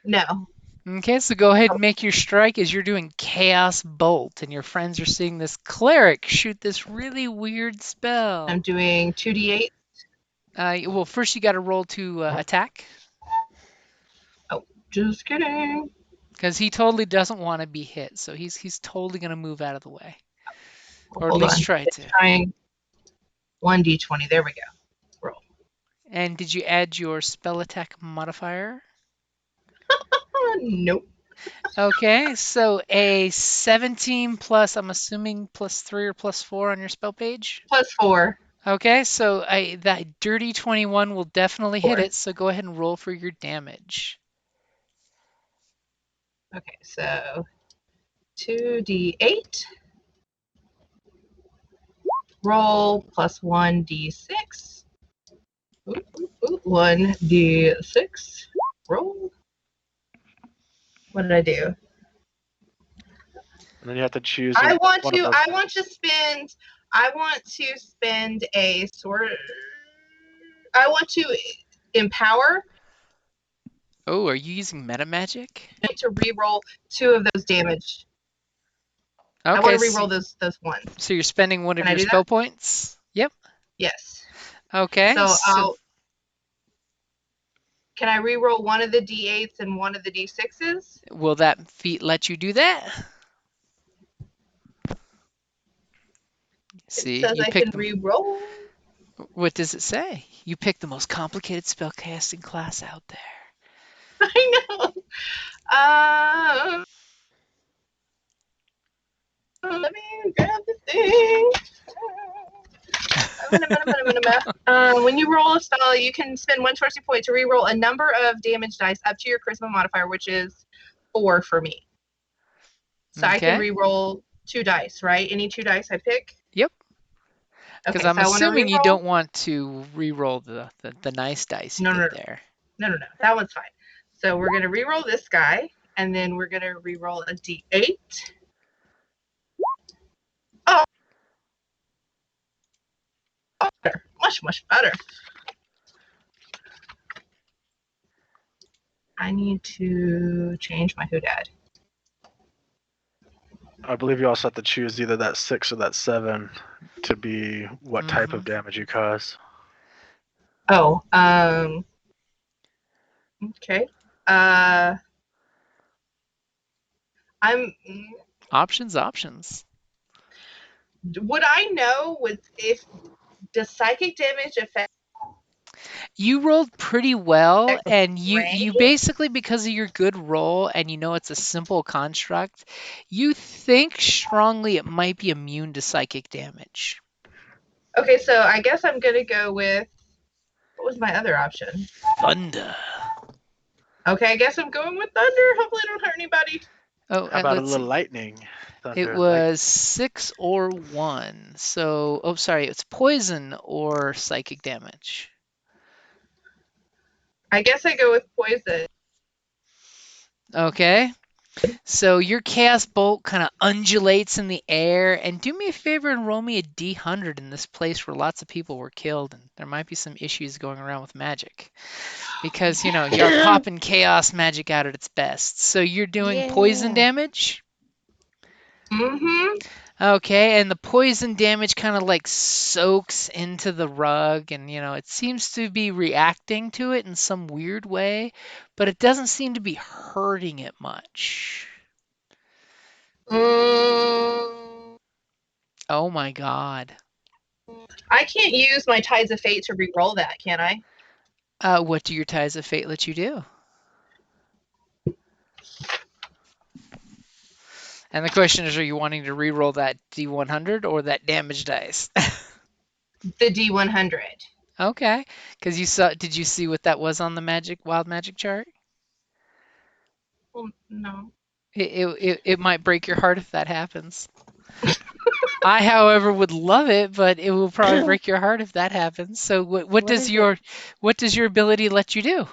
No. Okay, so go ahead and make your strike as you're doing Chaos Bolt, and your friends are seeing this cleric shoot this really weird spell. I'm doing 2d8. Well, first you got to roll to attack, Just kidding. because he totally doesn't want to be hit, so he's totally going to move out of the way, or at Hold least on. try to. Trying 1d20. There we go. Roll. And did you add your spell attack modifier? Nope. Okay, so a 17 plus, I'm assuming plus 3 or plus 4 on your spell page. +4. Okay, so that dirty 21 will definitely hit Four. it, so go ahead and roll for your damage. Okay, so 2d8. Roll plus 1d6. 1d6. Roll. What did I do? And then you have to choose. I want one of to. those. I want to spend. I want to spend a sort. I want to empower Oh, are you using meta magic? to re-roll 2 of those damage. I Okay, want to re-roll those ones. so you're spending one of Can I your do spell that? points? Yep. Yes. Okay. So can I re-roll one of the d8s and one of the d6s? Will that feat let you do that? See, It says you I picked can re-roll. What does it say? You picked the most complicated spellcasting class out there. I know. Let me grab the thing. When you roll a spell, you can spend 1 torsion point to re-roll a number of damage dice up to your charisma modifier, which is 4 for me. So I can Okay. re-roll 2 dice, right? Any 2 dice I pick? Yep. Because Okay, I'm so I wanna assuming you re-roll- don't want to re-roll the nice dice you No, did no. there. No. That one's fine. So we're going to re-roll this guy, and then we're going to re-roll a d8. Oh! Better. Much, much better. I need to change my hoodad. I believe you also have to choose either that 6 or that 7 to be what type of damage you cause. Oh, okay. I'm. Options. Would I know if does psychic damage affect You rolled pretty well, the and you brain? basically, because of your good roll and you know it's a simple construct, you think strongly it might be immune to psychic damage. Okay, so I guess I'm gonna go with what was my other option? Thunder. Okay, I guess I'm going with thunder. Hopefully, I don't hurt anybody. Oh, How about a let's little see. lightning? It Thunder and lightning. was 6 or 1. So, oh, sorry, it's poison or psychic damage. I guess I go with poison. Okay. So your chaos bolt kind of undulates in the air, and do me a favor and roll me a D100 in this place where lots of people were killed, and there might be some issues going around with magic. Because, you're popping chaos magic out at its best. So you're doing poison Yeah. damage? Mm-hmm. Okay, and the poison damage kind of like soaks into the rug, and it seems to be reacting to it in some weird way, but it doesn't seem to be hurting it much. Oh my god. I can't use my Tides of Fate to re-roll that, can I? What do your ties of fate let you do? And the question is, are you wanting to re-roll that D100 or that damage dice? The D100. Okay, because did you see what that was on the wild magic chart? Well, no. It might break your heart if that happens. I, however, would love it, but it will probably break your heart if that happens. So what does is your ability let you do?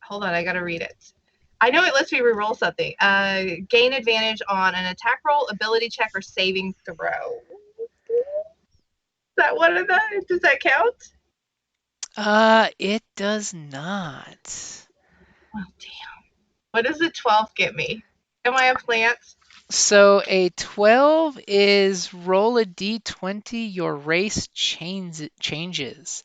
Hold on, I gotta read it. I know it lets me re-roll something. Gain advantage on an attack roll, ability check, or saving throw. Is that one of that? Does that count? It does not. Oh, damn. What does a 12 get me? Am I a plant? So a 12 is roll a d20, your race changes.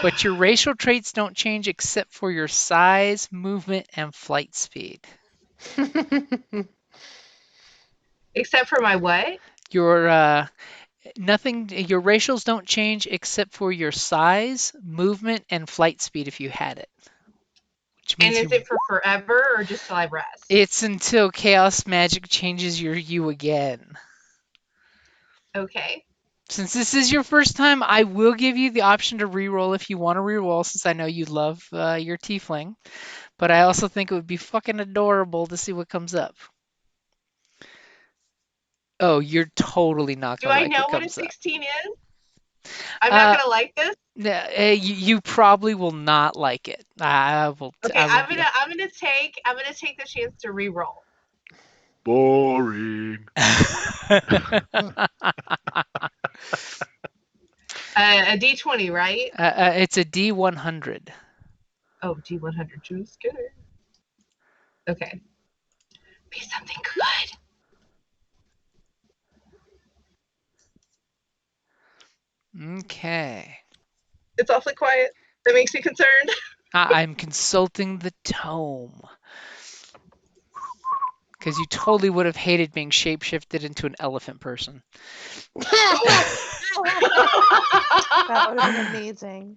But your racial traits don't change except for your size, movement, and flight speed. Except for my what? Your your racials don't change except for your size, movement, and flight speed if you had it. Which And means is it for forever or just till I rest? it's until chaos magic changes you again. Okay. Since this is your first time, I will give you the option to reroll if you want to reroll, since I know you love your tiefling. But I also think it would be fucking adorable to see what comes up. Oh, you're totally not Do gonna I like know what what a comes up. 16 is? I'm not gonna like this. You probably will not like it. I will. Okay, I'm gonna take the chance to re-roll. Boring. A D20, right? It's a D100. Oh, D100. Juice Skinner. Okay. Be something good. Okay. It's awfully quiet. That makes me concerned. I'm consulting the tome. Because you totally would have hated being shapeshifted into an elephant person. That would have been amazing.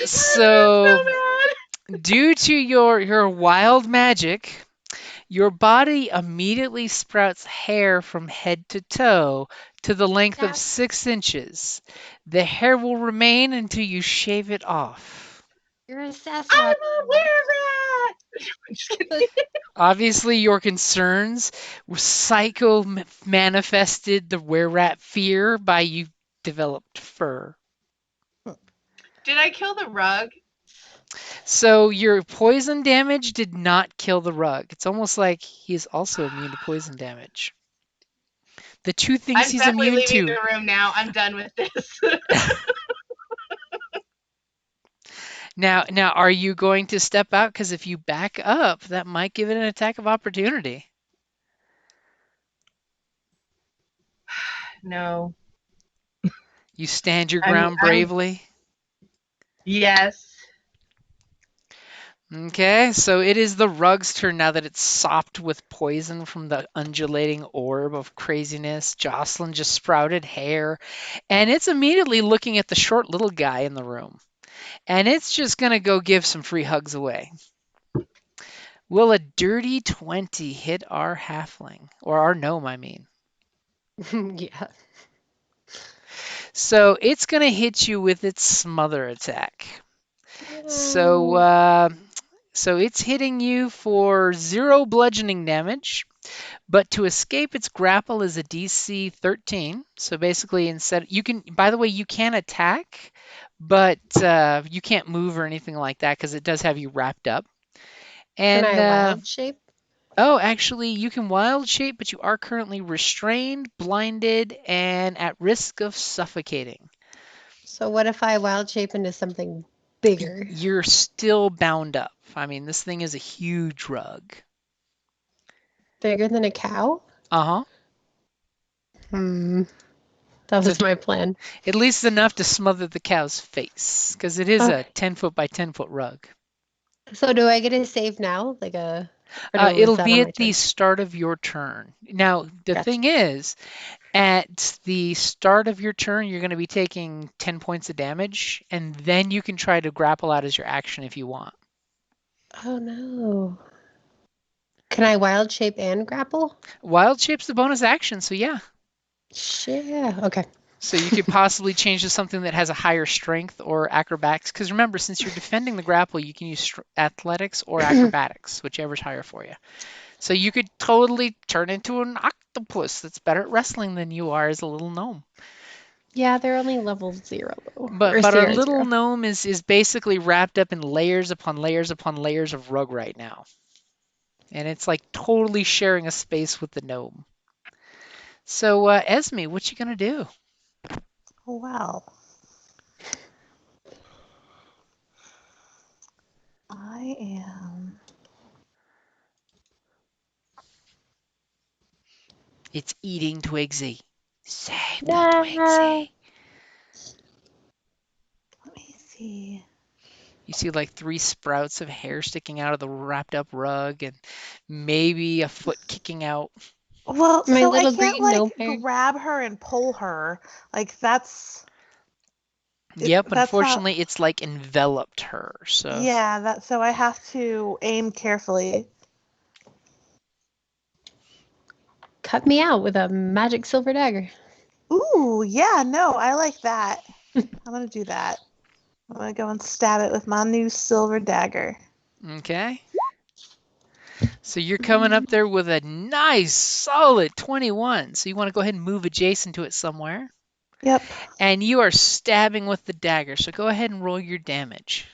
So due to your wild magic, your body immediately sprouts hair from head to toe to the length of 6 inches. The hair will remain until you shave it off. You're a Sasquatch. I'm a were-rat! Just kidding. Obviously, your concerns were manifested the were-rat fear by you developed fur. Did I kill the rug? So your poison damage did not kill the rug. It's almost like he's also immune to poison damage. The two things I'm he's definitely immune leaving to. the room now. I'm done with this. Now, are you going to step out? Because if you back up, that might give it an attack of opportunity. No. You stand your I'm ground bravely. yes. Okay, so it is the rug's turn now that it's sopped with poison from the undulating orb of craziness. Jocelyn just sprouted hair, and it's immediately looking at the short little guy in the room. And it's just going to go give some free hugs away. Will a dirty 20 hit our halfling? Or our gnome, I mean. Yeah. So it's going to hit you with its smother attack. So, so it's hitting you for 0 bludgeoning damage, but to escape its grapple is a DC 13. So basically, instead you can. By the way, you can attack, but you can't move or anything like that because it does have you wrapped up. Can And I wild shape? oh, actually, you can wild shape, but you are currently restrained, blinded, and at risk of suffocating. So what if I wild shape into something bigger? You're still bound up. I mean, this thing is a huge rug. Bigger than a cow? Uh-huh. That was my plan. At least enough to smother the cow's face, because it is a 10-foot by 10-foot rug. So do I get a save now? Or It'll was that be on my at the turn? start of your turn. Now, the Gotcha. thing is, at the start of your turn, you're going to be taking 10 points of damage, and then you can try to grapple out as your action if you want. Oh no. Can I wild shape and grapple? Wild shape's the bonus action, so yeah. Yeah. Okay. So you could possibly change to something that has a higher strength or acrobatics. Because remember, since you're defending the grapple, you can use athletics or acrobatics, whichever's higher for you. So you could totally turn into an octopus that's better at wrestling than you are as a little gnome. Yeah, they're only level 0 though. But Or our 0, little 0. gnome is basically wrapped up in layers upon layers upon layers of rug right now. And it's like totally sharing a space with the gnome. So Esme, what you gonna do? Well, I am. It's eating Twigsy. Save the No. Twigsy. Let me see. You see like 3 sprouts of hair sticking out of the wrapped up rug and maybe a foot kicking out. Well, My so I little can't green gnome like hair. grab her and pull her. Like that's Yep, that's not. unfortunately it's like enveloped her. So Yeah, so I have to aim carefully. Cut me out with a magic silver dagger. Ooh, yeah, no, I like that. I'm gonna do that. I'm gonna go and stab it with my new silver dagger. okay. So you're coming up there with a nice solid 21. So you want to go ahead and move adjacent to it somewhere. Yep. And you are stabbing with the dagger. So go ahead and roll your damage.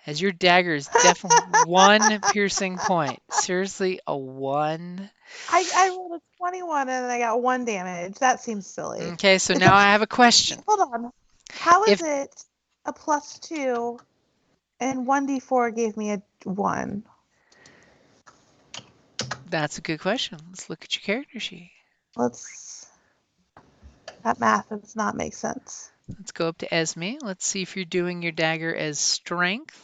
As your dagger is definitely 1 piercing point. Seriously, a 1. I rolled a 21 and I got 1 damage. That seems silly. Okay, so now I have a question. Hold on. How is If it a +2 and 1d4 gave me a 1? That's a good question. Let's look at your character sheet. That math does not make sense. Let's go up to Esme. Let's see if you're doing your dagger as strength.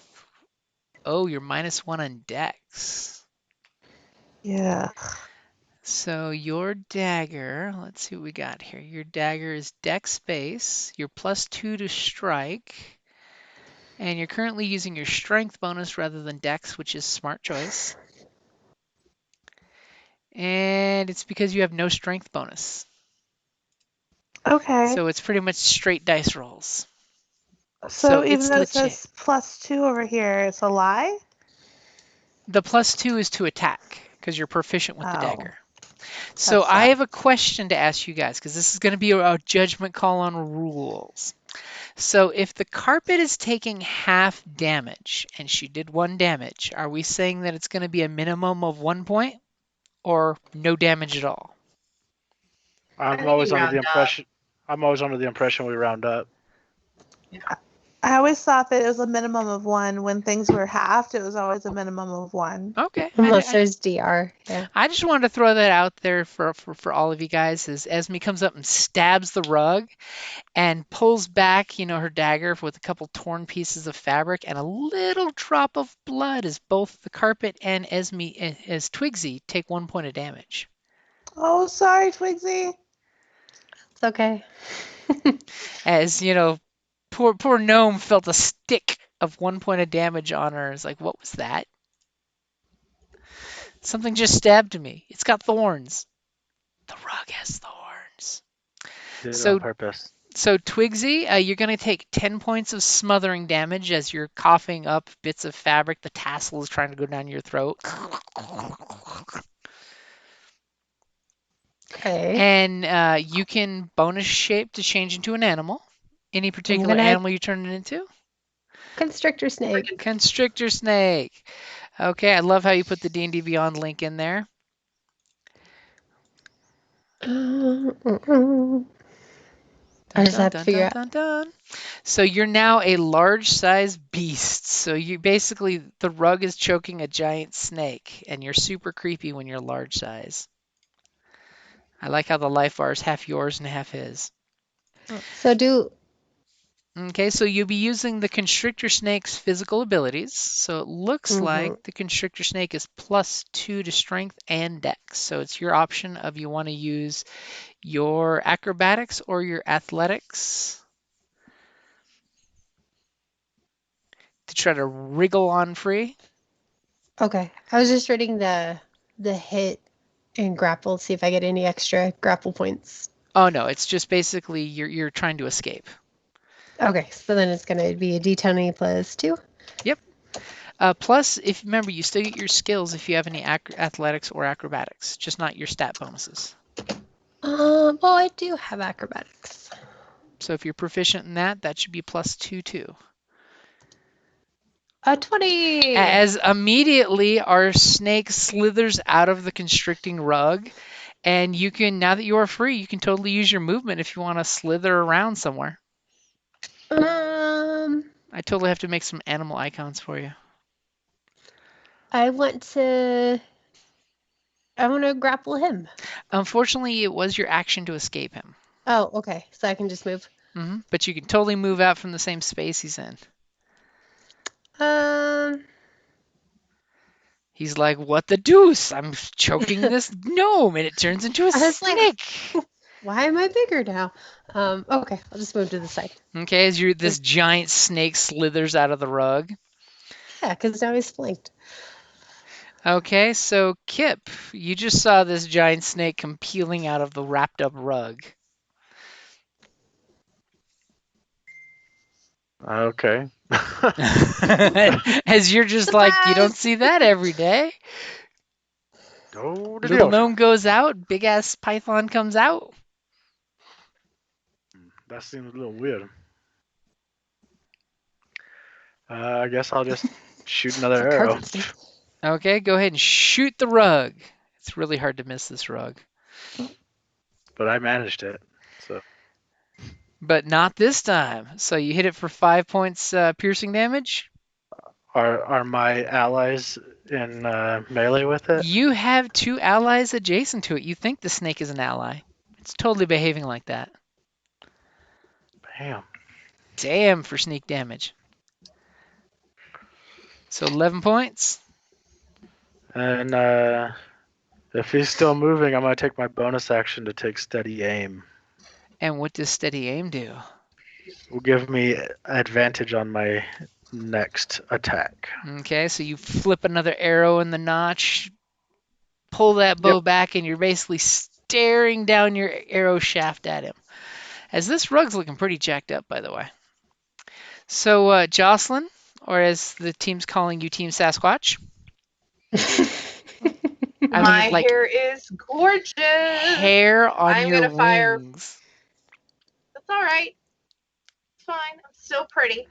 Oh, you're -1 on dex. Yeah. So your dagger, let's see what we got here. Your dagger is dex base. You're +2 to strike. And you're currently using your strength bonus rather than dex, which is smart choice. And it's because you have no strength bonus. Okay. So it's pretty much straight dice rolls. So even it's though it legit. says +2 over here, it's a lie? The +2 is to attack because you're proficient with the Oh, dagger. So that I have sucks. a question to ask you guys because this is going to be a judgment call on rules. So if the carpet is taking half damage and she did 1 damage, are we saying that it's going to be a minimum of 1 point or no damage at all? I'm always under the impression we round up. Yeah. I always thought that it was a minimum of 1. When things were halved, it was always a minimum of 1. Okay. Unless there's DR. Yeah. I just wanted to throw that out there for all of you guys as Esme comes up and stabs the rug and pulls back, her dagger with a couple torn pieces of fabric and a little drop of blood as both the carpet and Esme as Twigsy take 1 point of damage. Oh, sorry, Twigsy. It's okay. As, poor gnome felt a stick of 1 point of damage on her. It's like, what was that? Something just stabbed me. It's got thorns. The rug has thorns. Did it So- on purpose. So Twigsy, you're going to take 10 points of smothering damage as you're coughing up bits of fabric. The tassel is trying to go down your throat. Okay. And you can bonus shape to change into an animal. Any particular gonna- animal you turn it into? Constrictor snake. Constrictor snake. Okay, I love how you put the D&D Beyond link in there. I just have to figure out. Dun, dun. So you're now a large size beast. So you basically, the rug is choking a giant snake, and you're super creepy when you're large size. I like how the life bar is half yours and half his. So Okay, so you'll be using the constrictor snake's physical abilities. So it looks like the constrictor snake is +2 to strength and dex. So it's your option of you want to use your acrobatics or your athletics to try to wriggle on free. Okay. I was just reading the hit and grapple, see if I get any extra grapple points. Oh no, it's just basically you're trying to escape. Okay, so then it's gonna be a D20 plus 2. Plus, if remember, you still get your skills if you have any athletics or acrobatics, just not your stat bonuses. Well, I do have acrobatics. So if you're proficient in that, that should be +2 too. 20. As immediately our snake slithers out of the constricting rug, and you can, now that you are free, you can totally use your movement if you want to slither around somewhere. I totally have to make some animal icons for you. I want to grapple him. Unfortunately, it was your action to escape him. Oh, okay. So I can just move. But you can totally move out from the same space he's in. He's like, what the deuce? I'm choking this gnome, and it turns into a I was like- snake. Why am I bigger now? Okay, I'll just move to the side. Okay, as this giant snake slithers out of the rug. Yeah, because now he's flanked. Okay, so Kip, you just saw this giant snake come peeling out of the wrapped up rug. Okay. As you're just like, you don't see that every day. Go to Little the gnome goes out, big ass python comes out. That seems a little weird. I guess I'll just shoot another arrow. Carpet snake. Okay, go ahead and shoot the rug. It's really hard to miss this rug. But I managed it. So But not this time. So you hit it for 5 points piercing damage. are my allies in melee with it? You have 2 allies adjacent to it. You think the snake is an ally. It's totally behaving like that. Bam. Damn for sneak damage. So 11 points. And if he's still moving, I'm gonna take my bonus action to take steady aim. And what does steady aim do? Will give me advantage on my next attack. Okay, so you flip another arrow in the notch, pull that bow back, and you're basically staring down your arrow shaft at him. As this rug's looking pretty jacked up, by the way. So, Jocelyn, or as the team's calling you, Team Sasquatch. My hair is gorgeous. Hair on I'm your gonna fire- wings. That's all right. It's fine. I'm still pretty.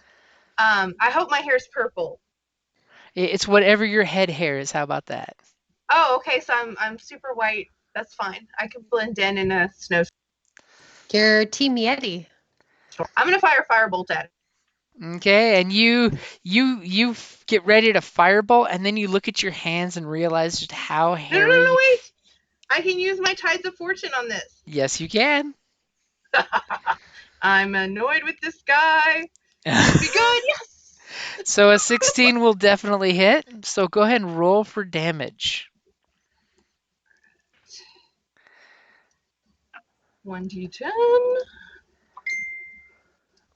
I hope my hair's purple. It's whatever your head hair is. How about that? Oh, okay. So I'm super white. That's fine. I can blend in a snowstorm. You're Team Yeti. I'm gonna fire firebolt at it. Okay, and you get ready to firebolt, and then you look at your hands and realize just how No, hairy. wait. I can use my Tides of Fortune on this. Yes, you can. I'm annoyed with this guy. Be good, yes. So a 16 will definitely hit. So go ahead and roll for damage. 1d10.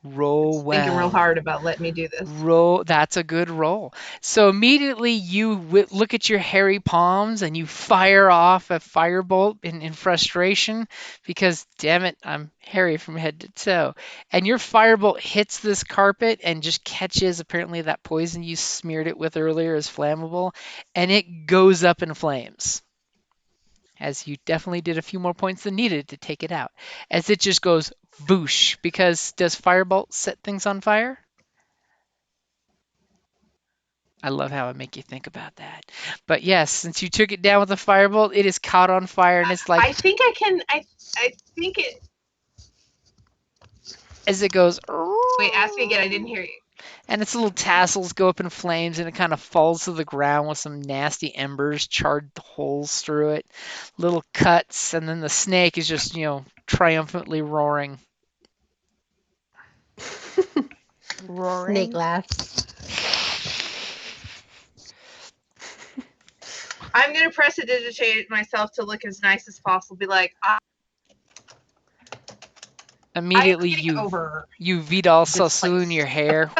Roll well. Thinking real hard about letting me do this. Roll. That's a good roll. So immediately you look at your hairy palms and you fire off a firebolt in frustration because, damn it, I'm hairy from head to toe. And your firebolt hits this carpet and just catches, apparently that poison you smeared it with earlier is flammable, and it goes up in flames. As you definitely did a few more points than needed to take it out. As it just goes boosh, because does firebolt set things on fire? I love how I make you think about that. But yes, since you took it down with a firebolt, it is caught on fire, and it's like I think I can. I think it. as it goes. Wait, ask me again. I didn't hear you. And its little tassels go up in flames, and it kind of falls to the ground with some nasty embers, charred holes through it, little cuts, and then the snake is just, triumphantly roaring. Roaring. Snake laughs. I'm gonna prestidigitate myself to look as nice as possible. Be like, Immediately you Vidal Sassoon your hair.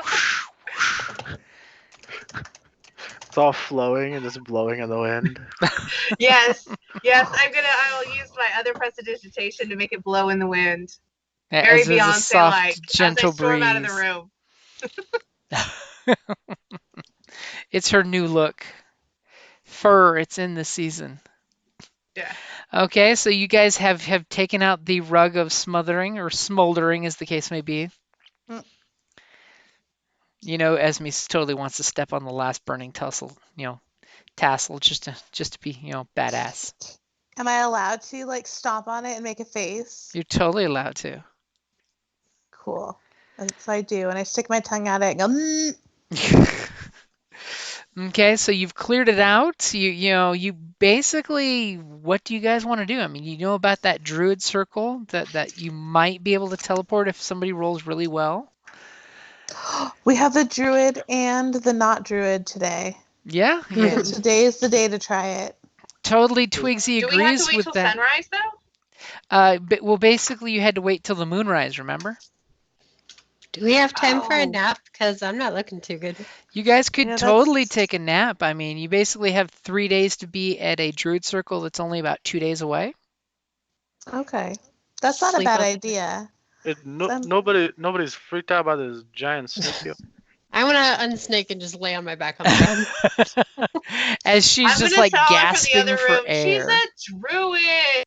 It's all flowing and just blowing in the wind. yes. I'll use my other prestidigitation to make it blow in the wind. Very as a soft, gentle as I storm breeze. out of the room. It's her new look. Fur, it's in the season. Yeah. Okay, so you guys have taken out the rug of smothering, or smoldering as the case may be. Esme totally wants to step on the last burning tassel just to be, badass. Am I allowed to stomp on it and make a face? You're totally allowed to. Cool. So I do, and I stick my tongue at it and go. Okay, so you've cleared it out. You basically, what do you guys want to do? I mean, you know about that druid circle that you might be able to teleport if somebody rolls really well. We have the druid and the not druid today. Yeah. Today is the day to try it. Totally, Twigsy agrees with that. Do we have to wait till sunrise though? Well, basically, you had to wait till the moonrise. Remember? Do we have time for a nap? Because I'm not looking too good. You guys could totally take a nap. I mean, you basically have 3 days to be at a druid circle that's only about 2 days away. Okay, that's not a bad idea. Nobody's freaked out by this giant snake. I want to unsnake and just lay on my back on the ground. As she's just like gasping for air. She's a druid.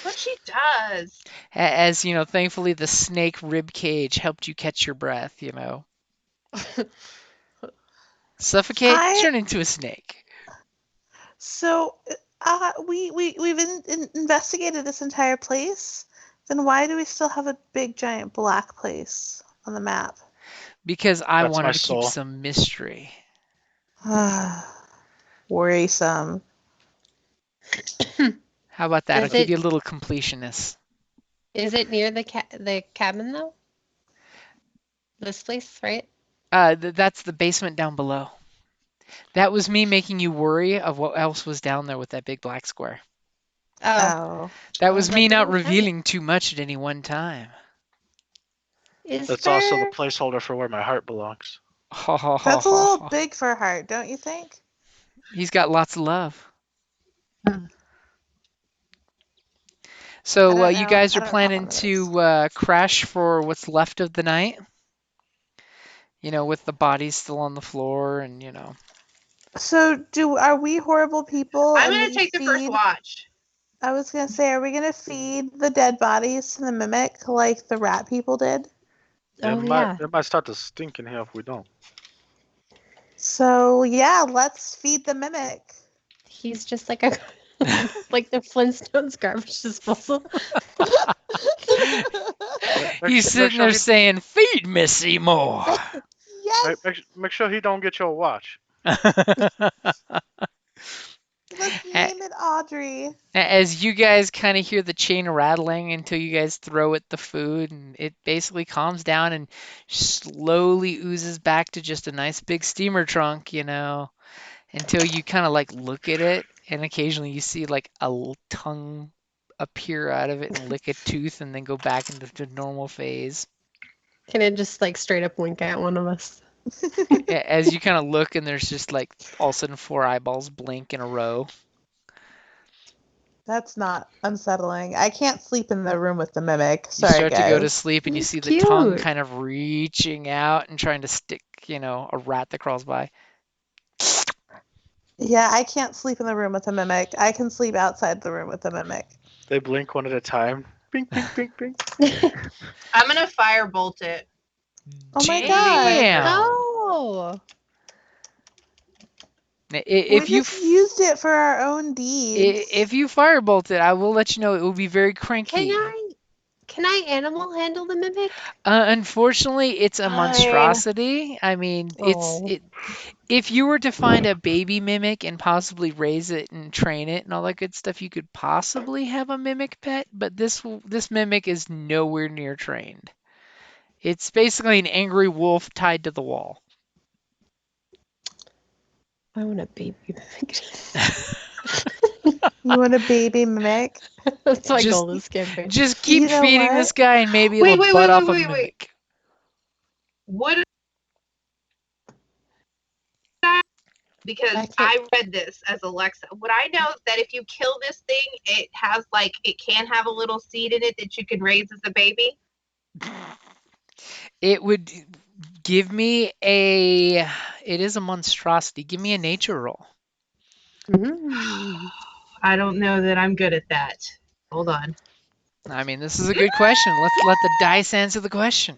What she does. As thankfully the snake rib cage helped you catch your breath. Suffocate, turn into a snake. So, we've investigated this entire place. Then why do we still have a big giant black place on the map? Because I wanted to keep some mystery. Worrisome. How about that? I'll give you a little completionist. Is it near the cabin though? This place, right? That's the basement down below. That was me making you worry of what else was down there with that big black square. Oh. That was me not revealing too much at any one time. That's also the placeholder for where my heart belongs. That's a little big for a heart, don't you think? He's got lots of love. So you guys are planning to crash for what's left of the night? With the bodies still on the floor and, So are we horrible people? I'm going to take the first watch. I was going to say, are we going to feed the dead bodies to the mimic like the rat people did? It might start to stink in here if we don't. So, yeah, let's feed the mimic. He's just like like the Flintstones garbage disposal. He's sitting there saying, "Feed me, Seymour." Yes, make sure he don't get your watch. let's name it Audrey. As you guys kind of hear the chain rattling until you guys throw it the food, and it basically calms down and slowly oozes back to just a nice big steamer trunk, until you kind of like look at it, and occasionally you see like a tongue appear out of it and lick a tooth and then go back into the normal phase. Can it just like straight up wink at one of us? As you kind of look, and there's just like all of a sudden 4 eyeballs blink in a row. That's not unsettling. I can't sleep in the room with the mimic. You Sorry, start guys. to go to sleep, and you see the tongue Cute. kind of reaching out and trying to stick, a rat that crawls by. Yeah, I can't sleep in the room with the mimic. I can sleep outside the room with the mimic. They blink one at a time. Bink, bink, bink, bink. I'm gonna firebolt it. Oh my god! Damn. No. If we you just used it for our own deeds. if you firebolt it, I will let you know it will be very cranky. Can I animal handle the mimic? Unfortunately, it's a Fine. monstrosity. I mean, Oh. if you were to find a baby mimic and possibly raise it and train it and all that good stuff, you could possibly have a mimic pet, but this mimic is nowhere near trained. It's basically an angry wolf tied to the wall. I want a baby mimic. You want a baby mimic? That's my Just- goal this campaign. Just keep You know feeding what? this guy, and maybe Wait, it'll wait, butt wait, off wait, a wait, mimic. What? Because I can't- I read this as Alexa. Would I know that if you kill this thing, it can have a little seed in it that you can raise as a baby? It would give me a. It is a monstrosity. Give me a nature roll. Mm. I don't know that I'm good at that. Hold on. I mean, this is a good question. Let's let the dice answer the question.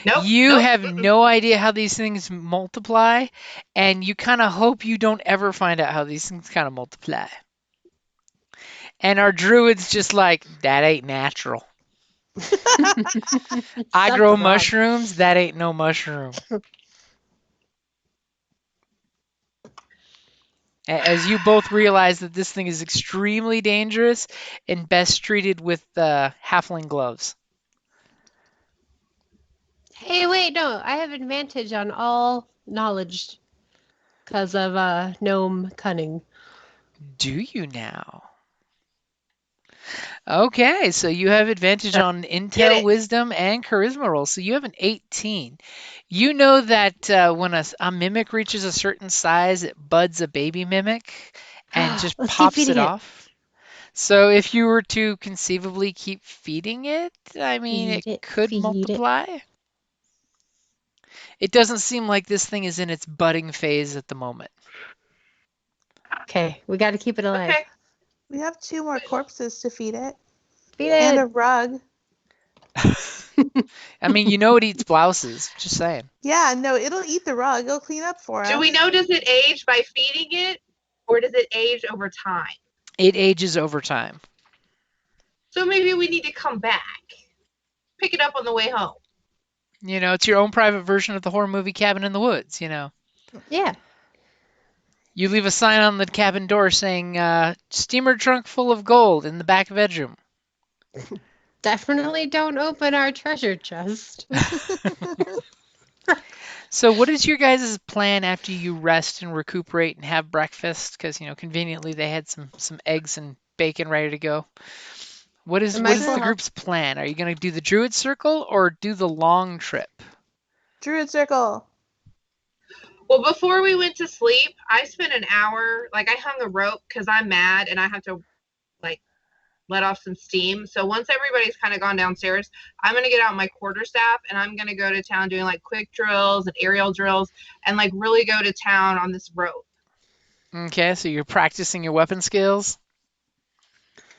Nope. You nope, have mm-mm. no idea how these things multiply, and you kind of hope you don't ever find out how these things kind of multiply. And our druid's just like, that ain't natural. I grow Something wrong. mushrooms, that ain't no mushroom. As you both realize that this thing is extremely dangerous and best treated with halfling gloves. Hey, wait, no. I have advantage on all knowledge because of gnome cunning. Do you now? Okay, so you have advantage on intel, it. wisdom, and charisma rolls. So you have an 18. You know that when a mimic reaches a certain size, it buds a baby mimic and just Let's keep pops feeding it it. off. So if you were to conceivably keep feeding it, I mean, Feed it, could feed it. multiply. It doesn't seem like this thing is in its budding phase at the moment. Okay, we got to keep it alive. Okay. We have 2 more corpses to feed it. Feed And a it. rug. I mean, it eats blouses. Just saying. Yeah, no, it'll eat the rug. It'll clean up for us. Do we know, does it age by feeding it, or does it age over time? It ages over time. So maybe we need to come back. Pick it up on the way home. It's your own private version of the horror movie Cabin in the Woods, Yeah. You leave a sign on the cabin door saying, steamer trunk full of gold in the back bedroom. Definitely don't open our treasure chest. So what is your guys' plan after you rest and recuperate and have breakfast? Because, conveniently they had some eggs and bacon ready to go. What is Am I the gonna- group's plan? Are you going to do the Druid Circle or do the long trip? Druid Circle. Well, before we went to sleep, I spent an hour, I hung a rope because I'm mad and I have to, let off some steam. So once everybody's kind of gone downstairs, I'm going to get out my quarterstaff and I'm going to go to town doing, quick drills and aerial drills and, really go to town on this rope. Okay, so you're practicing your weapon skills?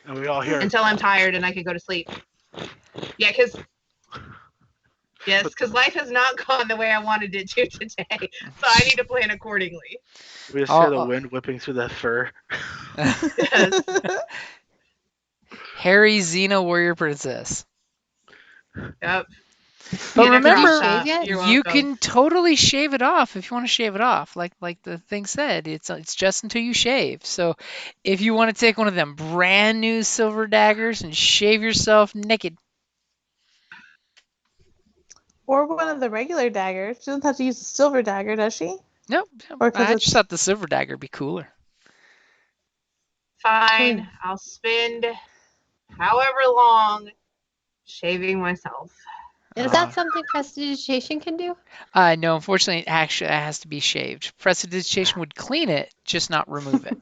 And we all hear Until I'm tired and I can go to sleep. Yeah, because life has not gone the way I wanted it to today. So I need to plan accordingly. we just hear the wind whipping through that fur. Yes. Harry Xena Warrior Princess. Yep. But You never remember, use that. Shave it? You're you welcome. can totally shave it off if you want to shave it off. Like the thing said, it's just until you shave. So if you want to take one of them brand new silver daggers and shave yourself naked, Or one of the regular daggers. She doesn't have to use a silver dagger, does she? nope. Or 'cause I just it's- thought the silver dagger would be cooler. Fine. I'll spend however long shaving myself. Is that something prestidigitation can do? No, unfortunately, it actually has to be shaved. Prestidigitation would clean it, just not remove it.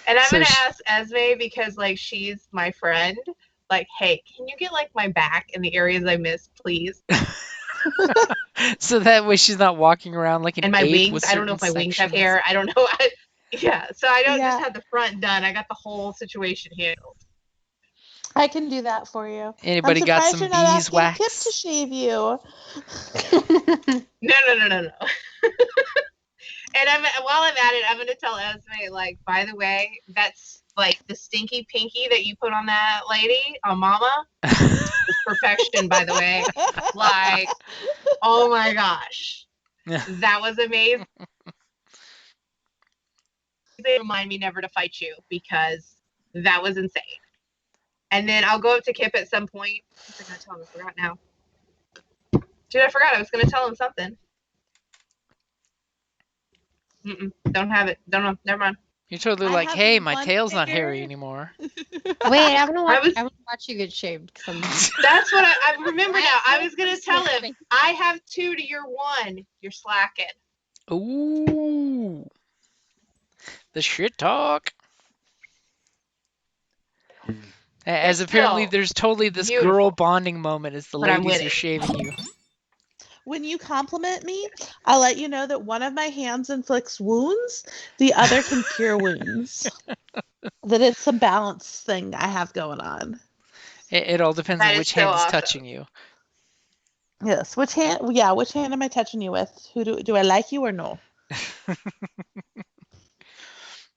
And I'm So gonna sh- ask Esme because like she's my friend. Like, hey, can you get like my back in the areas I missed, please? So that way she's not walking around like an And my ape wings. with I don't know if my certain wings have sections. hair. I don't know. Yeah. So I don't just Yeah. have the front done. I got the whole situation handled. I can do that for you. Anybody I'm got surprised some you're not asking Kip to beeswax? shave you. No. And while I'm at it, I'm gonna tell Esme, like, by the way, that's like the stinky pinky that you put on that lady, on Mama, was perfection, by the way. Like, oh my gosh. That was amazing. They remind me never to fight you because that was insane. And then I'll go up to Kip at some point. What was I gonna tell him? I forgot now. Dude, I forgot. I was gonna tell him something. Don't have it. Don't know. Never mind. You're totally I like, have hey, my one tail's not finger. hairy anymore. Wait, I want I was- to watch you get shaved. 'Cause I'm- That's what I remember now. I Why was gonna is tell this him I have 2 to your 1. You're slacking. Ooh, the shit talk. As apparently still, there's totally this girl beautiful. bonding moment as the But I'm ladies are winning. shaving you. When you compliment me, I'll let you know that one of my hands inflicts wounds, the other can cure wounds. That it's a balance thing I have going on. It all depends That on is which so hand is awesome. touching you. Yes. Which hand? Yeah. Which hand am I touching you with? Who do I like you or no?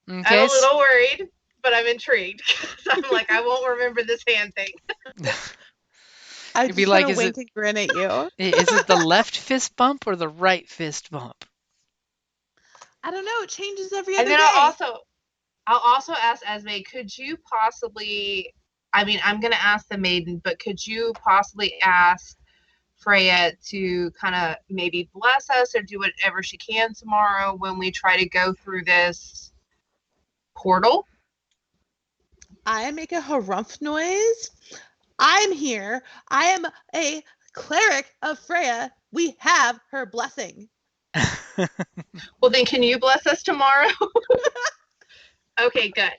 I'm Okay. a little worried, but I'm intrigued. I'm like, I won't remember this hand thing. I It'd be just like, want is to wink and grin at you. Is it the left fist bump or the right fist bump? I don't know. It changes every And other then day. I'll also ask Esme, could you possibly, I mean, I'm going to ask the maiden, but could you possibly ask Freya to kind of maybe bless us or do whatever she can tomorrow when we try to go through this portal? I make a harumph noise. I'm here. I am a cleric of Freya. We have her blessing. Well, then can you bless us tomorrow? Okay, good.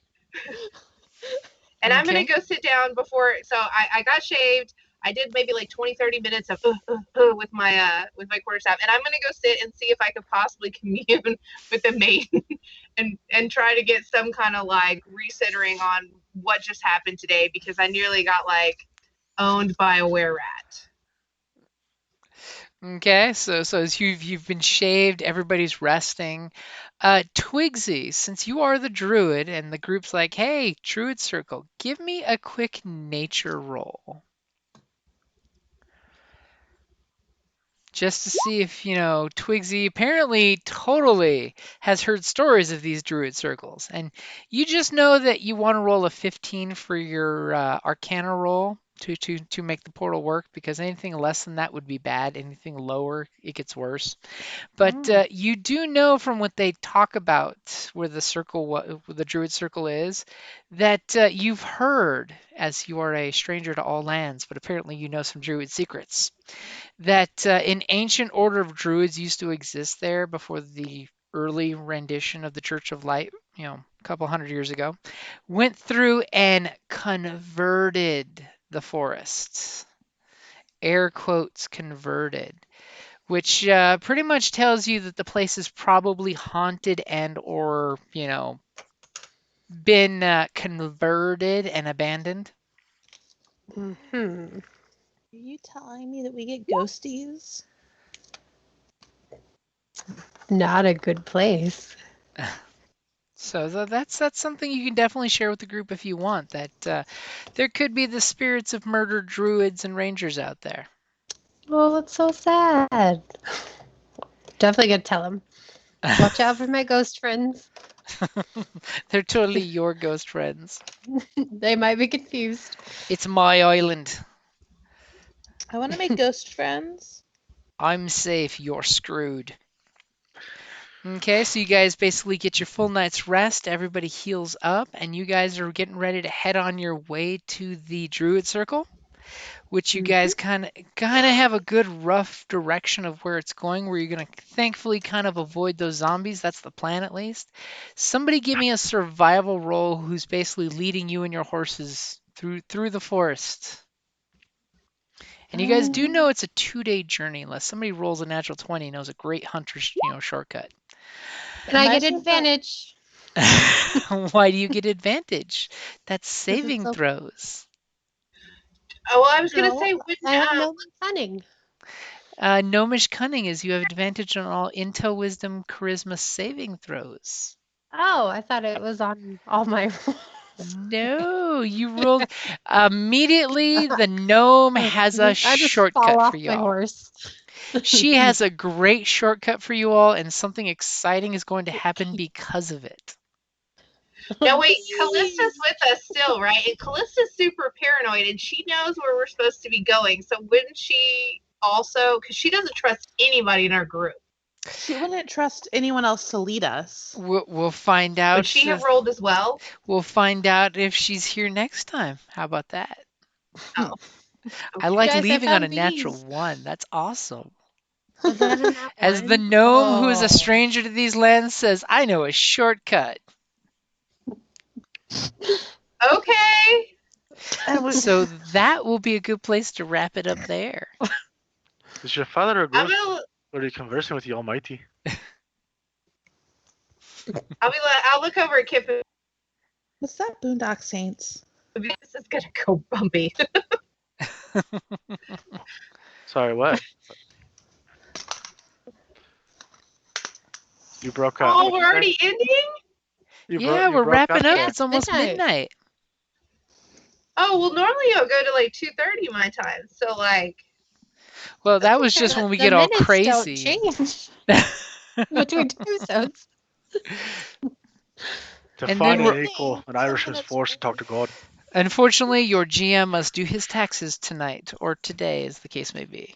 And I'm going to go sit down before, so I got shaved. I did maybe like 20, 30 minutes of with my quarterstaff. And I'm going to go sit and see if I could possibly commune with the maiden and try to get some kind of like recentering on what just happened today because I nearly got like owned by a were-rat. Okay, so as you've been shaved, everybody's resting. Twigsy, since you are the druid and the group's like, hey, druid circle, give me a quick nature roll. Just to see if, Twigsy apparently totally has heard stories of these druid circles. And you just know that you want to roll a 15 for your arcana roll to make the portal work, because anything less than that would be bad. Anything lower, it gets worse. But you do know from what they talk about where where the druid circle is, that you've heard, as you are a stranger to all lands, but apparently you know some druid secrets, that an ancient order of druids used to exist there before the early rendition of the Church of Light, a couple hundred years ago, went through and converted the forests. Air quotes converted, which pretty much tells you that the place is probably haunted and or, been converted and abandoned. Mhm. Are you telling me that we get ghosties? Not a good place. So that's something you can definitely share with the group if you want. That there could be the spirits of murdered druids and rangers out there. Oh, that's so sad. Definitely gonna tell him. Watch out for my ghost friends. They're totally your ghost friends. They might be confused. It's my island. I want to make ghost friends. I'm safe. You're screwed. Okay, so you guys basically get your full night's rest. Everybody heals up, and you guys are getting ready to head on your way to the Druid Circle, which you guys kind of have a good rough direction of where it's going, where you're going to thankfully kind of avoid those zombies. That's the plan, at least. Somebody give me a survival roll who's basically leading you and your horses through the forest. And you guys do know it's a 2-day journey, unless somebody rolls a natural 20 and knows a great hunter's shortcut. And I get Imagine advantage. Why do you get advantage? That's 'Cause it's saving so- throws. Oh, well, I was gonna No, say, I have no cunning. Gnomish cunning is you have advantage on all intel, wisdom, charisma saving throws. Oh, I thought it was on all my rolls. No, you rolled immediately. The gnome has a I just fall shortcut off for my y'all. horse. She has a great shortcut for you all, and something exciting is going to happen because of it. now wait, Callista's with us still, right? And Callista's super paranoid, and she knows where we're supposed to be going. So wouldn't she also? Because she doesn't trust anybody in our group. she wouldn't trust anyone else to lead us. We'll find out. Would she have rolled as well? We'll find out if she's here next time. How about that? Oh. I like Guys, I leaving on a found natural these. 1. That's awesome. Was that a nat As the one? gnome who is a Oh. stranger to these lands says, I know a shortcut. Okay. So that will be a good place to wrap it up there. Is your father a I'm ghost? gonna. Or are you conversing with the Almighty? I'll look over at Kip. What's that, Boondock Saints? This is gonna go bumpy. Sorry, what? You broke up. Oh, we're already ending? You Yeah, you we're broke wrapping up. there. It's almost Midnight. midnight. Oh, well, normally it'll go to like 2:30 my time. So like, Well, that was just when we get all minutes crazy. Don't change between two episodes. To And find then an we're- equal, an Irishman's forced to talk to God. Unfortunately, your GM must do his taxes tonight or today, as the case may be.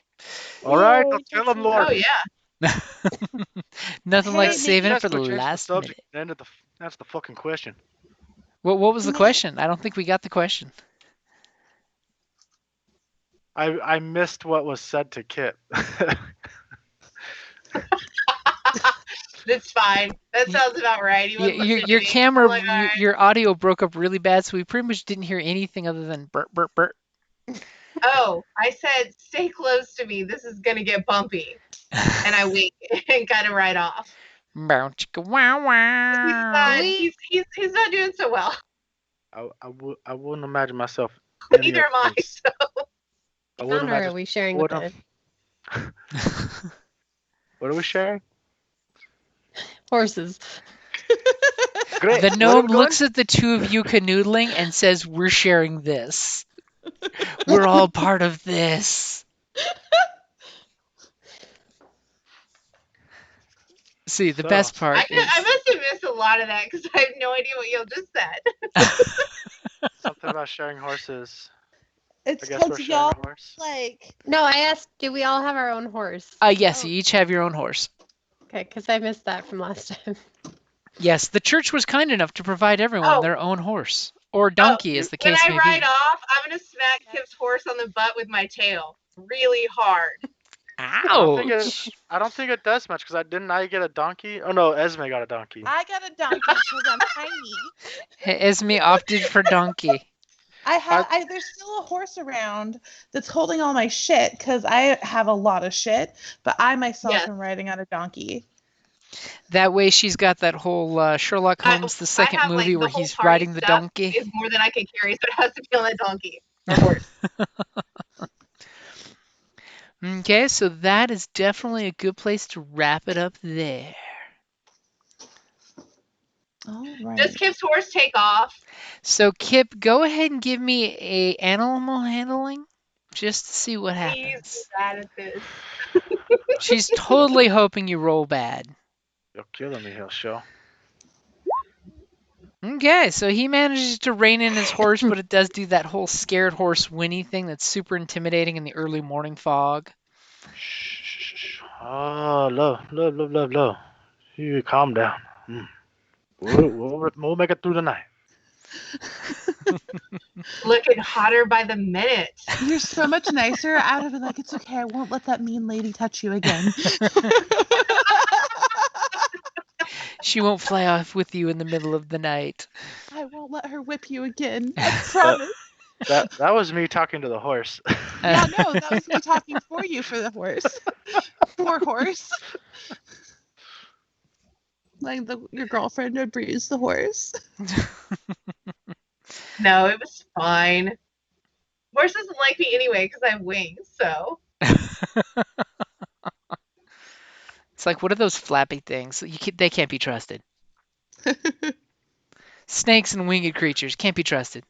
All right, Yay, I'll tell him, oh Lord. yeah. Nothing like Hey, saving it Let's for the go change the last subject. minute. End of that's the fucking question. What was the Me- question? I don't think we got the question. I missed what was said to Kit. That's fine. That sounds about right. He wasn't listening to Your me. camera, I'm like, all right. your audio broke up really bad, so we pretty much didn't hear anything other than burp, burp, burp. Oh, I said, stay close to me. This is gonna get bumpy. And I wink and kind of ride off. Bow, chicka, wow, wow. He's not doing so well. I wouldn't imagine myself. any Neither am other I. place. So. I wouldn't Honor are imagine. we sharing with What the What are we sharing? horses? Great. The Where are gnome we going? looks at the two of you canoodling and says, "We're sharing this. We're all part of this." See, the So, best part is I must have missed a lot of that because I have no idea what y'all just said. something about sharing horses. It's I guess we're because sharing y'all a horse. like. No, I asked, do we all have our own horse? yes, you each have your own horse. Okay, because I missed that from last time. Yes, the church was kind enough to provide everyone Oh. their own horse or donkey, as the When case I may ride be. off, I'm gonna smack Kip's horse on the butt with my tail really hard. Ouch! I don't think it does much because I get a donkey. Oh no, Esme got a donkey. I got a donkey because I'm tiny. Esme opted for donkey. There's still a horse around that's holding all my shit because I have a lot of shit, but I myself Yes. am riding on a donkey. That way, she's got that whole Sherlock Holmes, the second I have, movie like, where the whole he's party riding the stuff donkey. is more than I can carry, so it has to be on that donkey or horse. Okay, so that is definitely a good place to wrap it up there. Oh, right. Does Kip's horse take off? So Kip, go ahead and give me a animal handling, just to see what Please be happens. bad at this. She's totally hoping you roll bad. You're killing me here, show. Okay, so he manages to rein in his horse, but it does do that whole scared horse whinny thing that's super intimidating in the early morning fog. Shh. Oh, love. You calm down. We'll make it through the night. Looking hotter by the minute. You're so much nicer. I would be like, it's okay. I won't let that mean lady touch you again. She won't fly off with you in the middle of the night. I won't let her whip you again. I promise. That was me talking to the horse. Yeah, no, that was me talking for you for the horse. Poor horse. Like your girlfriend abused the horse. No, it was fine. Horse doesn't like me anyway because I have wings, so. It's like, what are those flappy things? They can't be trusted. Snakes and winged creatures can't be trusted.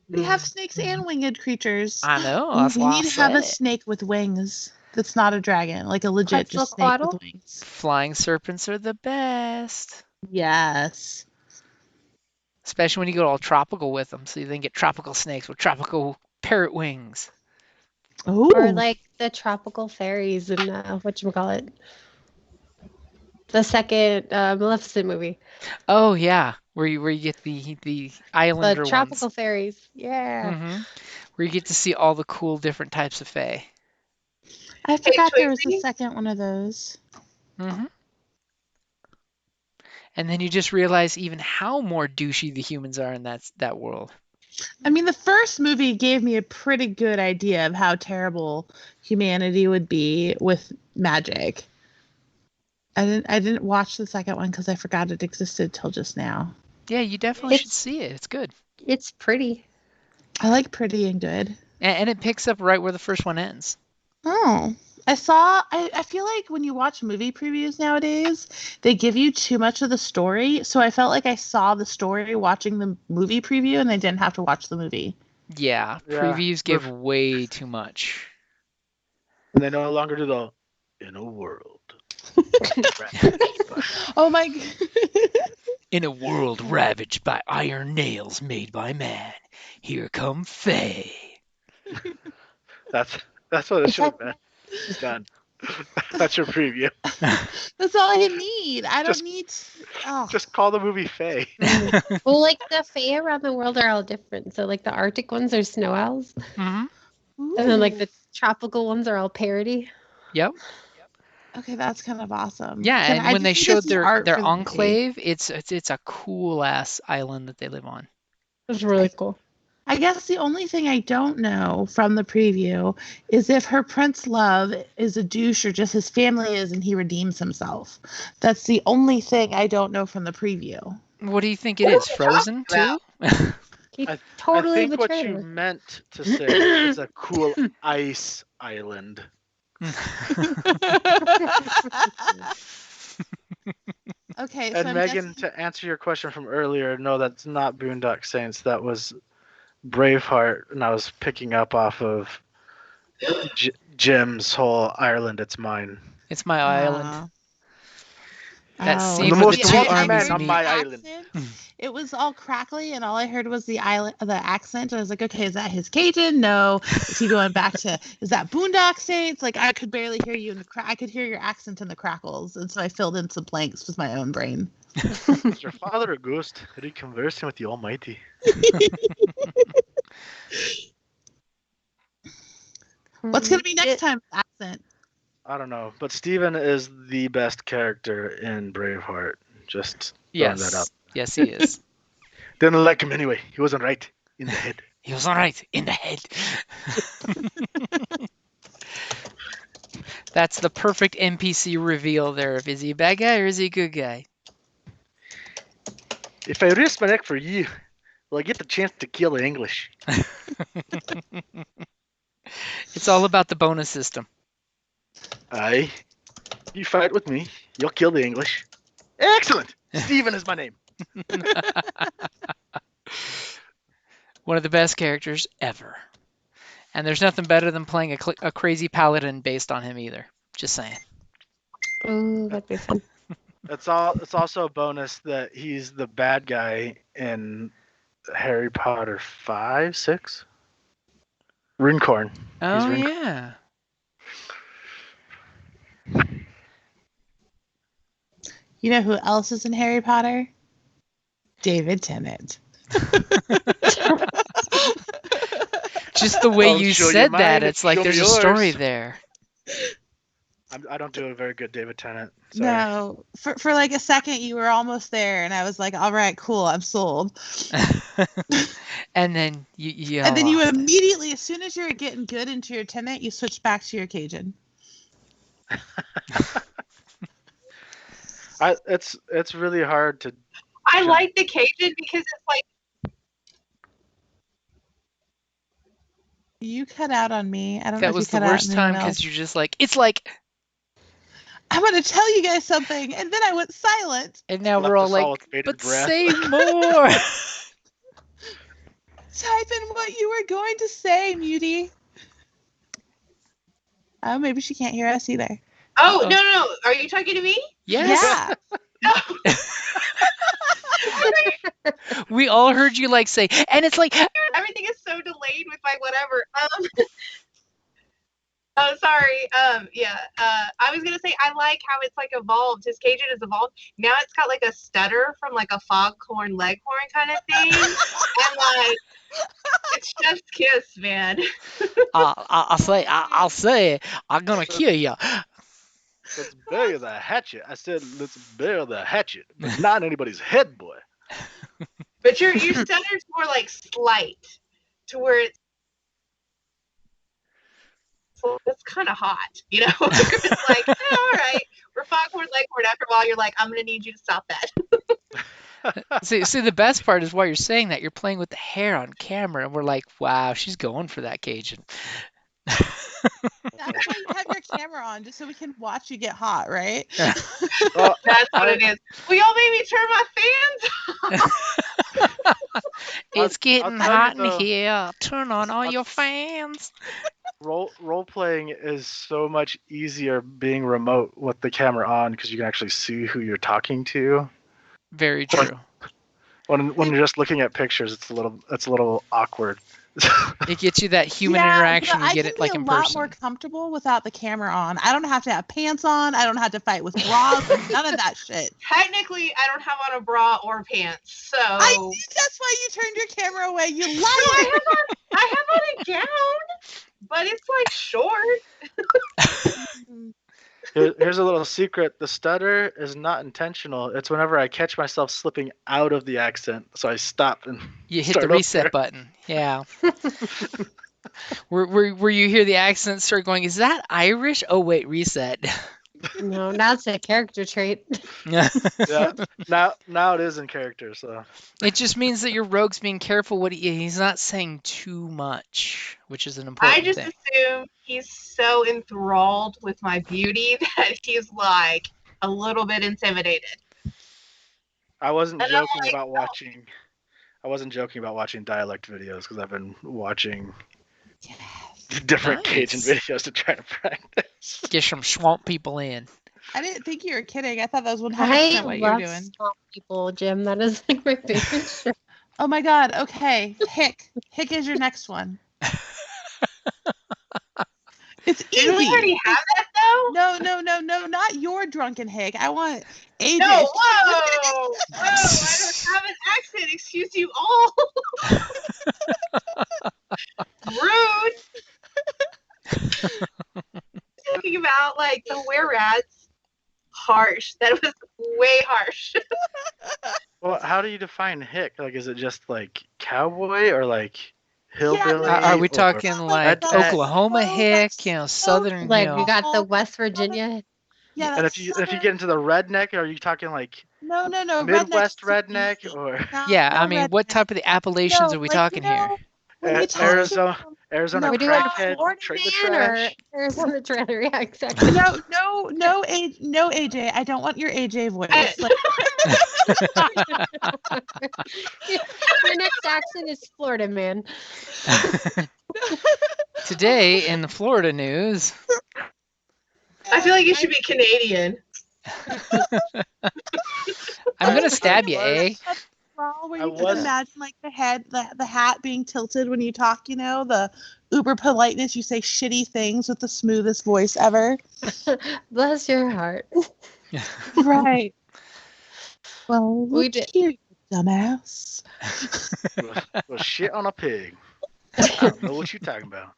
We have snakes and winged creatures. I know. We That's why I need to have a said it. snake with wings. That's not a dragon, like a legit just snake Quetzalcoatl? with wings. Flying serpents are the best. Yes. Especially when you go all tropical with them. So you then get tropical snakes with tropical parrot wings. Ooh. Or like the tropical fairies in whatchamacallit? The second Maleficent movie. Oh yeah, where you get the islander The tropical ones. fairies. Yeah. Hmm. Where you get to see all the cool different types of fae. I forgot there was a Twinsies? second one of those. Hmm. And then you just realize even how more douchey the humans are in that world. I mean, the first movie gave me a pretty good idea of how terrible humanity would be with magic. I didn't watch the second one because I forgot it existed till just now. Yeah, you definitely should It's- see it. It's good. It's pretty. I like pretty and good. And it picks up right where the first one ends. Oh, I feel like when you watch movie previews nowadays, they give you too much of the story. So I felt like I saw the story watching the movie preview and I didn't have to watch the movie. Yeah, Yeah, previews give way too much. And they no longer do the in a world. Oh my god. In a world ravaged by iron nails made by man, here come Fae. That's what it should have been. Done. That's your preview. That's all I need. I don't Just- need. Oh. Just call the movie Faye. Well, like the fae around the world are all different. So like the Arctic ones are snow owls. Hmm. And then like the tropical ones are all parody. Yep. Okay, that's kind of awesome. Yeah, Can and I when they just need to showed see art their for the movie? enclave, it's a cool ass island that they live on. It's really cool. I guess the only thing I don't know from the preview is if her Prince Love is a douche or just his family is and he redeems himself. That's the only thing I don't know from the preview. What do you think it is? Frozen too? He I totally I think what betrayed you her. meant to say is a cool ice island. Okay, so And I'm Megan, guessing- to answer your question from earlier, no, that's not Boondock Saints. That was Braveheart, and I was picking up off of Jim's whole Ireland. It's mine. It's my island. That Oh. scene The where most the two dangerous armies man on meet. my island. It was all crackly, and all I heard was the accent. And I was like, okay, is that his Cajun? No. Is he going back to? Is that Boondock Saints? Like I could barely hear you in the I could hear your accent in the crackles, and so I filled in some blanks with my own brain. Is your father a ghost? Are you conversing with the Almighty? What's gonna be next time? Accent. I don't know, but Steven is the best character in Braveheart. Just throwing that up. Yes, he is. Didn't like him anyway. He wasn't right in the head. He was all right in the head. That's the perfect NPC reveal there. If is he a bad guy or is he a good guy? If I risk my neck for you, will I get the chance to kill the English? It's all about the bonus system. Aye. You fight with me, you'll kill the English. Excellent. Steven is my name. One of the best characters ever. And there's nothing better than playing a crazy paladin based on him either. Just saying. Oh, that'd be fun. It's also a bonus that he's the bad guy in Harry Potter 5, 6. Runcorn. Oh, Runcorn. yeah. You know who else is in Harry Potter? David Tennant. Just the way I'll you show you said mine that, if it's you like show there's me a story yours. there. I don't do a very good David Tennant. Sorry. No, for like a second you were almost there, and I was like, all right, cool, I'm sold. And then you And then you lost it. immediately, as soon as you're getting good into your Tennant, you switch back to your Cajun. It's really hard to. I like the Cajun because it's like You cut out on me. I don't know That if you was the cut out worst on time anyone else. because you're just like, it's like, I'm going to tell you guys something, and then I went silent. and now Left we're all us all like, with bated but breath." say more. Type in what you were going to say, Mutie. Oh, maybe she can't hear us either. oh Uh-oh. no. Are you talking to me? Yes. Yeah. We all heard you like say, and it's like, Everything is so delayed with my whatever. Oh, sorry. Yeah. I was gonna say I like how it's like evolved. His Cajun is evolved. Now it's got like a stutter from like a foghorn leghorn kind of thing, and like it's chef's kiss, man. I'll say, I'm gonna kill you. Let's bury the hatchet. I said, let's bury the hatchet, but not anybody's head, boy. But your stutter's more like slight, to where it's kind of hot, you know. It's like, all right, we're foghorn leghorn. After a while, you're like, I'm gonna need you to stop that. See, the best part is while you're saying that, you're playing with the hair on camera, and we're like, wow, she's going for that Cajun. That's why you have your camera on, just so we can watch you get hot, right? Well, That's what it is. Will y'all make me turn my fans off? It's getting tell you hot in though- here. Turn on all your fans. role playing is so much easier being remote with the camera on because you can actually see who you're talking to. Very true. When you're just looking at pictures, it's a little awkward. It gets you that human Yeah, interaction. but You get I it can like be in a lot person. more comfortable without the camera on. I don't have to have pants on. I don't have to fight with bras. None of that shit. Technically, I don't have on a bra or pants, so I see, that's why you turned your camera away. You No, liar. I have on a gown, but it's like short. Here's a little secret. The stutter is not intentional. It's whenever I catch myself slipping out of the accent. So I stop and You hit start the reset over. button. Yeah. where you hear the accent start going, is that Irish? Oh, wait, reset. No, that's a character trait. Yeah. Now it is in character, so It just means that your rogue's being careful what he's not saying too much, which is an I important just thing. assume he's so enthralled with my beauty that he's like a little bit intimidated. I wasn't And I'm joking like, about watching. I wasn't joking about watching dialect videos because I've been watching different Cajun Nice. videos to try to practice. Get some swamp people in. I didn't think you were kidding. I thought that was 100% I what you were love doing. swamp people, Jim. That is like my favorite show. Oh my god. Okay. Hick. Hick is your next one. It's Didn't we easy. already have that though? No, not your drunken Hick. I want Ages. No, whoa! I don't have an accent, excuse you all. Rude. Talking about like the were-rats. Harsh. That was way harsh. Well, how do you define hick? Like, is it just like cowboy or like hillbilly? Are we or- talking like redneck? Oklahoma Oh, hick, that's you know, so southern, Like you we know. got the West Virginia. Yeah, And that's if you get into the redneck, are you talking like no, Midwest redneck's too redneck easy. or? No, Yeah, no I mean, what redneck. type of the appellations No, are we like, talking you know, here? When you talk Arizona, to Arizona No, We're doing crackhead, Florida trade the man or trash. Arizona Treader? Yeah, exactly. no, AJ. I don't want your AJ voice. Like, Your next accent is Florida man. Today in the Florida news. I feel like you should be Canadian. I'm gonna stab you, eh? where I you can was- imagine like the head, the hat being tilted when you talk. You know, the uber politeness. You say shitty things with the smoothest voice ever. Bless your heart. Right. Well, We look did. here, you dumbass. Well, shit on a pig. I don't know what you're talking about.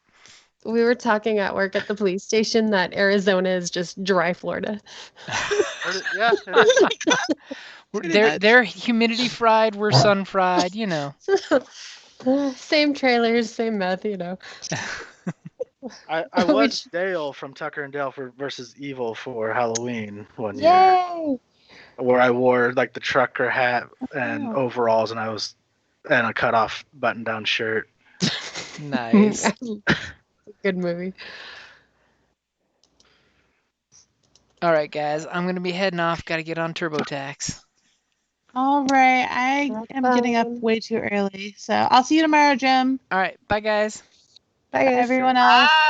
We were talking at work at the police station that Arizona is just dry Florida. Yeah, it is. Pretty much. They're humidity fried, we're sun fried, you know. Same trailers, same meth, you know. I was Dale from Tucker and Dale versus Evil for Halloween one year, Yay! where I wore like the trucker hat and Oh. overalls, and a cut off button down shirt. Nice. Good movie. All right, guys, I'm gonna be heading off. Got to get on TurboTax. All right. I am getting up Fun. way too early, so I'll see you tomorrow, Jim. All right, bye, guys. Bye, guys. Everyone else. Bye.